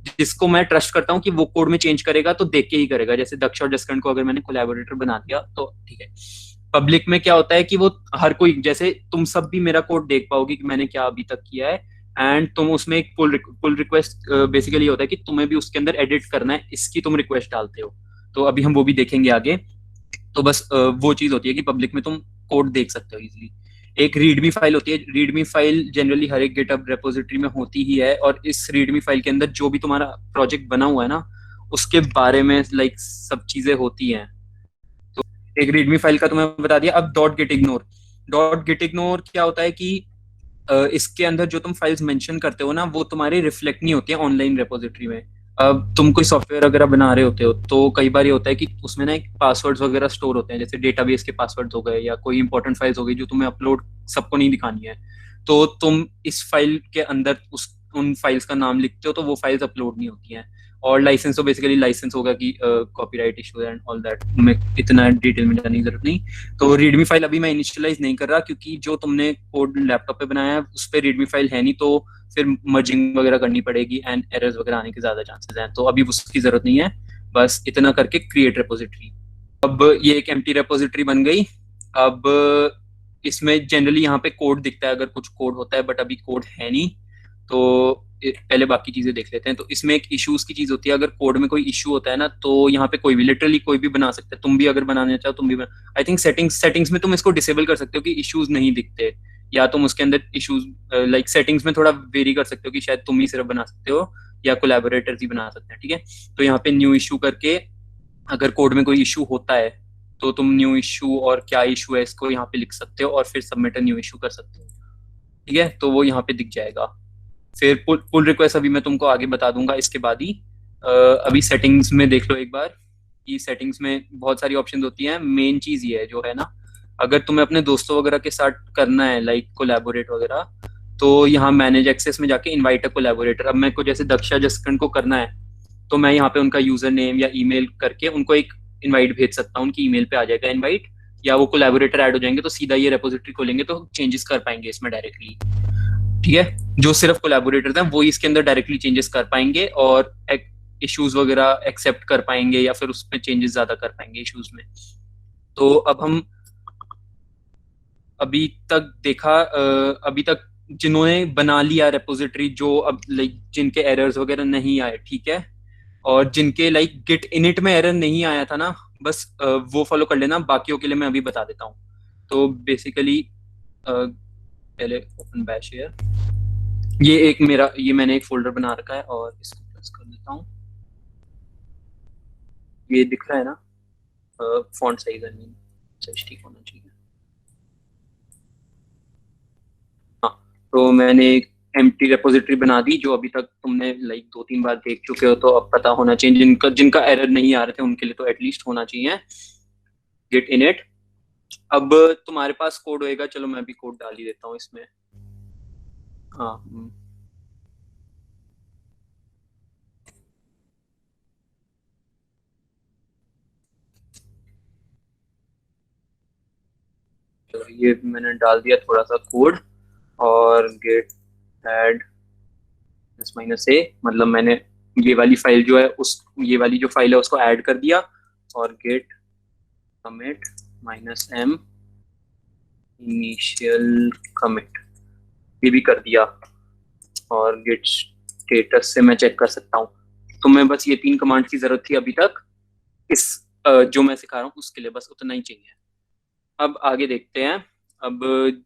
जिसको मैं ट्रस्ट करता हूँ कि वो कोड में चेंज करेगा तो देख के ही करेगा। जैसे दक्ष और जसकरण को अगर मैंने कोलैबोरेटर बना दिया तो ठीक है। पब्लिक में क्या होता है कि वो हर कोई, जैसे तुम सब भी मेरा कोड देख पाओगे कि मैंने क्या अभी तक किया है, एंड तुम उसमें एक पुल रिक्वेस्ट बेसिकली होता है कि तुम्हें भी उसके अंदर एडिट करना है, इसकी तुम रिक्वेस्ट डालते हो। तो अभी हम वो भी देखेंगे आगे। तो बस वो चीज होती है कि पब्लिक में तुम कोड देख सकते हो इजीली। एक रीडमी फाइल होती है, रीडमी फाइल जनरली हर एक गिटहब रेपोजिटरी में होती ही है, और इस रीडमी फाइल के अंदर जो भी तुम्हारा प्रोजेक्ट बना हुआ है ना उसके बारे में लाइक सब चीजें होती हैं। तो एक रीडमी फाइल का तुम्हें बता दिया। अब डॉट गेट इग्नोर क्या होता है कि इसके अंदर जो तुम फाइल्स मेंशन करते हो ना वो तुम्हारे रिफ्लेक्ट नहीं होती है ऑनलाइन रेपोजिटरी में। अब तुम कोई सॉफ्टवेयर वगैरह बना रहे होते हो तो कई बार ये होता है कि उसमें ना एक पासवर्ड्स वगैरह स्टोर होते हैं, जैसे डेटाबेस के पासवर्ड्स हो गए या कोई इंपॉर्टेंट फाइल्स हो गई जो तुम्हें अपलोड सबको नहीं दिखानी है। तो तुम इस फाइल के अंदर उन फाइल्स का नाम लिखते हो तो वो फाइल्स अपलोड नहीं होती हैं। और लाइसेंस तो बेसिकली लाइसेंस होगा कि copyright issue and all that, मैं इतना डिटेल में जाने की जरूरत नहीं। तो रीडमी फाइल अभी मैं इनिशियलाइज नहीं कर रहा क्योंकि जो तुमने कोड लैपटॉप पे बनाया है उस पर रीडमी फाइल है नहीं, तो फिर मर्जिंग वगैरह करनी पड़ेगी एंड एरर्स वगैरह आने के ज्यादा चांसेस हैं। तो अभी उसकी जरूरत नहीं है, बस इतना करके क्रिएट रेपोजिटरी। अब ये एक एम्प्टी रेपोजिटरी बन गई। अब इसमें जनरली यहाँ पे कोड दिखता है अगर कुछ कोड होता है, बट अभी कोड है नहीं, तो पहले बाकी चीजें देख लेते हैं। तो इसमें एक इश्यूज की चीज होती है, अगर कोड में कोई इशू होता है ना तो यहाँ पे कोई भी लिटरली कोई भी बना सकता है। तुम भी अगर बनाना चाहो तुम भी आई थिंक सेटिंग्स में तुम इसको डिसेबल कर सकते हो कि इश्यूज नहीं दिखते, या तुम उसके अंदर इश्यूज लाइक सेटिंग्स में थोड़ा वेरी कर सकते हो कि शायद तुम ही सिर्फ बना सकते हो या कोलैबोरेटर्स ही बना सकते हैं, ठीक है। तो यहाँ पे न्यू इशू करके अगर कोड में कोई इशू होता है तो तुम न्यू इशू और क्या इशू है इसको यहाँ पे लिख सकते हो और फिर सबमिट न्यू इशू कर सकते हो, ठीक है। तो वो यहाँ पे दिख जाएगा। फिर पुल रिक्वेस्ट अभी मैं तुमको आगे बता दूंगा इसके बाद ही। अभी सेटिंग्स में देख लो एक बार, ये सेटिंग्स में बहुत सारी ऑप्शन होती हैं। मेन चीज ये है जो है ना, अगर तुम्हें अपने दोस्तों वगैरह के साथ करना है लाइक कोलैबोरेट वगैरह, तो यहाँ मैनेज एक्सेस में जाके इनवाइट अ कोलैबोरेटर। अब मेरे को जैसे दक्षा जसकरण को करना है तो मैं यहाँ पे उनका यूजर नेम या ईमेल करके उनको एक इनवाइट भेज सकता हूँ, उनकी ईमेल पे आ जाएगा इनवाइट, या वो कोलैबोरेटर ऐड हो जाएंगे तो सीधा ये रेपोजिटरी खोलेंगे तो चेंजेस कर पाएंगे इसमें डायरेक्टली, ठीक है। जो सिर्फ कोलैबोरेटर्स हैं वो इसके अंदर डायरेक्टली चेंजेस कर पाएंगे और इश्यूज वगैरह एक्सेप्ट कर पाएंगे या फिर उसमें चेंजेस ज्यादा कर पाएंगे इश्यूज में। तो अब हम अभी तक देखा, अभी तक जिन्होंने बना लिया रेपोजिटरी, जो अब लाइक जिनके एरर्स वगैरह नहीं आए, ठीक है, और जिनके लाइक गिट इनिट में एरर नहीं आया था ना, बस वो फॉलो कर लेना। बाकियों के लिए मैं अभी बता देता हूँ। तो बेसिकली पहले ओपन बैश हियर, ये मैंने एक फोल्डर बना रखा है और इसको प्रेस कर देता हूँ। ये दिख रहा है ना, फॉन्ट साइज साइज ठीक होना चाहिए। हाँ, तो मैंने एक एम्प्टी रेपोजिटरी बना दी जो अभी तक तुमने लाइक 2-3 बार देख चुके हो, तो अब पता होना चाहिए। जिनका एरर नहीं आ रहे थे उनके लिए तो एटलीस्ट होना चाहिए git init। अब तुम्हारे पास कोड होएगा, चलो मैं भी कोड डाल ही देता हूँ इसमें। हाँ, चलो ये मैंने डाल दिया थोड़ा सा कोड, और git add -a, मतलब मैंने ये वाली फाइल जो है ये वाली जो फाइल है उसको ऐड कर दिया, और git commit -m initial commit ये भी कर दिया, और git status से मैं चेक कर सकता हूँ। तो मैं बस ये 3 कमांड की जरूरत थी अभी तक, इस जो मैं सिखा रहा हूँ उसके लिए बस उतना ही चाहिए। अब आगे देखते हैं। अब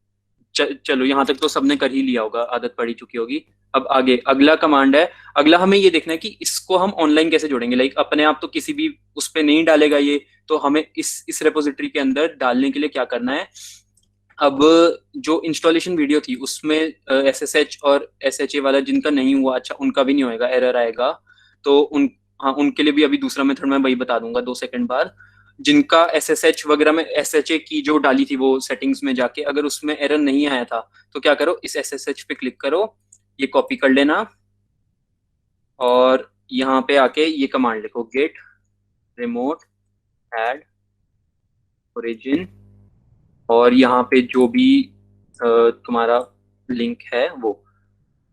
चलो यहाँ तक तो सबने कर ही लिया होगा, आदत पड़ी चुकी होगी। अब आगे अगला कमांड है, अगला हमें ये देखना है कि इसको हम ऑनलाइन कैसे जोड़ेंगे। लाइक अपने आप तो किसी भी उस पे नहीं डालेगा ये, तो हमें इस रेपोजिटरी के अंदर डालने के लिए क्या करना है। अब जो इंस्टॉलेशन वीडियो थी उसमें SSH और SHA वाला जिनका नहीं हुआ, अच्छा उनका भी नहीं होएगा, एरर आएगा। तो उनके लिए भी अभी दूसरा मेथड मैं वही बता दूंगा 2 सेकंड बाद। जिनका SSH वगैरह में SHA की जो डाली थी वो सेटिंग्स में जाके अगर उसमें एरर नहीं आया था तो क्या करो, इस SSH पे क्लिक करो, ये कॉपी कर लेना, और यहाँ पे आके ये कमांड लिखो git remote add origin, और यहाँ पे जो भी तुम्हारा लिंक है वो।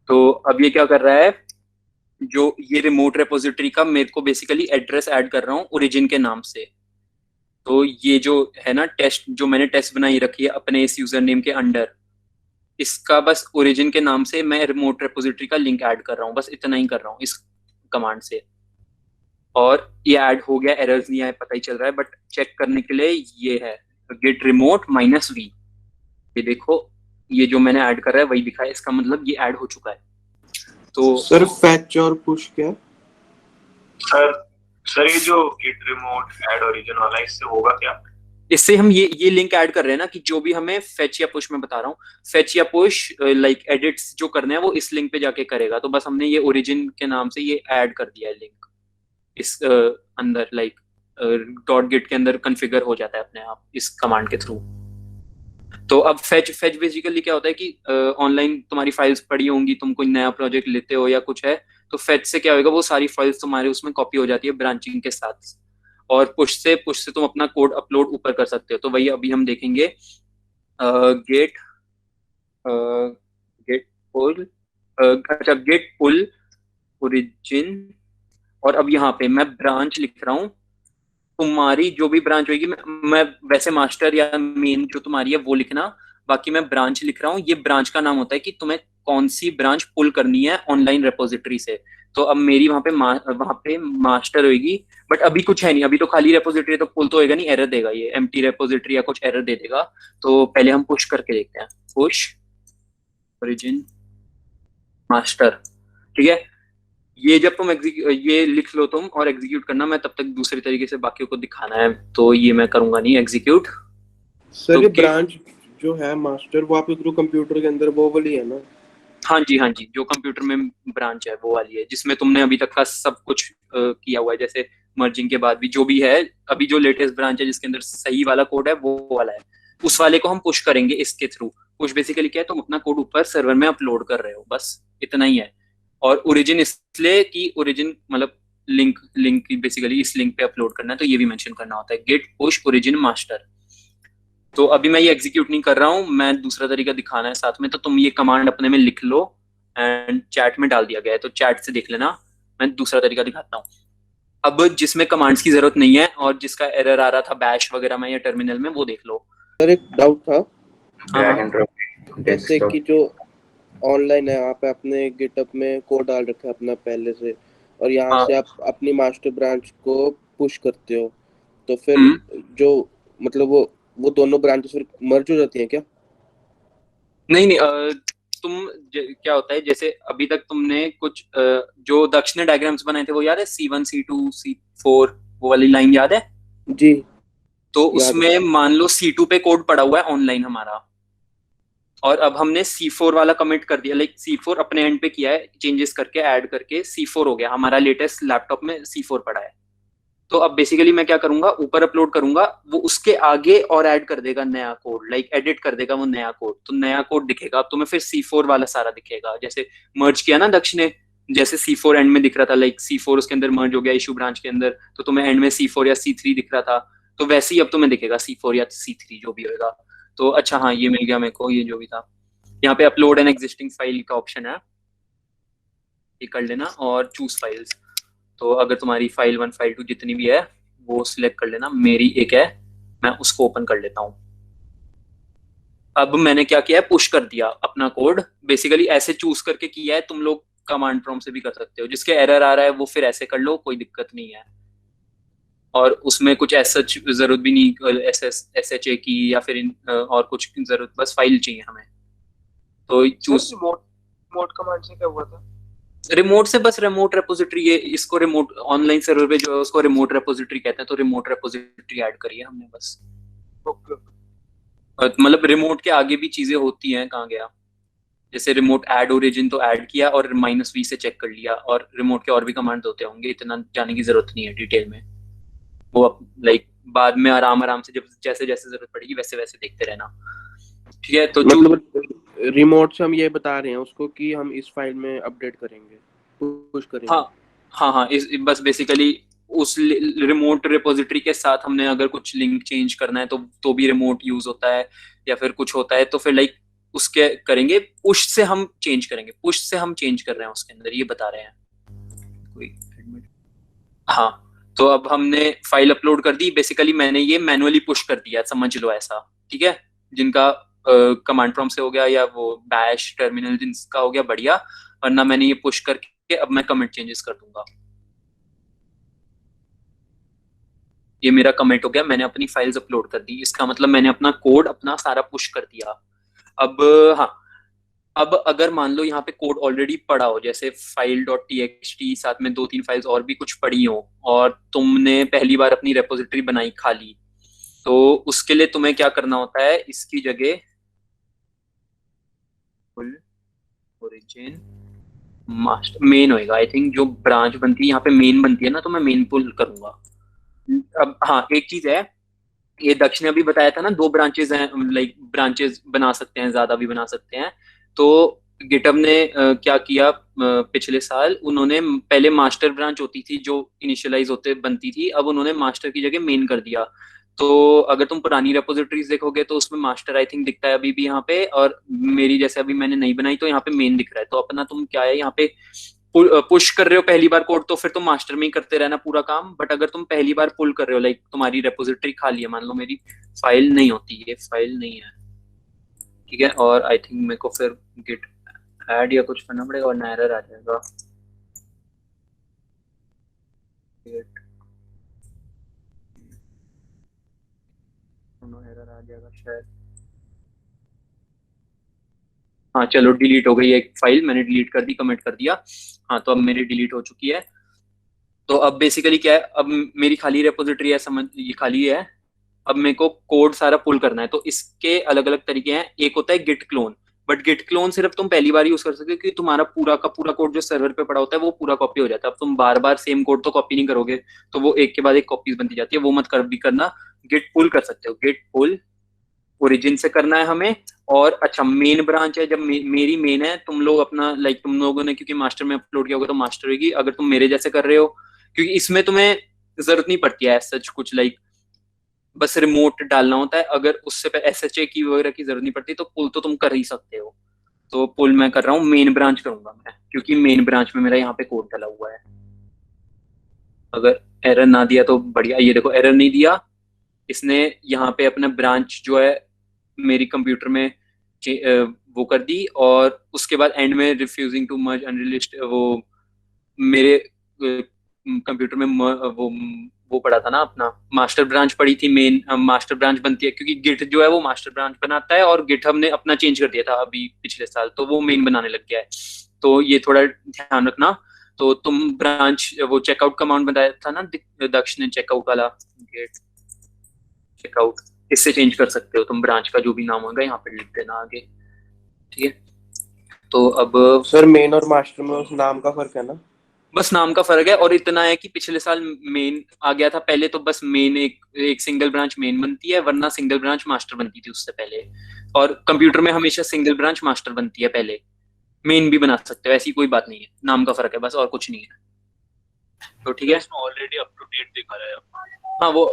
तो अब ये क्या कर रहा है, जो ये रिमोट रेपोजिटरी का मेरे को बेसिकली एड्रेस ऐड कर रहा हूँ ओरिजिन के नाम से। तो ये जो है ना टेस्ट, जो मैंने टेस्ट बनाई रखी है अपने इस यूजर नेम के अंडर, इसका बस ओरिजिन के नाम से मैं रिमोट रेपोजिटरी का लिंक ऐड कर रहा हूँ, बस इतना ही कर रहा हूँ इस कमांड से। और ये ऐड हो गया, एरर्स नहीं आए पता ही चल रहा है, बट चेक करने के लिए ये है git remote -v। ये देखो ये जो मैंने ऐड कर रहा है वही दिखा है, इसका मतलब ये ऐड हो चुका है। तो सर फैच और पुश क्या? सर ये जो git remote add origin वाला इससे होगा क्या? इससे हम ये लिंक ऐड कर रहे हैं ना कि जो भी हमें फेच या पुश, में बता रहा हूँ फेच या पुश लाइक एडिट्स जो करने हैं वो इस लिंक पे जाके करेगा। तो बस हमने ये ओरिजिन के नाम से ये ऐड कर दिया है लिंक इस अंदर, लाइक .git के अंदर कॉन्फ़िगर हो जाता है अपने आप इस कमांड के थ्रू। तो अब फेच बेसिकली क्या होता है कि ऑनलाइन तुम्हारी फाइल्स पड़ी होंगी, तुम कोई नया प्रोजेक्ट लेते हो या कुछ है, तो फेच से क्या होगा, वो सारी फाइल्स तुम्हारे उसमें कॉपी हो जाती है ब्रांचिंग के साथ। और पुश से तुम अपना कोड अपलोड ऊपर कर सकते हो। तो वही अभी हम देखेंगे गेट पुल ओरिजिन, और अब यहाँ पे मैं ब्रांच लिख रहा हूँ। तुम्हारी जो भी ब्रांच होगी, मैं वैसे मास्टर या मेन जो तुम्हारी है वो लिखना, बाकी मैं ब्रांच लिख रहा हूँ। ये ब्रांच का नाम होता है कि तुम्हें कौन सी ब्रांच पुल करनी है ऑनलाइन रेपोजिटरी से। तो अब मेरी वहां पे मास्टर होगी, बट अभी कुछ है नहीं, अभी तो खाली रेपोजिटरी है, तो पुल तो होएगा नहीं, एरर देगा ये, एम्प्टी रेपोजिटरी या कुछ एरर दे देगा। तो पहले हम पुश करके देखते हैं, पुश ओरिजिन मास्टर, ठीक है। ये जब तुम ये लिख लो तुम और एग्जीक्यूट करना, मैं तब तक दूसरे तरीके से बाकियों को दिखाना है, तो ये मैं करूंगा नहीं एग्जीक्यूट। सर तो ये ब्रांच जो है मास्टर वो आपके थ्रू कंप्यूटर के अंदर वो वाली है ना? हाँ जी, जो कंप्यूटर में ब्रांच है वो वाली है, जिसमें तुमने अभी तक का सब कुछ किया हुआ है, जैसे मर्जिंग के बाद भी जो भी है, अभी जो लेटेस्ट ब्रांच है जिसके अंदर सही वाला कोड है वो वाला है, उस वाले को हम पुश करेंगे इसके थ्रू। पुश बेसिकली क्या है, तुम अपना कोड ऊपर सर्वर में अपलोड कर रहे हो, बस इतना ही है। और ओरिजिन इसलिए कि ओरिजिन मतलब लिंक बेसिकली इस लिंक पे अपलोड करना है, तो ये भी मेंशन करना होता है गेट पुश ओरिजिन मास्टर। तो अभी मैं ये एग्जीक्यूट नहीं कर रहा हूँ, मैं दूसरा तरीका दिखाना है साथ में, तो तुम ये कमांड अपने में लिख लो एंड चैट में डाल दिया गया है, तो चैट से देख लेना, मैं दूसरा तरीका दिखाता हूँ। अब जिसमें कमांड्स की जरूरत नहीं है और जिसका एरर आ रहा था बैश वगैरह में या टर्मिनल में, वो देख लो। सर एक डाउट था, हाँ। जैसे कि जो ऑनलाइन है, आप अपने गिटअप में कोड डाल रखा है अपना पहले से, और यहाँ से आप अपनी मास्टर ब्रांच को पुश करते हो, तो फिर जो मतलब वो दोनों ब्रांचेस फिर मर्ज हो जाती हैं क्या? नहीं नहीं तुम क्या होता है, जैसे अभी तक तुमने कुछ जो दक्ष ने डायग्राम्स बनाए थे वो याद है, C1 C2 C4 वो वाली लाइन याद है जी? तो याद है। उसमें मान लो C2 पे कोड पड़ा हुआ है ऑनलाइन हमारा, और अब हमने C4 वाला कमिट कर दिया, लाइक C4 अपने एंड पे किया है, चेंजेस करके ऐड करके C4 हो गया, हमारा लेटेस्ट लैपटॉप में C4 पड़ा है। तो अब बेसिकली मैं क्या करूंगा, ऊपर अपलोड करूंगा, वो उसके आगे और ऐड कर देगा नया कोड, लाइक एडिट कर देगा वो नया कोड, तो नया कोड दिखेगा। अब तुम्हें फिर C4 वाला सारा दिखेगा, जैसे मर्ज किया ना दक्ष ने, जैसे C4 एंड में दिख रहा था, लाइक C4 उसके अंदर मर्ज हो गया इशू ब्रांच के अंदर, तो तुम्हें एंड में C4 या C3 दिख रहा था, तो वैसे ही अब तुम्हें दिखेगा C4 या C3 जो भी होगा। तो अच्छा हाँ, ये मिल गया मेरे को, ये जो भी था। यहाँ पे अपलोड एन एग्जिस्टिंग फाइल का ऑप्शन है, ये कर लेना, और चूज फाइल्स। तो अगर तुम्हारी फाइल 1 फाइल 2 जितनी भी है वो सिलेक्ट कर लेना, मेरी एक है, मैं उसको ओपन कर लेता हूँ। अब मैंने क्या किया है, पुश कर दिया अपना कोड, बेसिकली ऐसे चूज करके किया है, तुम लोग कमांड प्रॉम्प्ट से भी कर सकते हो, जिसके एरर आ रहा है वो फिर ऐसे कर लो, कोई दिक्कत नहीं है। और उसमें कुछ ऐसा जरूरत भी नहीं SSH की या फिर और कुछ जरूरत, बस फाइल चाहिए हमें। तो चूज रिमोट कमांड से क्या हुआ था? रिमोट से बस रिमोट रेपोजिटरी, ये इसको रिमोट ऑनलाइन सर्वर पे जो है उसको रिमोट रेपोजिटरी कहते हैं, तो रिमोट रेपोजिटरी ऐड करी है हमने बस। मतलब रिमोट के आगे भी चीजें होती हैं, कहाँ गया, जैसे रिमोट ऐड ओरिजिन तो ऐड किया और -v से चेक कर लिया, और रिमोट के और भी कमांड होते होंगे, इतना जाने की जरूरत नहीं है डिटेल में, वो लाइक बाद में आराम से जब जैसे जैसे जरूरत पड़ेगी वैसे वैसे देखते रहना, ठीक है। तो मतलब रिमोट से हम ये बता रहे हैं उसको कि हम इस फाइल में अपडेट करेंगे, पुश करेंगे। हाँ, इस बस बेसिकली उस रिमोट रिपोजिटरी के साथ हमने अगर कुछ लिंक चेंज करना है तो भी रिमोट यूज होता है, या फिर कुछ होता है तो फिर लाइक उसके करेंगे, पुश से हम चेंज करेंगे, पुश से हम चेंज कर रहे हैं उसके अंदर, ये बता रहे हैं कोई। हाँ, तो अब हमने फाइल अपलोड कर दी, बेसिकली मैंने ये मैनुअली पुश कर दिया, समझ लो ऐसा, ठीक है। जिनका कमांड प्रॉम्प्ट से हो गया या वो बैश टर्मिनल जिनका हो गया बढ़िया, वरना मैंने ये पुश करके अब मैं कमेंट चेंजेस कर दूंगा। ये मेरा कमेंट हो गया, मैंने अपनी फाइल्स अपलोड कर दी, इसका मतलब मैंने अपना कोड अपना सारा पुश कर दिया। अब हाँ, अब अगर मान लो यहाँ पे कोड ऑलरेडी पड़ा हो, जैसे file.txt साथ में 2-3 फाइल्स और भी कुछ पड़ी हो, और तुमने पहली बार अपनी रेपोजिटरी बनाई खाली, तो उसके लिए तुम्हें क्या करना होता है, इसकी जगह ओरिजिन मास्टर मेन होएगा, आई थिंक जो ब्रांच बनती है यहाँ पे मेन बनती है ना, तो मैं मेन पुल करूंगा। अब हाँ, एक चीज है, ये दक्ष ने अभी बताया था ना 2 ब्रांचेस हैं, लाइक ब्रांचेस बना सकते हैं, ज्यादा भी बना सकते हैं। तो गिटहब ने क्या किया, पिछले साल उन्होंने पहले मास्टर ब्रांच होती थी जो इनिशियलाइज होते बनती थी, अब उन्होंने मास्टर की जगह मेन कर दिया। तो अगर तुम पुरानी रेपोजिटरीज देखोगे तो उसमें मास्टर आई थिंक दिखता है अभी भी यहाँ पे, और मेरी जैसे अभी मैंने नहीं बनाई तो यहाँ पे मेन दिख रहा है। तो अपना तुम क्या है, यहाँ पे पुश कर रहे हो पहली बार कोड, तो फिर तुम मास्टर में ही करते रहना पूरा काम। बट अगर तुम पहली बार पुल कर रहे हो, लाइक तुम्हारी रेपोजिटरी खाली है, मान लो मेरी फाइल नहीं होती, ये फाइल नहीं है, ठीक है, और आई थिंक मेरे को फिर गिट ऐड या कुछ करना पड़ेगा वरना एरर आ जाएगा। एरर आ जाएगा शायद, हाँ चलो डिलीट हो गई एक फाइल, मैंने डिलीट कर दी, कमेंट कर दिया। हाँ, तो अब मेरी डिलीट हो चुकी है। तो अब बेसिकली क्या है, अब मेरी खाली रेपोजिटरी है, समझ, ये खाली है। अब मेरे को कोड सारा पुल करना है, तो इसके अलग अलग तरीके हैं। एक होता है Git clone, but Git clone सिर्फ तुम पहली बार यूज कर सकते हो, क्योंकि तुम्हारा पूरा का पूरा कोड जो सर्वर पे पड़ा होता है वो पूरा कॉपी हो जाता है। अब तुम बार बार सेम कोड तो कॉपी नहीं करोगे, तो वो एक के बाद एक कॉपीज बनती जाती है, वो मत कर भी करना। गिट पुल कर सकते हो, गिट पुल ओरिजिन से करना है हमें। और अच्छा, मेन ब्रांच है, जब मेरी मेन है, तुम लोग अपना लाइक तुम लोगों ने क्योंकि मास्टर में अपलोड किया होगा तो मास्टर होगी। अगर तुम मेरे जैसे कर रहे हो, क्योंकि इसमें तुम्हें जरूरत नहीं पड़ती है सच कुछ, लाइक बस रिमोट डालना होता है, अगर उससे पे SSH की वगैरह की जरूरत नहीं पड़ती, तो पुल तो तुम कर ही सकते हो। तो पुल मैं कर रहा हूँ, मेन ब्रांच करूंगा मैं, क्योंकि मेन ब्रांच में मेरा यहाँ पे कोड डाला हुआ है। अगर एरर ना दिया तो बढ़िया, ये देखो एरर नहीं दिया इसने, यहाँ पे अपना ब्रांच जो है मेरी कंप्यूटर में वो कर दी, और उसके बाद एंड में रिफ्यूजिंग टू मर्ज अनरिलिस्ट, वो मेरे कंप्यूटर में वो वो पढ़ा था ना अपना, मास्टर ब्रांच पढ़ी थी, मेन मास्टर ब्रांच बनती है, क्योंकि गिट जो है वो मास्टर ब्रांच बनाता है और गिट हमने अपना चेंज कर दिया था अभी पिछले साल, तो वो मेन बनाने लग गया है। तो ये थोड़ा ध्यान रखना। तो तुम ब्रांच वो चेकआउट कमांड बताया था ना दक्ष ने, चेकआउट वाला, गेट चेकआउट, इससे चेंज कर सकते हो तुम ब्रांच का जो भी नाम होगा, यहाँ पे लिख देना आगे, ठीक है। तो अब सर मेन और मास्टर में उस नाम का फर्क है ना? बस नाम का फर्क है, और इतना है कि पिछले साल मेन आ गया था, पहले तो बस मेन एक सिंगल ब्रांच मेन बनती है, वरना सिंगल ब्रांच मास्टर बनती थी उससे पहले, और कंप्यूटर में हमेशा सिंगल ब्रांच मास्टर बनती है पहले, मेन भी बना सकते हो, ऐसी कोई बात नहीं है, नाम का फर्क है बस, और कुछ नहीं है। तो ठीक है, ऑलरेडी अप टू डेट दिखा रहा है। हाँ वो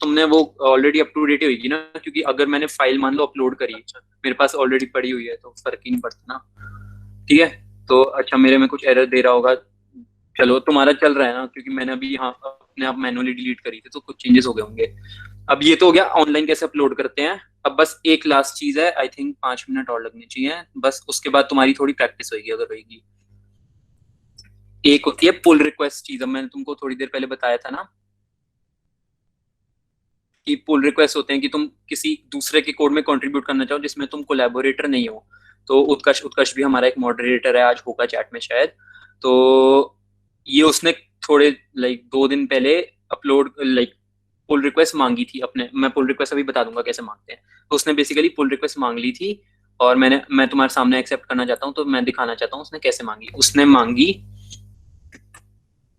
तुमने वो ऑलरेडी अप टू डेट होगी ना, क्योंकि अगर मैंने फाइल मान लो अपलोड करी मेरे पास ऑलरेडी पड़ी हुई है तो फर्क ही नहीं पड़ता ना, ठीक है। तो अच्छा मेरे में कुछ एरर दे रहा होगा, चलो तुम्हारा चल रहा है ना, क्योंकि मैंने अभी यहाँ अपने आप मैनुअली डिलीट करी थी तो कुछ चेंजेस हो गए होंगे। अब ये तो हो गया ऑनलाइन कैसे अपलोड करते हैं। अब बस एक लास्ट चीज है, आई थिंक 5 मिनट और लगने चाहिए बस, उसके बाद तुम्हारी थोड़ी प्रैक्टिस होगी अगर होगी। एक होती है पुल रिक्वेस्ट चीज, अब मैंने तुमको थोड़ी देर पहले बताया था ना कि पुल रिक्वेस्ट होते हैं कि तुम किसी दूसरे के कोड में कंट्रीब्यूट करना चाहो जिसमें तुम कोलैबोरेटर नहीं हो। तो उत्कर्ष भी हमारा एक मॉडरेटर है, आज होगा चैट में शायद। तो ये उसने थोड़े 2 दिन पहले अपलोड पुल रिक्वेस्ट मांगी थी अपने, मैं पुल रिक्वेस्ट अभी बता दूंगा कैसे मांगते हैं। तो उसने बेसिकली पुल रिक्वेस्ट मांग ली थी और मैं तुम्हारे सामने एक्सेप्ट करना चाहता हूँ, तो मैं दिखाना चाहता हूँ उसने कैसे मांगी।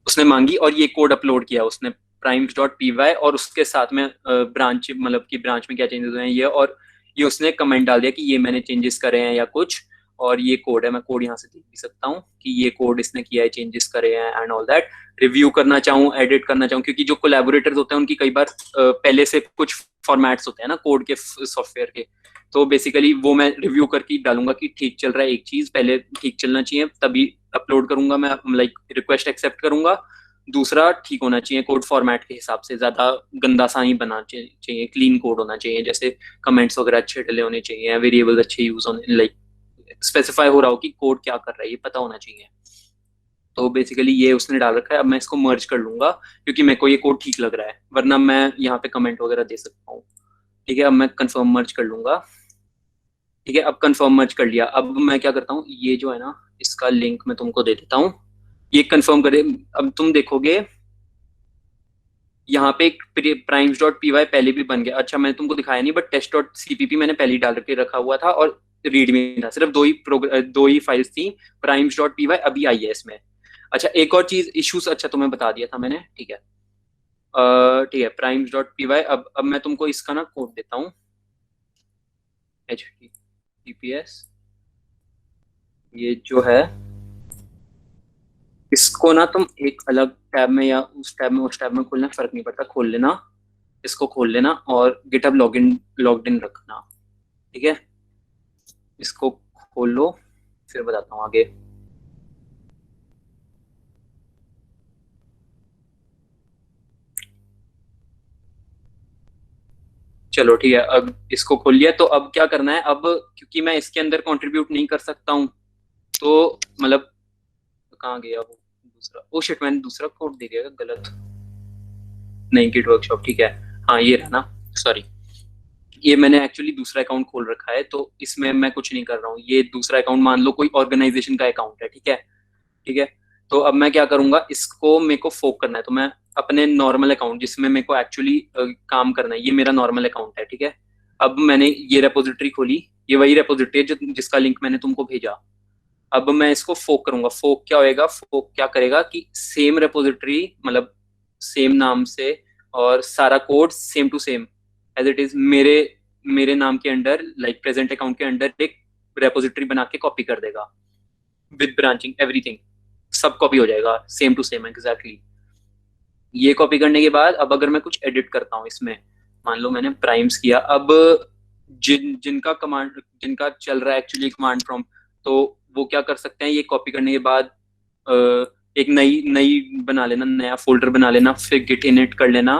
उसने मांगी और ये कोड अपलोड किया उसने primes.py, और उसके साथ में ब्रांच मतलब कि ब्रांच में क्या चेंजेस हुए हैं ये, और ये उसने कमेंट डाल दिया कि ये मैंने चेंजेस करे हैं या कुछ, और ये कोड है, मैं कोड यहाँ से देख भी सकता हूँ कि ये कोड इसने किया है, चेंजेस करे हैं एंड ऑल दैट। रिव्यू करना चाहूँ, एडिट करना चाहूँ, क्योंकि जो कोलैबोरेटर्स होते हैं उनकी कई बार पहले से कुछ फॉर्मेट्स होते हैं ना कोड के सॉफ्टवेयर के, तो बेसिकली वो मैं रिव्यू करके डालूंगा कि ठीक चल रहा है, एक चीज पहले ठीक चलना चाहिए तभी अपलोड करूंगा मैं, रिक्वेस्ट एक्सेप्ट करूंगा। दूसरा ठीक होना चाहिए कोड फॉर्मेट के हिसाब से, ज्यादा गंदा सा नहीं बनना चाहिए, क्लीन कोड होना चाहिए, जैसे कमेंट्स वगैरह अच्छे डले होने चाहिए, वेरिएबल्स अच्छे यूज होने, स्पेसिफाई हो रहा हो कि कोड क्या कर रहा है ये पता होना चाहिए। तो बेसिकली ये उसने डाल रखा है। अब मैं इसको मर्ज कर लूंगा क्योंकि मेरे को ये कोड ठीक लग रहा है, वरना मैं यहाँ पे कमेंट वगैरह दे सकता हूँ, ठीक है। अब मैं कंफर्म मर्ज कर लूंगा, ठीक है। अब कंफर्म मर्ज कर लिया। अब मैं क्या करता हूँ, ये जो है ना इसका लिंक मैं तुमको दे देता हूँ, ये कंफर्म करे। अब तुम देखोगे यहाँ पे एक primes.py पहले भी बन गया, अच्छा मैंने तुमको दिखाया नहीं, बट test.cpp मैंने पहले ही डाल के रखा हुआ था और रीड में था, सिर्फ दो ही फाइल्स थी, primes.py अभी आई है इसमें। अच्छा एक और चीज इश्यूज, अच्छा तुम्हें बता दिया था मैंने, ठीक है ठीक है primes.py। अब मैं तुमको इसका ना कोड देता हूँ, https ये जो है इसको ना तुम एक अलग टैब में या उस टैब में खोलना, फर्क नहीं पड़ता, खोल लेना, इसको खोल लेना और गिटहब लॉग्ड इन रखना, ठीक है। इसको खोल लो, फिर बताता हूँ आगे। चलो ठीक है, अब इसको खोल लिया। तो अब क्या करना है, अब क्योंकि मैं इसके अंदर कंट्रीब्यूट नहीं कर सकता हूँ, तो मतलब कहाँ गया वो दूसरा, ओ शिट मैंने दूसरा कोड दे दिया गलत, नहीं गिट वर्कशॉप, ठीक है हाँ ये रहा ना, सॉरी ये मैंने एक्चुअली दूसरा अकाउंट खोल रखा है, तो इसमें मैं कुछ नहीं कर रहा हूँ। ये दूसरा अकाउंट मान लो कोई ऑर्गेनाइजेशन का अकाउंट है, ठीक है ठीक है। तो अब मैं क्या करूंगा, इसको मेरे को फोक करना है, तो मैं अपने नॉर्मल अकाउंट जिसमें मेरे को एक्चुअली काम करना है, ये मेरा नॉर्मल अकाउंट है, ठीक है। अब मैंने ये रेपोजिटरी खोली, ये वही रेपोजिटरी है जिसका लिंक मैंने तुमको भेजा। अब मैं इसको फोक करूंगा। फोक क्या होएगा, फोक क्या करेगा कि सेम रेपोजिटरी मतलब सेम नाम से और सारा code same to same as it is मेरे नाम के अंडर प्रेजेंट अकाउंट के अंडर एक रेपोजिटरी बना के कॉपी कर देगा विद ब्रांचिंग एवरीथिंग, सब कॉपी हो जाएगा सेम टू सेम एग्जैक्टली। ये कॉपी करने के बाद अब अगर मैं कुछ एडिट करता हूँ इसमें, मान लो मैंने प्राइम्स किया, अब जिनका चल रहा है एक्चुअली कमांड प्रॉम्प्ट, तो वो क्या कर सकते हैं, ये कॉपी करने के बाद एक नई बना लेना, नया फोल्डर बना लेना, फिर गिट इनिट कर लेना।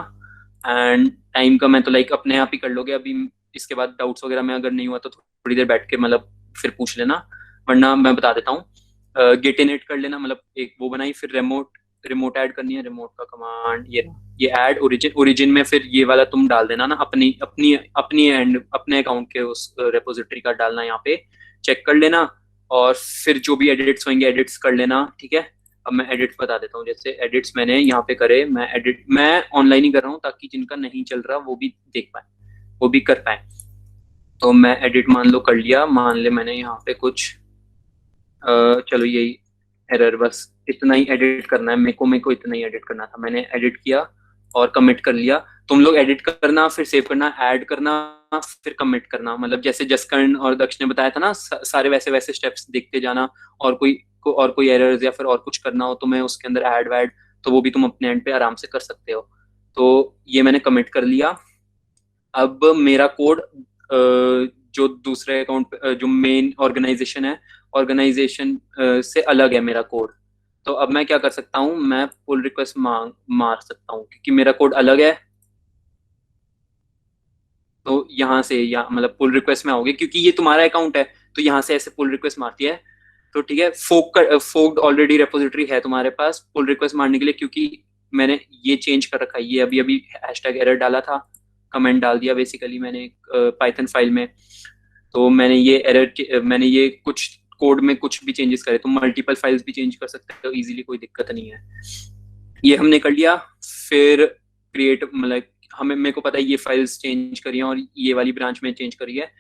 एंड टाइम का मैं तो अपने आप ही कर लोगे, अभी इसके बाद डाउट्स वगैरह में अगर नहीं हुआ तो थोड़ी देर बैठ के फिर पूछ लेना, वरना मैं बता देता हूँ। गिट इनिट कर लेना, एक वो बनाई, फिर रिमोट रिमोट ऐड करनी है, रिमोट का कमांड ये ऐड ओरिजिन में फिर ये वाला तुम डाल देना ना, अपनी एंड अपने अकाउंट के उस रेपोजिटरी का डालना, यहाँ पे चेक कर लेना और फिर जो भी एडिट्स होंगे एडिट्स कर लेना, ठीक है। अब मैं एडिट्स बता देता हूँ, जैसे एडिट्स मैंने यहाँ पे करे, मैं ऑनलाइन ही कर रहा हूँ ताकि जिनका नहीं चल रहा वो भी देख पाए, वो भी कर पाए। तो मैं एडिट मान लो कर लिया, मान ले मैंने यहाँ पे कुछ चलो यही एरर, बस इतना ही एडिट करना है मेरे को इतना ही एडिट करना था, मैंने एडिट किया और कमिट कर लिया। तुम लोग एडिट करना, फिर सेव करना, ऐड करना, फिर कमिट करना, मतलब जैसे जसकर्ण और दक्ष ने बताया था ना, सारे वैसे स्टेप्स देखते जाना, और कोई एरर्स या फिर और कुछ करना हो तो मैं उसके अंदर ऐड वैड, तो वो भी तुम अपने एंड पे आराम से कर सकते हो। तो ये मैंने कमिट कर लिया। अब मेरा कोड जो दूसरे अकाउंट जो मेन ऑर्गेनाइजेशन है, ऑर्गेनाइजेशन से अलग है मेरा कोड, तो अब मैं क्या कर सकता हूँ, मैं पुल रिक्वेस्ट मार सकता हूँ क्योंकि मेरा कोड अलग है। तो यहाँ से मतलब पुल रिक्वेस्ट में आओगे क्योंकि ये तुम्हारा अकाउंट है, तो यहाँ से ऐसे पुल रिक्वेस्ट मारती है। तो ठीक है, फोक्ड ऑलरेडी रेपोजिटरी है तुम्हारे पास पुल रिक्वेस्ट मारने के लिए, क्योंकि मैंने ये चेंज कर रखा है, ये अभी हैशटैग एरर डाला था, कमेंट डाल दिया बेसिकली मैंने पाइथन फाइल में। तो मैंने ये कुछ कोड में कुछ भी चेंजेस करे, तुम मल्टीपल फाइल्स भी चेंज कर सकते हो इजीली, कोई दिक्कत नहीं है। ये हमने कर लिया। फिर क्रिएट, मतलब मेरे को पता है ये फाइल्स चेंज करी है और ये वाली ब्रांच में चेंज करी है।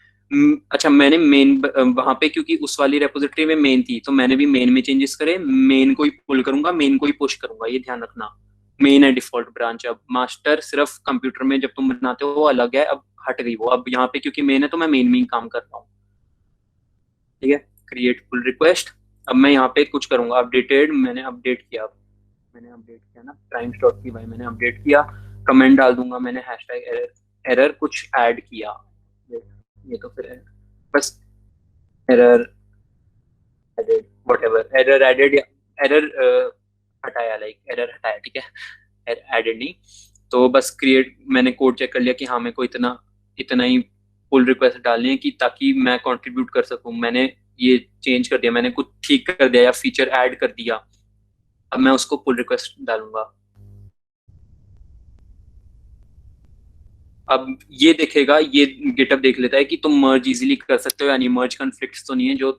अच्छा, मैंने मेन वहां पे, क्योंकि उस वाली रेपोजिटरी में मेन थी, तो मैंने भी मेन में चेंजेस करे। मेन को ही पुल करूंगा, मेन को ही पुश करूंगा, ये ध्यान रखना। मेन है डिफॉल्ट ब्रांच, अब मास्टर सिर्फ कंप्यूटर में जब तुम बनाते हो वो अलग है, अब हट गई वो। अब यहाँ पे क्योंकि मेन है तो मैं मेन में ही काम कर रहा हूँ, ठीक है। क्रिएट पुल रिक्वेस्ट, अब मैं यहाँ पे कुछ करूंगा, अपडेटेड, मैंने अपडेट किया ना, primes.py मैंने अपडेट किया, कमेंट डाल दूंगा, मैंने हैशटैग एरर कुछ ऐड किया, ये तो फिर बस error added, whatever, error added या एरर हटाया, लाइक एरर हटाया, ठीक है, एडेड नहीं। तो बस क्रिएट, मैंने कोड चेक कर लिया कि हाँ मेरे को इतना ही पुल रिक्वेस्ट डालनी है कि ताकि मैं कंट्रीब्यूट कर सकूं। मैंने ये चेंज कर दिया, मैंने कुछ ठीक कर दिया या फीचर ऐड कर दिया, अब मैं उसको पुल रिक्वेस्ट डालूंगा। अब ये देखेगा, ये गिटअप देख लेता है कि तुम मर्ज इजीली कर सकते हो, यानी मर्ज कॉन्फ्लिक्ट्स तो नहीं है, जो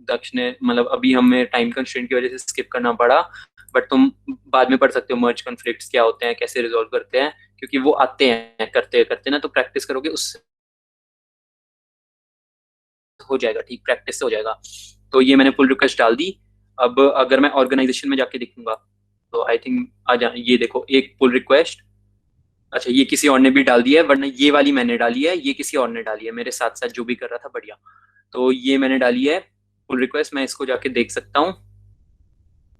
दक्ष ने, मतलब अभी हमें टाइम कंस्ट्रेंट की वजह से स्किप करना पड़ा, बट तुम बाद में पढ़ सकते हो मर्ज कॉन्फ्लिक्ट्स क्या होते हैं, कैसे रिजॉल्व करते हैं, क्योंकि वो आते हैं करते ना, तो प्रैक्टिस करोगे उससे हो जाएगा, ठीक, प्रैक्टिस से हो जाएगा। तो ये मैंने पुल रिक्वेस्ट डाल दी। अब अगर मैं ऑर्गेनाइजेशन में जाके देखूंगा तो आई थिंक ये देखो एक पुल रिक्वेस्ट, अच्छा ये किसी और ने भी डाल दिया है, वरना ये वाली मैंने डाली है, ये किसी और ने डाली है, मेरे साथ साथ जो भी कर रहा था, बढ़िया। तो ये मैंने डाली है पुल रिक्वेस्ट, मैं इसको जाके देख सकता हूँ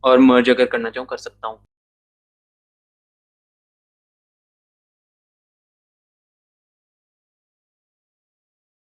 और मर्ज अगर करना चाहूँ कर सकता हूँ।